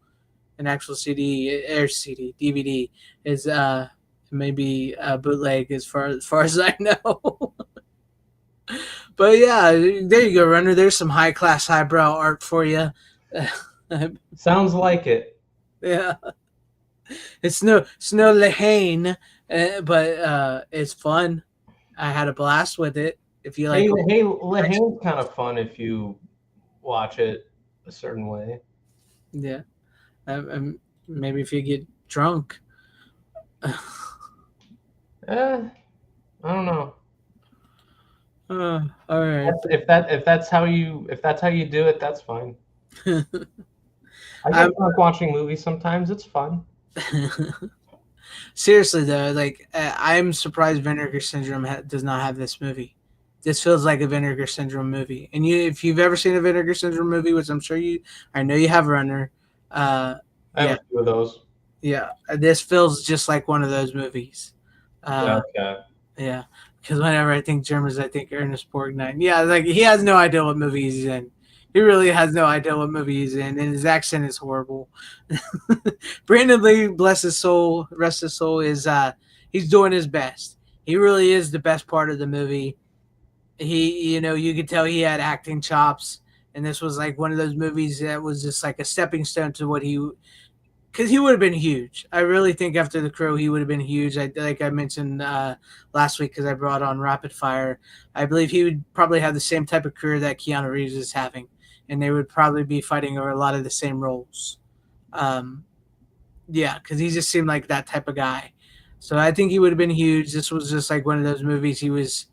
CD or DVD. Is maybe a bootleg as far as I know. But yeah, there you go, Runner. There's some high class, highbrow art for you. Sounds like it. Yeah, it's no Lehane, but it's fun. I had a blast with it. If you like, Hey, Lahane's kind of fun if you watch it a certain way. yeah, maybe if you get drunk. I don't know. All right. If that's how you do it, that's fine. I get drunk watching movies sometimes. It's fun. Seriously though, I'm surprised Vinegar Syndrome does not have this movie. This feels like a Vinegar Syndrome movie. And if you've ever seen a Vinegar Syndrome movie, which I know you have, Runner. I have a few of those. Yeah, this feels just like one of those movies. Okay. Yeah, because whenever I think Germans, I think Ernest Borgnine. Yeah, he has no idea what movie he's in. He really has no idea what movie he's in, and his accent is horrible. Brandon Lee, bless his soul, rest his soul, is he's doing his best. He really is the best part of the movie. He, you could tell he had acting chops, and this was like one of those movies that was just like a stepping stone to what he, because he would have been huge. I really think after The Crow, he would have been huge. Like I mentioned last week, because I brought on Rapid Fire. I believe he would probably have the same type of career that Keanu Reeves is having, and they would probably be fighting over a lot of the same roles. Yeah, because he just seemed like that type of guy. So I think he would have been huge. This was just like one of those movies. He was,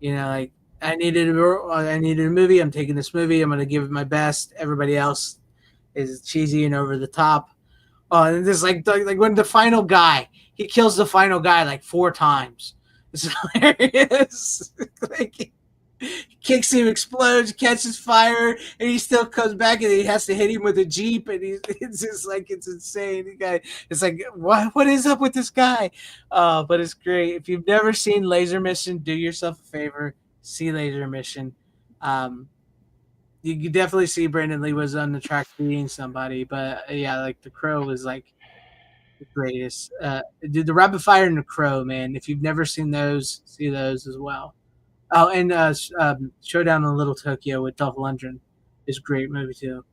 like I needed a movie. I'm taking this movie. I'm going to give it my best. Everybody else is cheesy and over the top. Oh, and this like when the final guy, he kills the final guy like 4 times. It's hilarious. Like, he kicks him, explodes, catches fire, and he still comes back, and he has to hit him with a jeep, and it's just like it's insane. The guy, it's like what is up with this guy? But it's great. If you've never seen Laser Mission, do yourself a favor, see Laser Mission. You definitely see Brandon Lee was on the track beating somebody, but yeah, like The Crow was like the greatest. Dude, the Rapid Fire and The Crow, man. If you've never seen those, see those as well. Oh, and Showdown in Little Tokyo with Dolph Lundgren is a great movie too.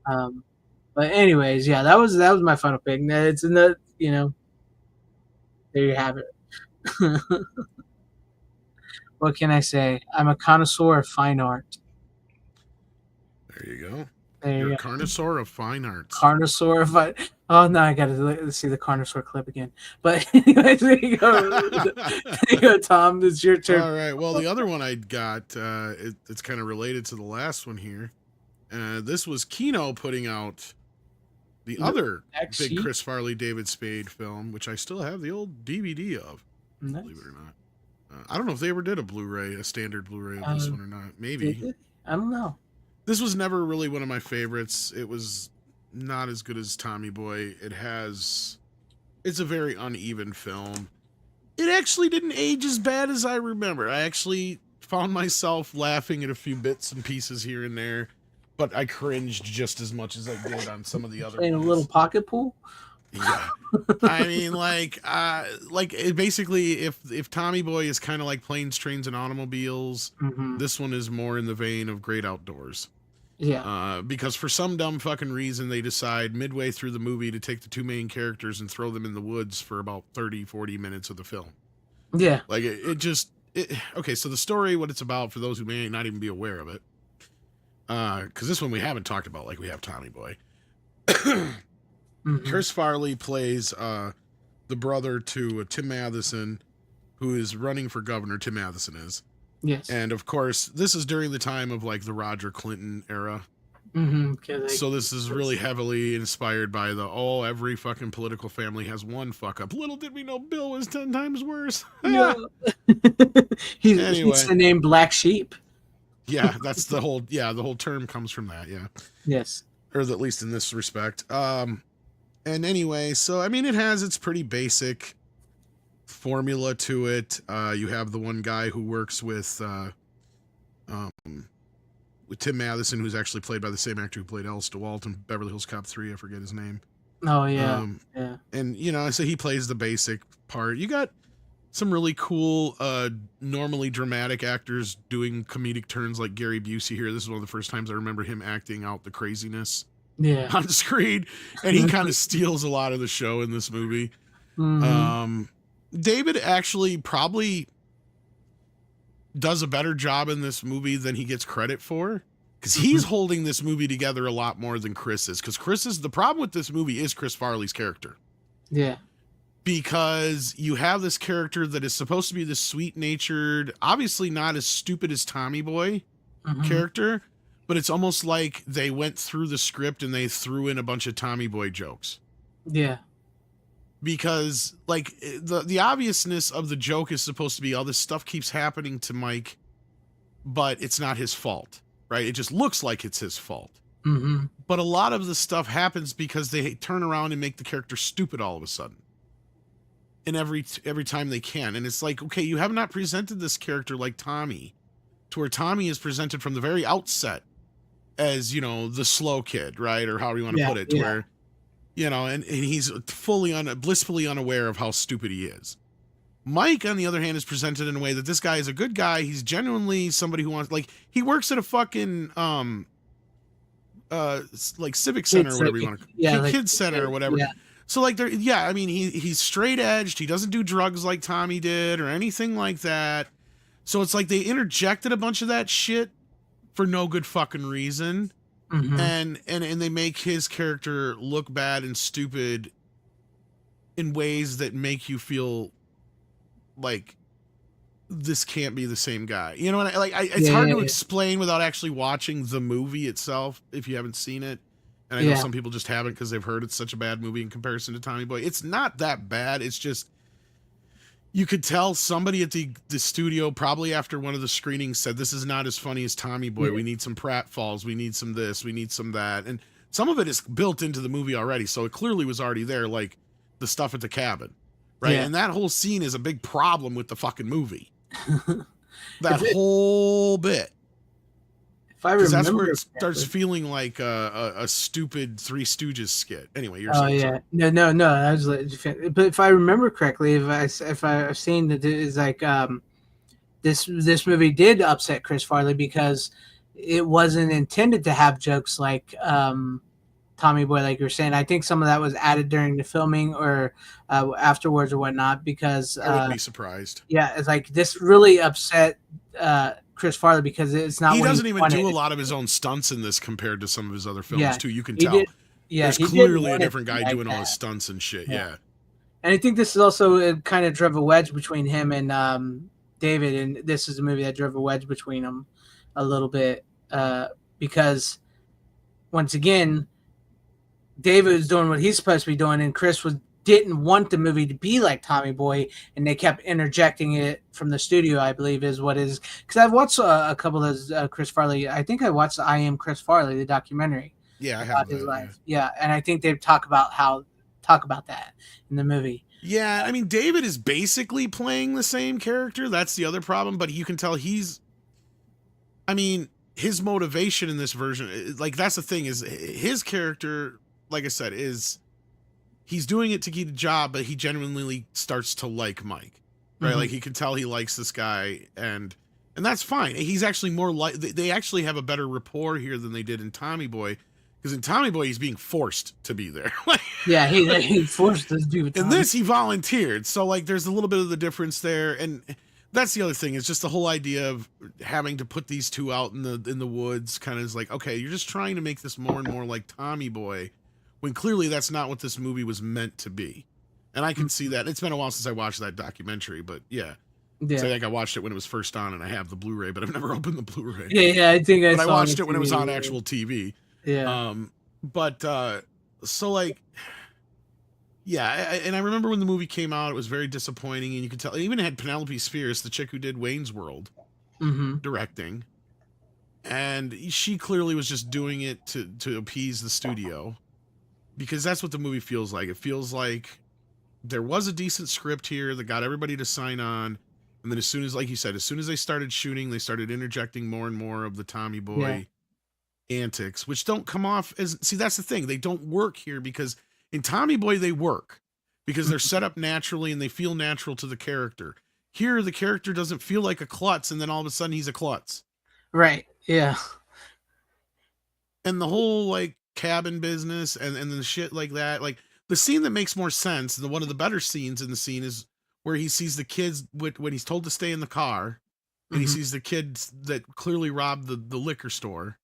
But anyways, yeah, that was my final pick. It's in the there you have it. What can I say? I'm a connoisseur of fine art. There you go. There You're you a go. connoisseur of fine arts. Carnosaur of fine. Oh no, I gotta see the Carnosaur clip again. But anyways, there you go. There you go, Tom. It's your turn. All right. Well, the other one I got, it's kind of related to the last one here. This was Kino putting out the other big Chris Farley, David Spade film, which I still have the old DVD of. Nice. Believe it or not. I don't know if they ever did a Blu-ray, a standard Blu-ray of this one or not. Maybe. I don't know. This was never really one of my favorites. It was not as good as Tommy Boy. It's a very uneven film. It actually didn't age as bad as I remember. I actually found myself laughing at a few bits and pieces here and there, but I cringed just as much as I did on some of the other Playing ones. a little pocket pool. Yeah. I mean, basically, if Tommy Boy is kind of like Planes, Trains, and Automobiles, this one is more in the vein of Great Outdoors. Yeah. Because for some dumb fucking reason, they decide midway through the movie to take the 2 main characters and throw them in the woods for about 30, 40 minutes of the film. Yeah. Like, okay, so the story, what it's about, for those who may not even be aware of it, because this one we haven't talked about like we have Tommy Boy. Chris Farley plays the brother to Tim Matheson, who is running for governor. Tim Matheson is. Yes. And of course, this is during the time of like the Roger Clinton era. So this is really heavily inspired by every fucking political family has one fuck up. Little did we know Bill was 10 times worse. Yeah. He's the name Black Sheep. Yeah, that's the whole term comes from that, yeah. Yes. Or at least in this respect. And anyway, so I mean it has its pretty basic formula to it. You have the one guy who works with Tim Matheson, who's actually played by the same actor who played Ellis DeWalt in Beverly Hills Cop 3. I forget his name. Oh yeah. Yeah. And so he plays the basic part. You got some really cool, normally dramatic actors doing comedic turns like Gary Busey here. This is one of the first times I remember him acting out the craziness on screen, and he kind of steals a lot of the show in this movie. David actually probably does a better job in this movie than he gets credit for, because he's holding this movie together a lot more than Chris is. Because the problem with this movie is Chris Farley's character. Yeah. Because you have this character that is supposed to be this sweet-natured, obviously not as stupid as Tommy Boy character, but it's almost like they went through the script and they threw in a bunch of Tommy Boy jokes. Yeah. Because, like, the obviousness of the joke is supposed to be all this stuff keeps happening to Mike, but it's not his fault, right? It just looks like it's his fault. But a lot of the stuff happens because they turn around and make the character stupid all of a sudden. And every time they can. And it's like, okay, you have not presented this character like Tommy, to where Tommy is presented from the very outset as, you know, the slow kid, right? Or however you want to Yeah, put it, to yeah. where, you know, and he's blissfully unaware of how stupid he is. Mike, on the other hand, is presented in a way that this guy is a good guy. He's genuinely somebody who wants, like, he works at a fucking, like civic center or whatever you want to, kids center or whatever. Yeah. So like there, yeah, I mean, he's straight edged. He doesn't do drugs like Tommy did or anything like that. So it's like they interjected a bunch of that shit for no good fucking reason. Mhm. And they make his character look bad and stupid in ways that make you feel like this can't be the same guy. You know what it's hard to explain without actually watching the movie itself if you haven't seen it. And I know some people just haven't because they've heard it's such a bad movie in comparison to Tommy Boy. It's not that bad. It's just, you could tell somebody at the studio, probably after one of the screenings, said, this is not as funny as Tommy Boy. We need some pratfalls. We need some this. We need some that. And some of it is built into the movie already. So it clearly was already there, like the stuff at the cabin. Right. And that whole scene is a big problem with the fucking movie. That whole bit. If I remember, that's where it starts feeling like a stupid Three Stooges skit. Anyway, you're saying something. No. I was, but if I remember correctly, if I've seen that, it's like this movie did upset Chris Farley because it wasn't intended to have jokes like Tommy Boy, like you're saying. I think some of that was added during the filming or afterwards or whatnot. Because I wouldn't be surprised. Yeah, it's like this really upset Chris Farley because it's not. He doesn't even do a lot of his own stunts in this compared to some of his other films too. You can tell. There's clearly a different guy doing all his stunts and shit. Yeah. And I think this is also it kind of drove a wedge between him and David, and this is a movie that drove a wedge between them a little bit because once again, David was doing what he's supposed to be doing, and Chris didn't want the movie to be like Tommy Boy, and they kept interjecting it from the studio, I believe is what is. Because I've watched a couple of those Chris Farley. I think I watched I Am Chris Farley, the documentary. Yeah, I have his life. Yeah, and I think they talk about that in the movie. Yeah, I mean, David is basically playing the same character. That's the other problem, but you can tell his motivation in this version, like that's the thing, is his character, like I said, is he's doing it to keep a job, but he genuinely starts to like Mike, right? Mm-hmm. Like he can tell he likes this guy, and that's fine. He's actually more like, they actually have a better rapport here than they did in Tommy Boy, because in Tommy Boy he's being forced to be there. Yeah, he forced to do it. In this, he volunteered, so like there's a little bit of the difference there, and that's the other thing. Is just the whole idea of having to put these two out in the woods. Kind of is like, okay, you're just trying to make this more and more like Tommy Boy, when clearly that's not what this movie was meant to be. And I can see that. It's been a while since I watched that documentary, but yeah. So I think I watched it when it was first on, and I have the Blu-ray, but I've never opened the Blu-ray. Yeah, I think I watched it when it was on actual TV. Yeah. So like, yeah, and I remember when the movie came out, it was very disappointing, and you could tell. It even had Penelope Spheres, the chick who did Wayne's World, directing, and she clearly was just doing it to appease the studio, because that's what the movie feels like. It feels like there was a decent script here that got everybody to sign on, and then as soon as, like you said, as soon as they started shooting, they started interjecting more and more of the Tommy Boy antics, which don't come off as, see, that's the thing, they don't work here, because in Tommy Boy they work because they're set up naturally and they feel natural to the character. Here the character doesn't feel like a klutz, and then all of a sudden he's a klutz, right? Yeah. And the whole like cabin business and the shit like that, like the scene that makes more sense, one of the better scenes in the scene, is where he sees the kids when he's told to stay in the car, and he sees the kids that clearly robbed the liquor store.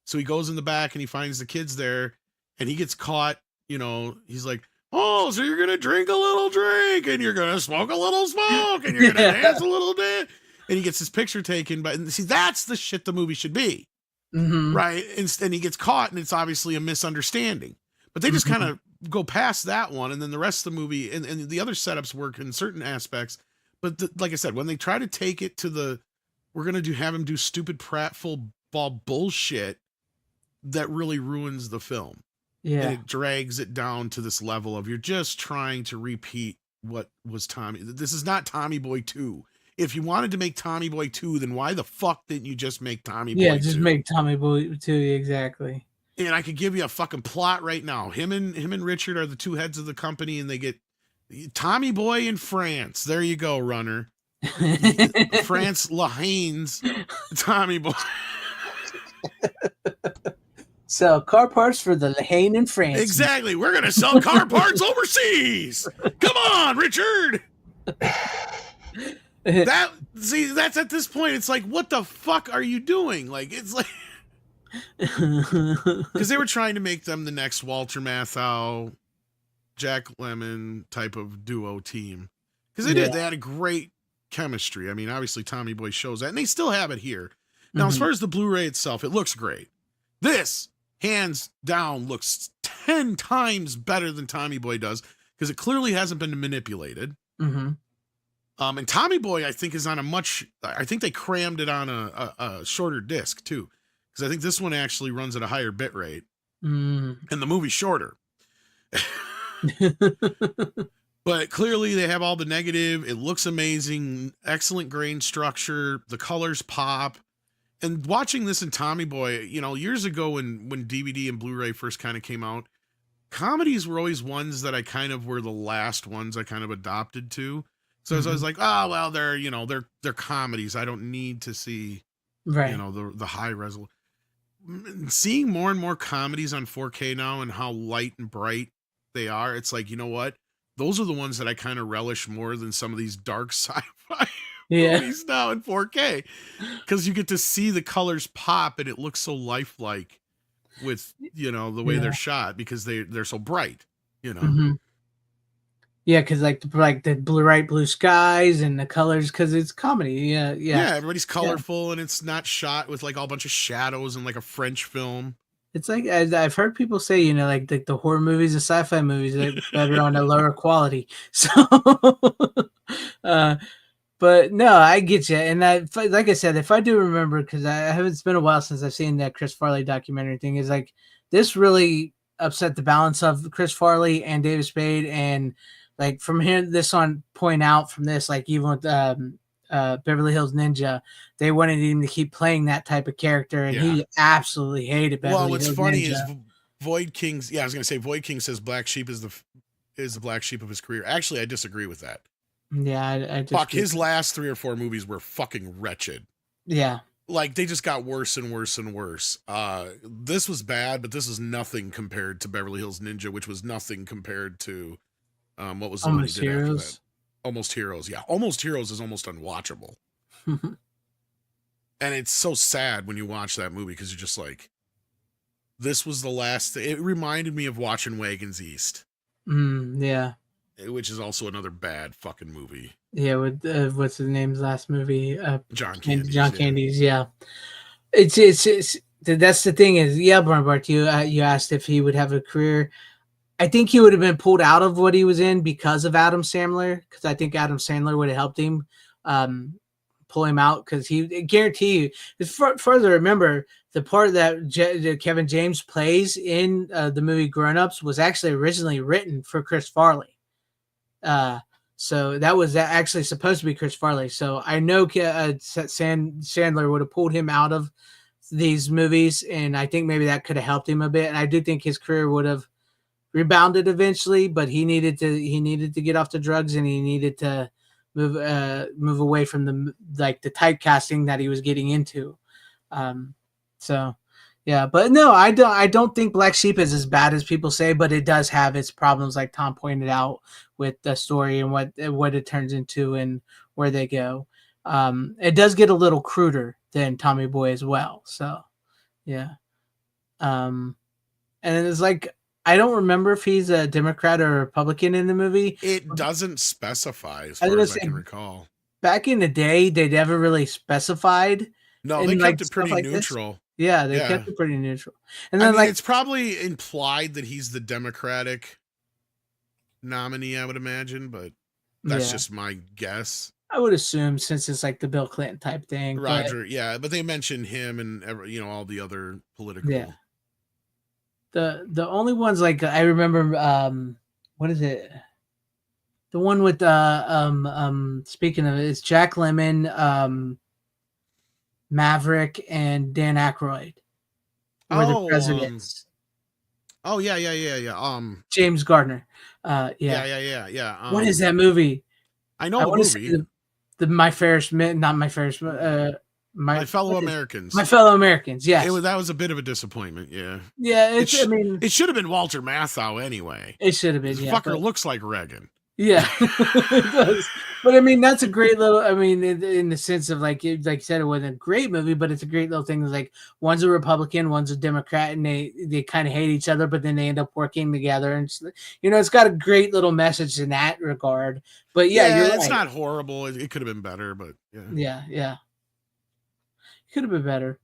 So he goes in the back and he finds the kids there, and he gets caught. You know, he's like, oh, so you're going to drink a little drink, and you're going to smoke a little smoke, and you're going to dance a little bit. And he gets his picture taken. And see, that's the shit the movie should be. Right? And he gets caught, and it's obviously a misunderstanding. But they just kind of go past that one, and then the rest of the movie and the other setups work in certain aspects. But like I said, when they try to take it to we're going to have him do stupid pratfall bullshit, that really ruins the film. Yeah. And it drags it down to this level of, you're just trying to repeat what was Tommy. This is not Tommy Boy 2. if you wanted to make Tommy Boy 2, then why the fuck didn't you just make Tommy Yeah, Boy just 2? make Tommy Boy 2 exactly. And I could give you a fucking plot right now. Him and Richard are the two heads of the company, and they get Tommy Boy in France. There you go, runner. France Lahane's Tommy Boy. Sell car parts for the Lahane in France. Exactly. We're gonna sell car parts overseas. Come on, Richard. That's at this point. It's like, what the fuck are you doing? Like, it's like. Because they were trying to make them the next Walter Matthau, Jack Lemmon type of duo team. Because they did. They had a great chemistry. I mean, obviously Tommy Boy shows that, and they still have it here. Now, as far as the Blu-ray itself, it looks great. This, hands down, looks 10 times better than Tommy Boy does, because it clearly hasn't been manipulated. And Tommy Boy, I think, is on I think they crammed it on a shorter disc, too. Because I think this one actually runs at a higher bit rate. And the movie's shorter. But clearly they have all the negative. It looks amazing. Excellent grain structure. The colors pop. And watching this in Tommy Boy, years ago when DVD and Blu-ray first kind of came out, comedies were always ones that I kind of were the last ones I kind of adopted to. So I was like, oh, well, they're comedies. I don't need to see, the high resolution. Seeing more and more comedies on 4K now and how light and bright they are, it's like, you know what? Those are the ones that I kind of relish more than some of these dark sci-fi movies now in 4K. Because you get to see the colors pop and it looks so lifelike with, the way they're shot because they're so bright, Yeah, because like the bright blue skies and the colors, because it's comedy. Yeah, everybody's colorful and it's not shot with like all bunch of shadows and like a French film. It's like, as I've heard people say, like the horror movies and sci-fi movies are better on a lower quality. So, but no, I get you. And like I said, if I do remember, because it's been a while since I've seen that Chris Farley documentary thing, is like this really upset the balance of Chris Farley and David Spade, and like from here, this on point out from this, like even with Beverly Hills Ninja, they wanted him to keep playing that type of character, and he absolutely hated Beverly Hills Ninja. Well, what's funny is Void King's. Yeah, I was gonna say Void King says Black Sheep is the black sheep of his career. Actually, I disagree with that. Yeah, I just fuck his last 3 or 4 movies were fucking wretched. Yeah, like they just got worse and worse and worse. This was bad, but this is nothing compared to Beverly Hills Ninja, which was nothing compared to what was the one he did after that? Almost Heroes. Yeah, Almost Heroes is almost unwatchable. And it's so sad when you watch that movie because you're just like, this was the last. It reminded me of watching Wagons East. Yeah. Which is also another bad fucking movie. Yeah, with what's his name's last movie? John Candy's. John Candy's. Yeah. It's that's the thing is, Bart, you asked if he would have a career. I think he would have been pulled out of what he was in because of Adam Sandler, because I think Adam Sandler would have helped him pull him out, because he guarantee you. Further, remember the part that Kevin James plays in the movie Grown Ups was actually originally written for Chris Farley. So that was actually supposed to be Chris Farley. So I know Sandler would have pulled him out of these movies, and I think maybe that could have helped him a bit. And I do think his career would have rebounded eventually, but he needed to get off the drugs, and he needed to move away from the typecasting that he was getting into. So yeah, but no, I don't think Black Sheep is as bad as people say, but it does have its problems, like Tom pointed out, with the story and what it turns into and where they go. It does get a little cruder than Tommy Boy as well. So yeah. And it's like, I don't remember if he's a Democrat or a Republican in the movie. It doesn't specify as far as I can recall. Back in the day, they never really specified. No, they kept it pretty neutral. This. Yeah, they kept it pretty neutral. And then it's probably implied that he's the Democratic nominee, I would imagine, but that's just my guess. I would assume, since it's like the Bill Clinton type thing. Roger, but they mentioned him and all the other political. Yeah. The only ones, like, I remember, what is it? The one with speaking of it, it's Jack Lemmon, Maverick, and Dan Aykroyd. Were the presidents. Oh yeah. James Gardner. Yeah. What is that movie? I know I the want to say movie. My Fairest Men, not My Fairest. My Fellow Americans. My Fellow Americans. Yes. That was a bit of a disappointment. Yeah. Yeah. It should have been Walter Matthau anyway. It should have been. This Yeah, fucker looks like Reagan. Yeah, it does. But I mean, that's a great little. I mean, in the sense of like you said, it wasn't a great movie, but it's a great little thing. It's like one's a Republican, one's a Democrat, and they kind of hate each other, but then they end up working together, and it's got a great little message in that regard. But yeah, you're it's right. not horrible. It could have been better, but yeah. Yeah, could have been better.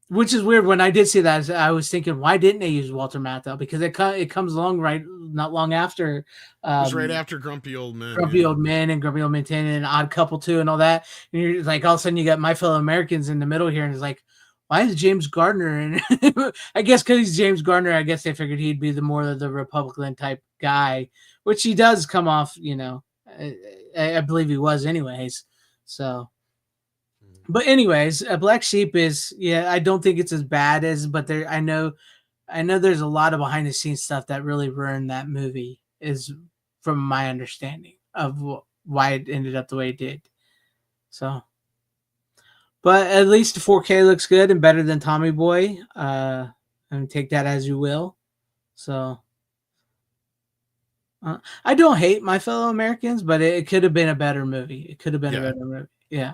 Which is weird. When I did see that, I was thinking, why didn't they use Walter Matthau? Because it comes along not long after. It was right after Grumpy Old Men. Old Men and Grumpy Old Men 10 and Odd Couple 2 and all that. And you're like, all of a sudden you got My Fellow Americans in the middle here. And it's like, why is James Gardner? And I guess because he's James Gardner, I guess they figured he'd be the more of the Republican type guy, which he does come off, I believe he was anyways. So. But anyways, Black Sheep is I don't think it's as bad as, but I know there's a lot of behind the scenes stuff that really ruined that movie, is from my understanding of why it ended up the way it did. So, but at least the 4K looks good and better than Tommy Boy. And take that as you will. So, I don't hate My Fellow Americans, but it could have been a better movie. It could have been a better movie. Yeah.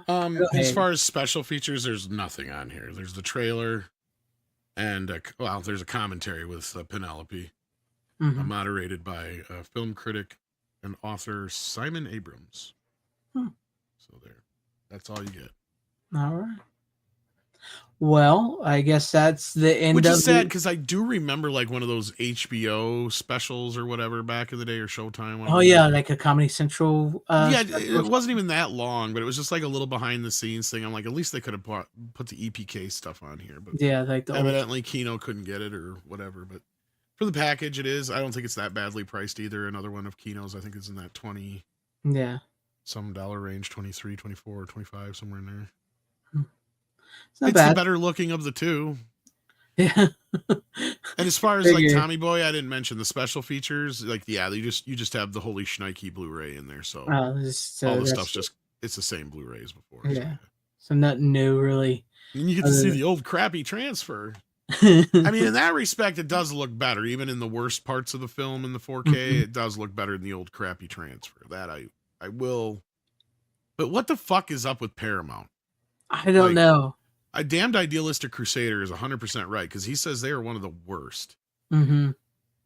As far as special features, there's nothing on here. There's the trailer, and there's a commentary with Penelope, moderated by film critic and author Simon Abrams. So that's all you get. All right. Well, I guess that's the end. Which is sad because I do remember like one of those HBO specials or whatever back in the day, or Showtime. Oh yeah, like a Comedy Central. It wasn't even that long, but it was just like a little behind the scenes thing. I'm like, at least they could have put the EPK stuff on here, but yeah, like evidently Kino couldn't get it or whatever. But for the package, it is. I don't think it's that badly priced either. Another one of Kino's, I think, is in that $20 some dollar range, 23, 24, 25, somewhere in there. It's the better looking of the two. Yeah. And as far as like Tommy Boy, I didn't mention the special features. Like, you just have the Holy Shnikey Blu-ray in there. So all the stuff's it's the same Blu-ray as before. Yeah. So nothing new really. And you get to see the old crappy transfer. I mean, in that respect, it does look better. Even in the worst parts of the film in the 4K, it does look better than the old crappy transfer. That I will. But what the fuck is up with Paramount? I don't know. A Damned Idealistic Crusader is 100% right, because he says they are one of the worst. And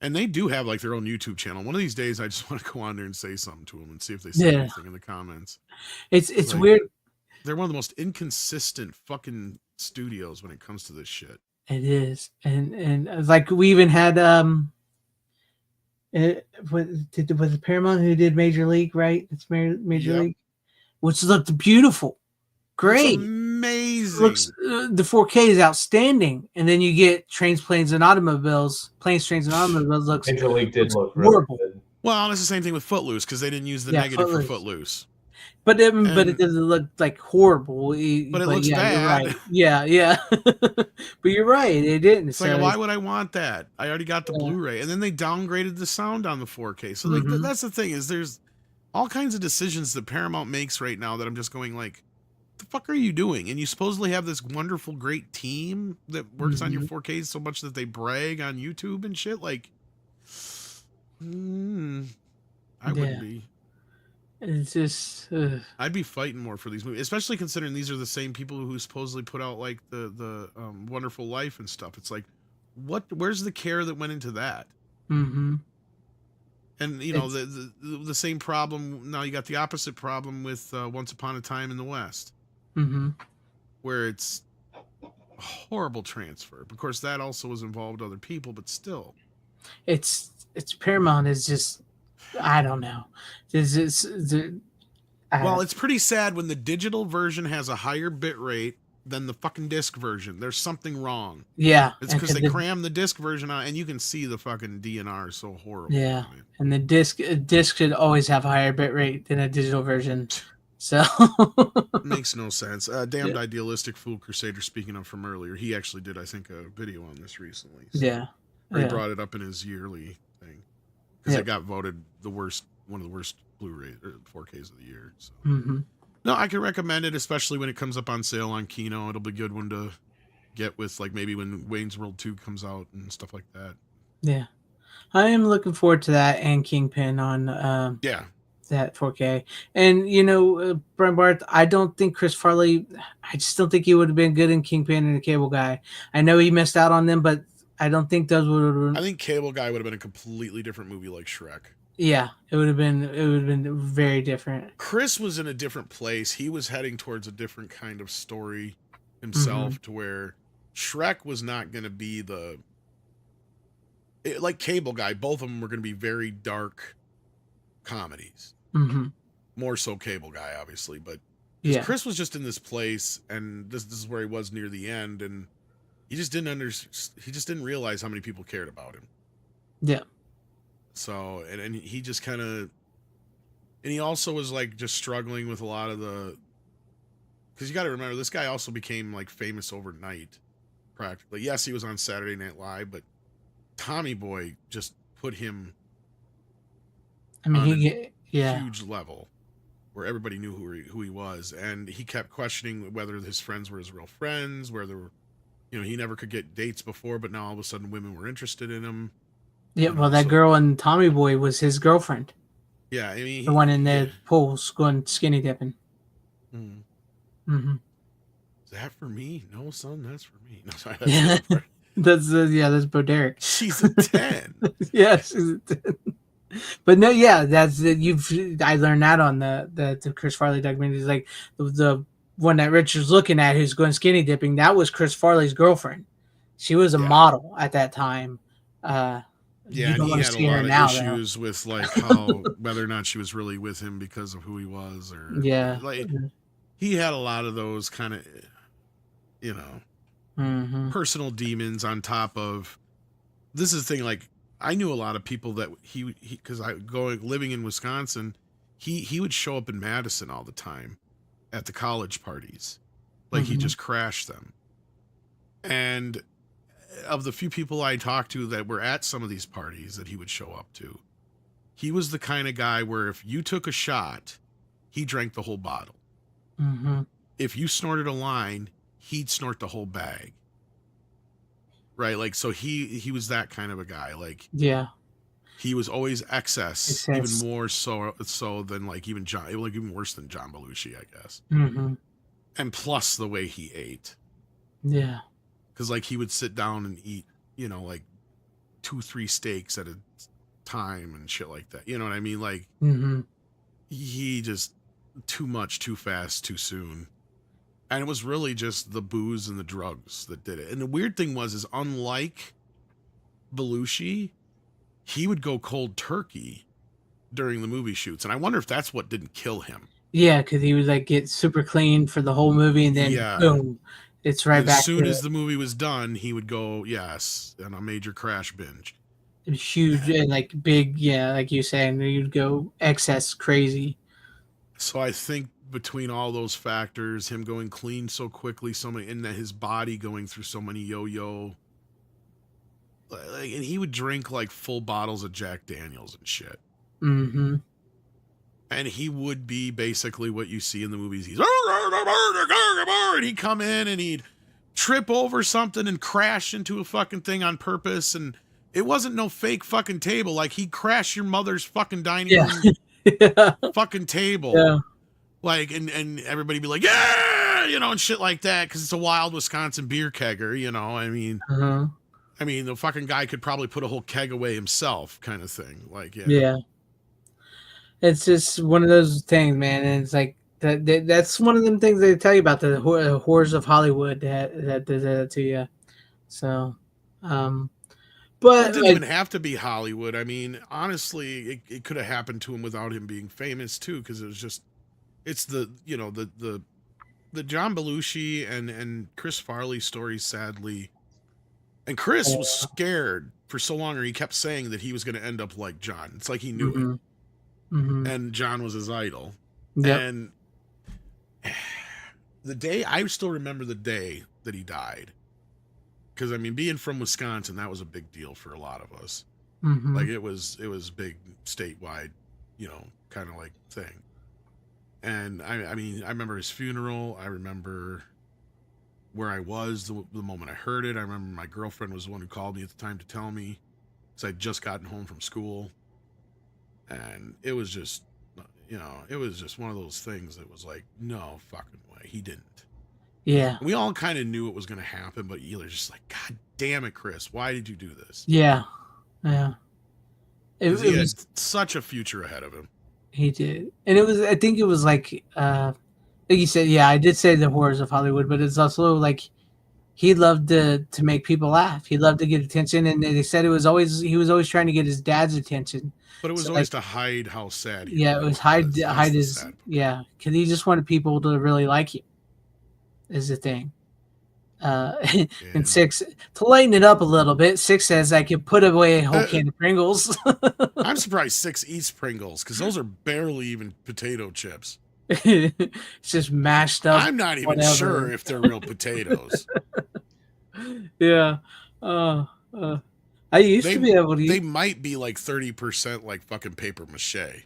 they do have like their own YouTube channel. One of these days, I just want to go on there and say something to them and see if they say anything in the comments. It's like, weird. They're one of the most inconsistent fucking studios when it comes to this shit. It is, and like we even had was it Paramount who did Major League, right? It's Major League, which looked beautiful. Great, amazing. Looks the 4K is outstanding, and then you get Trains, Trains, and Automobiles. Looks Major League did look horrible. Really good. Well, it's the same thing with Footloose because they didn't use the negative for Footloose. But it doesn't look like horrible. But it looks bad. You're right. Yeah. But you're right. It didn't. It's like, why would I want that? I already got the Blu-ray, and then they downgraded the sound on the 4K. So like that's the thing, is there's all kinds of decisions that Paramount makes right now that I'm just going like, the fuck are you doing? And you supposedly have this wonderful, great team that works on your 4Ks so much that they brag on YouTube and shit. Like, I wouldn't be. It's just. I'd be fighting more for these movies, especially considering these are the same people who supposedly put out like the Wonderful Life and stuff. It's like, where's the care that went into that? Mm-hmm. And you know the same problem. Now you got the opposite problem with Once Upon a Time in the West. Where it's a horrible transfer. Of course, that also was involved other people, but still, it's Paramount is just, I don't know. Well, it's pretty sad when the digital version has a higher bit rate than the fucking disc version. There's something wrong. Yeah, It's because they crammed the disc version on, and you can see the fucking DNR is so horrible. Yeah, on it. and the disc should always have a higher bit rate than a digital version. So makes no sense. Damned Idealistic Fool Crusader, speaking of from earlier, he actually did, I think, a video on this recently. So. Yeah. Or he brought it up in his yearly thing. Because it got voted one of the worst Blu-ray or 4Ks of the year. So. No, I can recommend it, especially when it comes up on sale on Kino. It'll be a good one to get with, like, maybe when Wayne's World 2 comes out and stuff like that. Yeah. I am looking forward to that and Kingpin on that 4K. And, you know, Brent Barth, I don't think Chris Farley, I just don't think he would have been good in Kingpin and the Cable Guy. I know he missed out on them, but I don't think those would have. I think Cable Guy would have been a completely different movie like Shrek. Yeah, it would have been very different. Chris was in a different place. He was heading towards a different kind of story himself, to where Shrek was not going to be like Cable Guy. Both of them were going to be very dark comedies. More so Cable Guy, obviously, but Chris was just in this place, and this is where he was near the end, and he just didn't realize how many people cared about him. Yeah. So, and he just kind of, and he also was like just struggling with a lot of because you got to remember, this guy also became like famous overnight, practically. Yes, he was on Saturday Night Live, but Tommy Boy just put him huge level where everybody knew who he was, and he kept questioning whether his friends were his real friends, whether, you know, he never could get dates before, but now all of a sudden women were interested in him. Yeah, well, that girl in Tommy Boy was his girlfriend. Yeah, I mean, the one in the pools going skinny dipping. Is that for me? No, son, that's for me. No, sorry. That's Bo Derek. She's a 10. Yeah, she's a 10. But no, yeah, I learned that on the Chris Farley documentary. It's like the one that Richard's looking at, who's going skinny dipping. That was Chris Farley's girlfriend. She was a model at that time. Yeah, and he had a lot of issues with like how whether or not she was really with him because of who he was, or like he had a lot of those kind of, you know, personal demons on top of. This is the thing, like I knew a lot of people that he because living in Wisconsin, he would show up in Madison all the time at the college parties, like he just crashed them, and of the few people I talked to that were at some of these parties that he would show up to, he was the kind of guy where if you took a shot, he drank the whole bottle. If you snorted a line, he'd snort the whole bag. Right? Like, so he was that kind of a guy. Like, he was always excess. Even more so than like even even worse than John Belushi, I guess. And plus the way he ate. Yeah. Because, like, he would sit down and eat, you know, like 2-3 steaks at a time and shit like that. You know what I mean? Like, he just too much, too fast, too soon. And it was really just the booze and the drugs that did it. And the weird thing is unlike Belushi, he would go cold turkey during the movie shoots. And I wonder if that's what didn't kill him. Yeah, because he would, like, get super clean for the whole movie, and then, boom. It's right back. As soon as the movie was done, he would go, on a major crash binge. Huge and like big, like you saying, you'd go excess crazy. So I think between all those factors, him going clean so quickly, and his body going through so many yo-yo, like, and he would drink like full bottles of Jack Daniels and shit. And he would be basically what you see in the movies. And he'd come in and he'd trip over something and crash into a fucking thing on purpose. And it wasn't no fake fucking table. Like, he'd crash your mother's fucking dining room fucking table. Yeah. Like, and everybody be like, yeah, you know, and shit like that. Cause it's a wild Wisconsin beer kegger, you know, I mean, the fucking guy could probably put a whole keg away himself kind of thing. Like, yeah. It's just one of those things, man. And it's like that's one of them things they tell you about the horrors of Hollywood that does that to you. So, but it didn't even have to be Hollywood. I mean, honestly, it could have happened to him without him being famous too, because it was just it's the the John Belushi and Chris Farley stories, sadly. And Chris was scared for so long, or he kept saying that he was going to end up like John. It's like he knew it. And John was his idol. Yep. And the day, I still remember the day that he died. Because, I mean, being from Wisconsin, that was a big deal for a lot of us. Like, it was big statewide, you know, kind of like thing. And, I mean, I remember his funeral. I remember where I was the moment I heard it. I remember my girlfriend was the one who called me at the time to tell me, because I'd just gotten home from school. And it was just, you know, it was just one of those things that was like, no fucking way. He didn't. Yeah. We all kind of knew it was going to happen, but you're just like, God damn it, Chris. Why did you do this? Yeah. Yeah. He It had was, such a future ahead of him. he did. And it was, I think it was like you said, yeah, I did say the horrors of Hollywood, but it's also like he loved to make people laugh. He loved to get attention. And they said he was always trying to get his dad's attention. But it was So, always like, to hide how sad he yeah, it was hide That's the his, sad part. yeah, because he just wanted people to really like him, is the thing. And 6, to lighten it up a little bit, 6 says I could put away a whole can of Pringles. I'm surprised 6 eats Pringles, because those are barely even potato chips. It's just mashed up. I'm not even whatever. sure if they're real potatoes. Yeah. I used to be able to They eat. might be like 30% like fucking paper mache.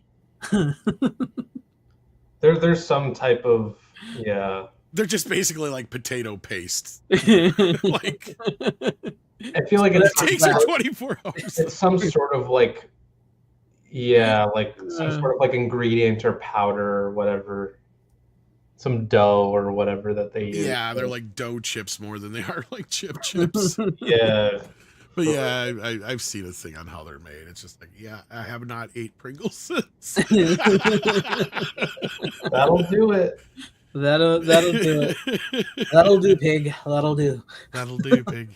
There's some type of, yeah. They're just basically like potato paste. Like, I feel like it takes you 24 hours. it's some sort of like, yeah, like some sort of like ingredient or powder or whatever, some dough or whatever that they use. Yeah, they're like dough chips more than they are like chip chips. Yeah. But yeah, I've seen a thing on how they're made. It's just like, yeah, I have not ate Pringles since. That'll do it. That'll do it. That'll do, pig. That'll do. That'll do, pig.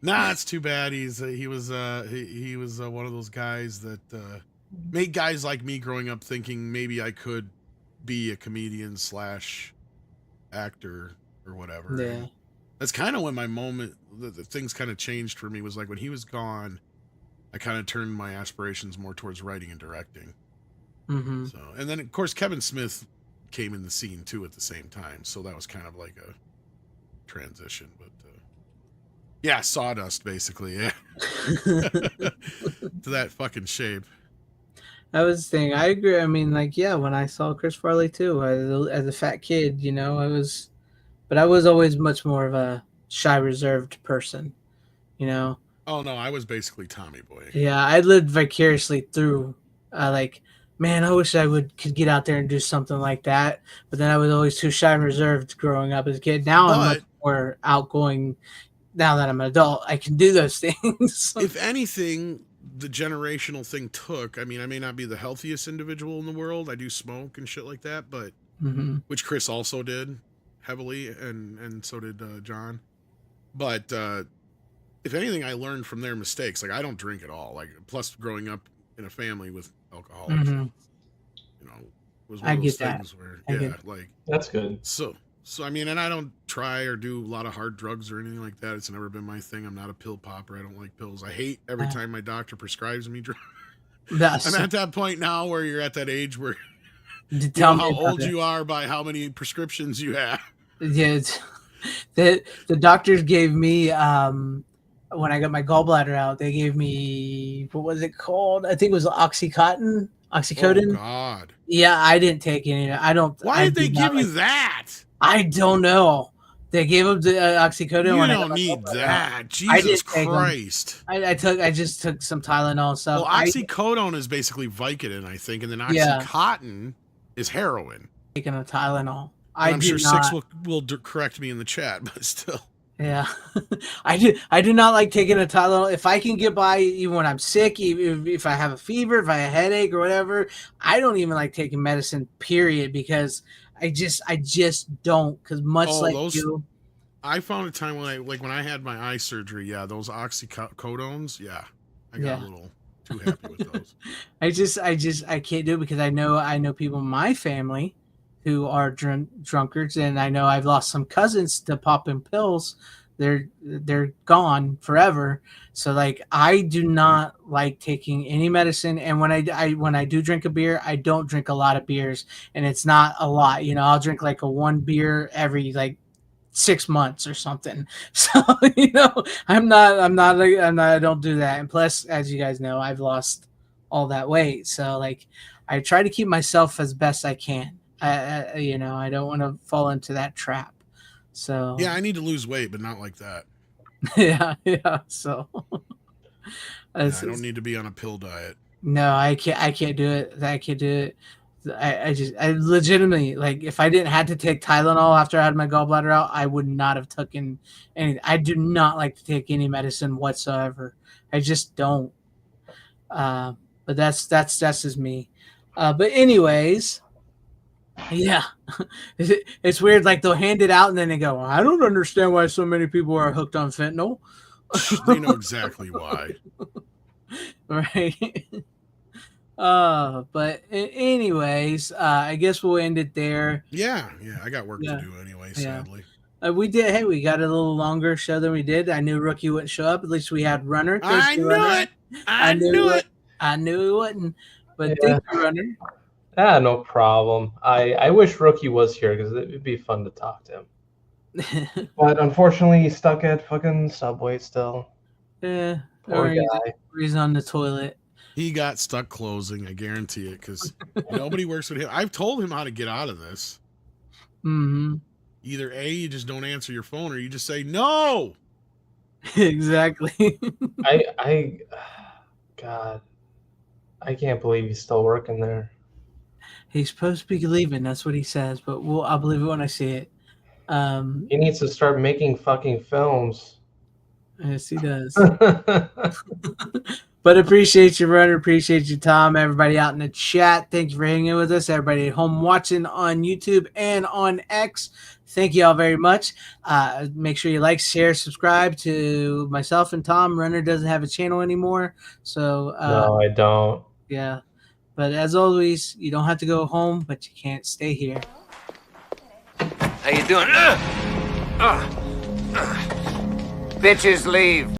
Nah, it's too bad. He was one of those guys that made guys like me growing up thinking maybe I could be a comedian / actor or whatever. Yeah. And that's kind of when my moment, the things kind of changed for me, was like when he was gone, I kind of turned my aspirations more towards writing and directing. So, and then of course Kevin Smith came in the scene too at the same time, so that was kind of like a transition. But yeah, sawdust basically, yeah. To that fucking shape. That was the thing. I agree. I mean, like, yeah, when I saw Chris Farley too, as a fat kid, you know, but I was always much more of a shy, reserved person, you know. Oh no, I was basically Tommy Boy. Yeah, I lived vicariously through, like, man, I wish I could get out there and do something like that. But then I was always too shy and reserved growing up as a kid. Now I'm much more outgoing. Now that I'm an adult, I can do those things. If anything, the generational thing took. I mean, I may not be the healthiest individual in the world. I do smoke and shit like that, but which Chris also did heavily, and so did John. But if anything, I learned from their mistakes. Like, I don't drink at all. Like, plus growing up in a family with alcoholics, you know, was one of those things where, yeah, like, that's good. So I mean, and I don't try or do a lot of hard drugs or anything like that. It's never been my thing. I'm not a pill popper. I don't like pills. I hate every time my doctor prescribes me drugs. I'm at that point now where you're at that age where you know how old you are by how many prescriptions you have. Yeah, the doctors gave me when I got my gallbladder out, they gave me, what was it called? I think it was Oxycontin. Oh God. Yeah, I didn't take any. Why did they give you that? I don't know. They gave him the Oxycontin. You when don't need that. Jesus Christ. I just took some Tylenol and stuff. Well, oxycodone is basically Vicodin, I think, and then Oxycontin is heroin. Taking a Tylenol. I'm sure Six will correct me in the chat, but still. Yeah, I do not like taking a Tylenol. If I can get by, even when I'm sick, even if I have a fever, if I have a headache or whatever, I don't even like taking medicine. Period, because I just don't. Because you, I found a time when I had my eye surgery. Yeah, those oxycodones. Yeah, I got a little too happy with those. I can't do it because I know people in my family who are drunkards, and I know I've lost some cousins to popping pills. They're gone forever. So like I do not like taking any medicine, and when I do drink a beer, I don't drink a lot of beers, and it's not a lot. You know, I'll drink like a one beer every like 6 months or something. So you know, I don't do that. And plus, as you guys know, I've lost all that weight. So like, I try to keep myself as best I can. You know, I don't want to fall into that trap. So Yeah, I need to lose weight, but not like that. yeah. So Yeah, I don't need to be on a pill diet. no, I can't do it. I can't do it. I legitimately, like, if I didn't have to take Tylenol after I had my gallbladder out, I would not have taken any. I do not like to take any medicine whatsoever. I just don't. But that's just me. But anyways, yeah, it's weird. Like they'll hand it out and then they go, "I don't understand why so many people are hooked on fentanyl." They know exactly why. Right. But anyways, I guess we'll end it there. Yeah, I got work to do anyway, sadly. We got a little longer show than we did. I knew Rookie wouldn't show up. At least we had Runner. I knew Runner. it. I knew it. I knew he wouldn't. But Yeah. thank you, Runner. No problem. I wish Rookie was here because it'd be fun to talk to him. But unfortunately, he's stuck at fucking Subway still. Yeah. Poor Or guy. he's on the toilet. He got stuck closing, I guarantee it, because nobody works with him. I've told him how to get out of this. Mm-hmm. Either A, you just don't answer your phone, or you just say no. Exactly. God, I can't believe he's still working there. He's supposed to be leaving. That's what he says. But I'll believe it when I see it. He needs to start making fucking films. Yes, he does. But appreciate you, Runner. Appreciate you, Tom. Everybody out in the chat, thank you for hanging with us. Everybody at home watching on YouTube and on X, thank you all very much. Make sure you like, share, subscribe to myself and Tom. Runner doesn't have a channel anymore. So No, I don't. yeah. But as always, you don't have to go home, but you can't stay here. How you doing? Bitches leave.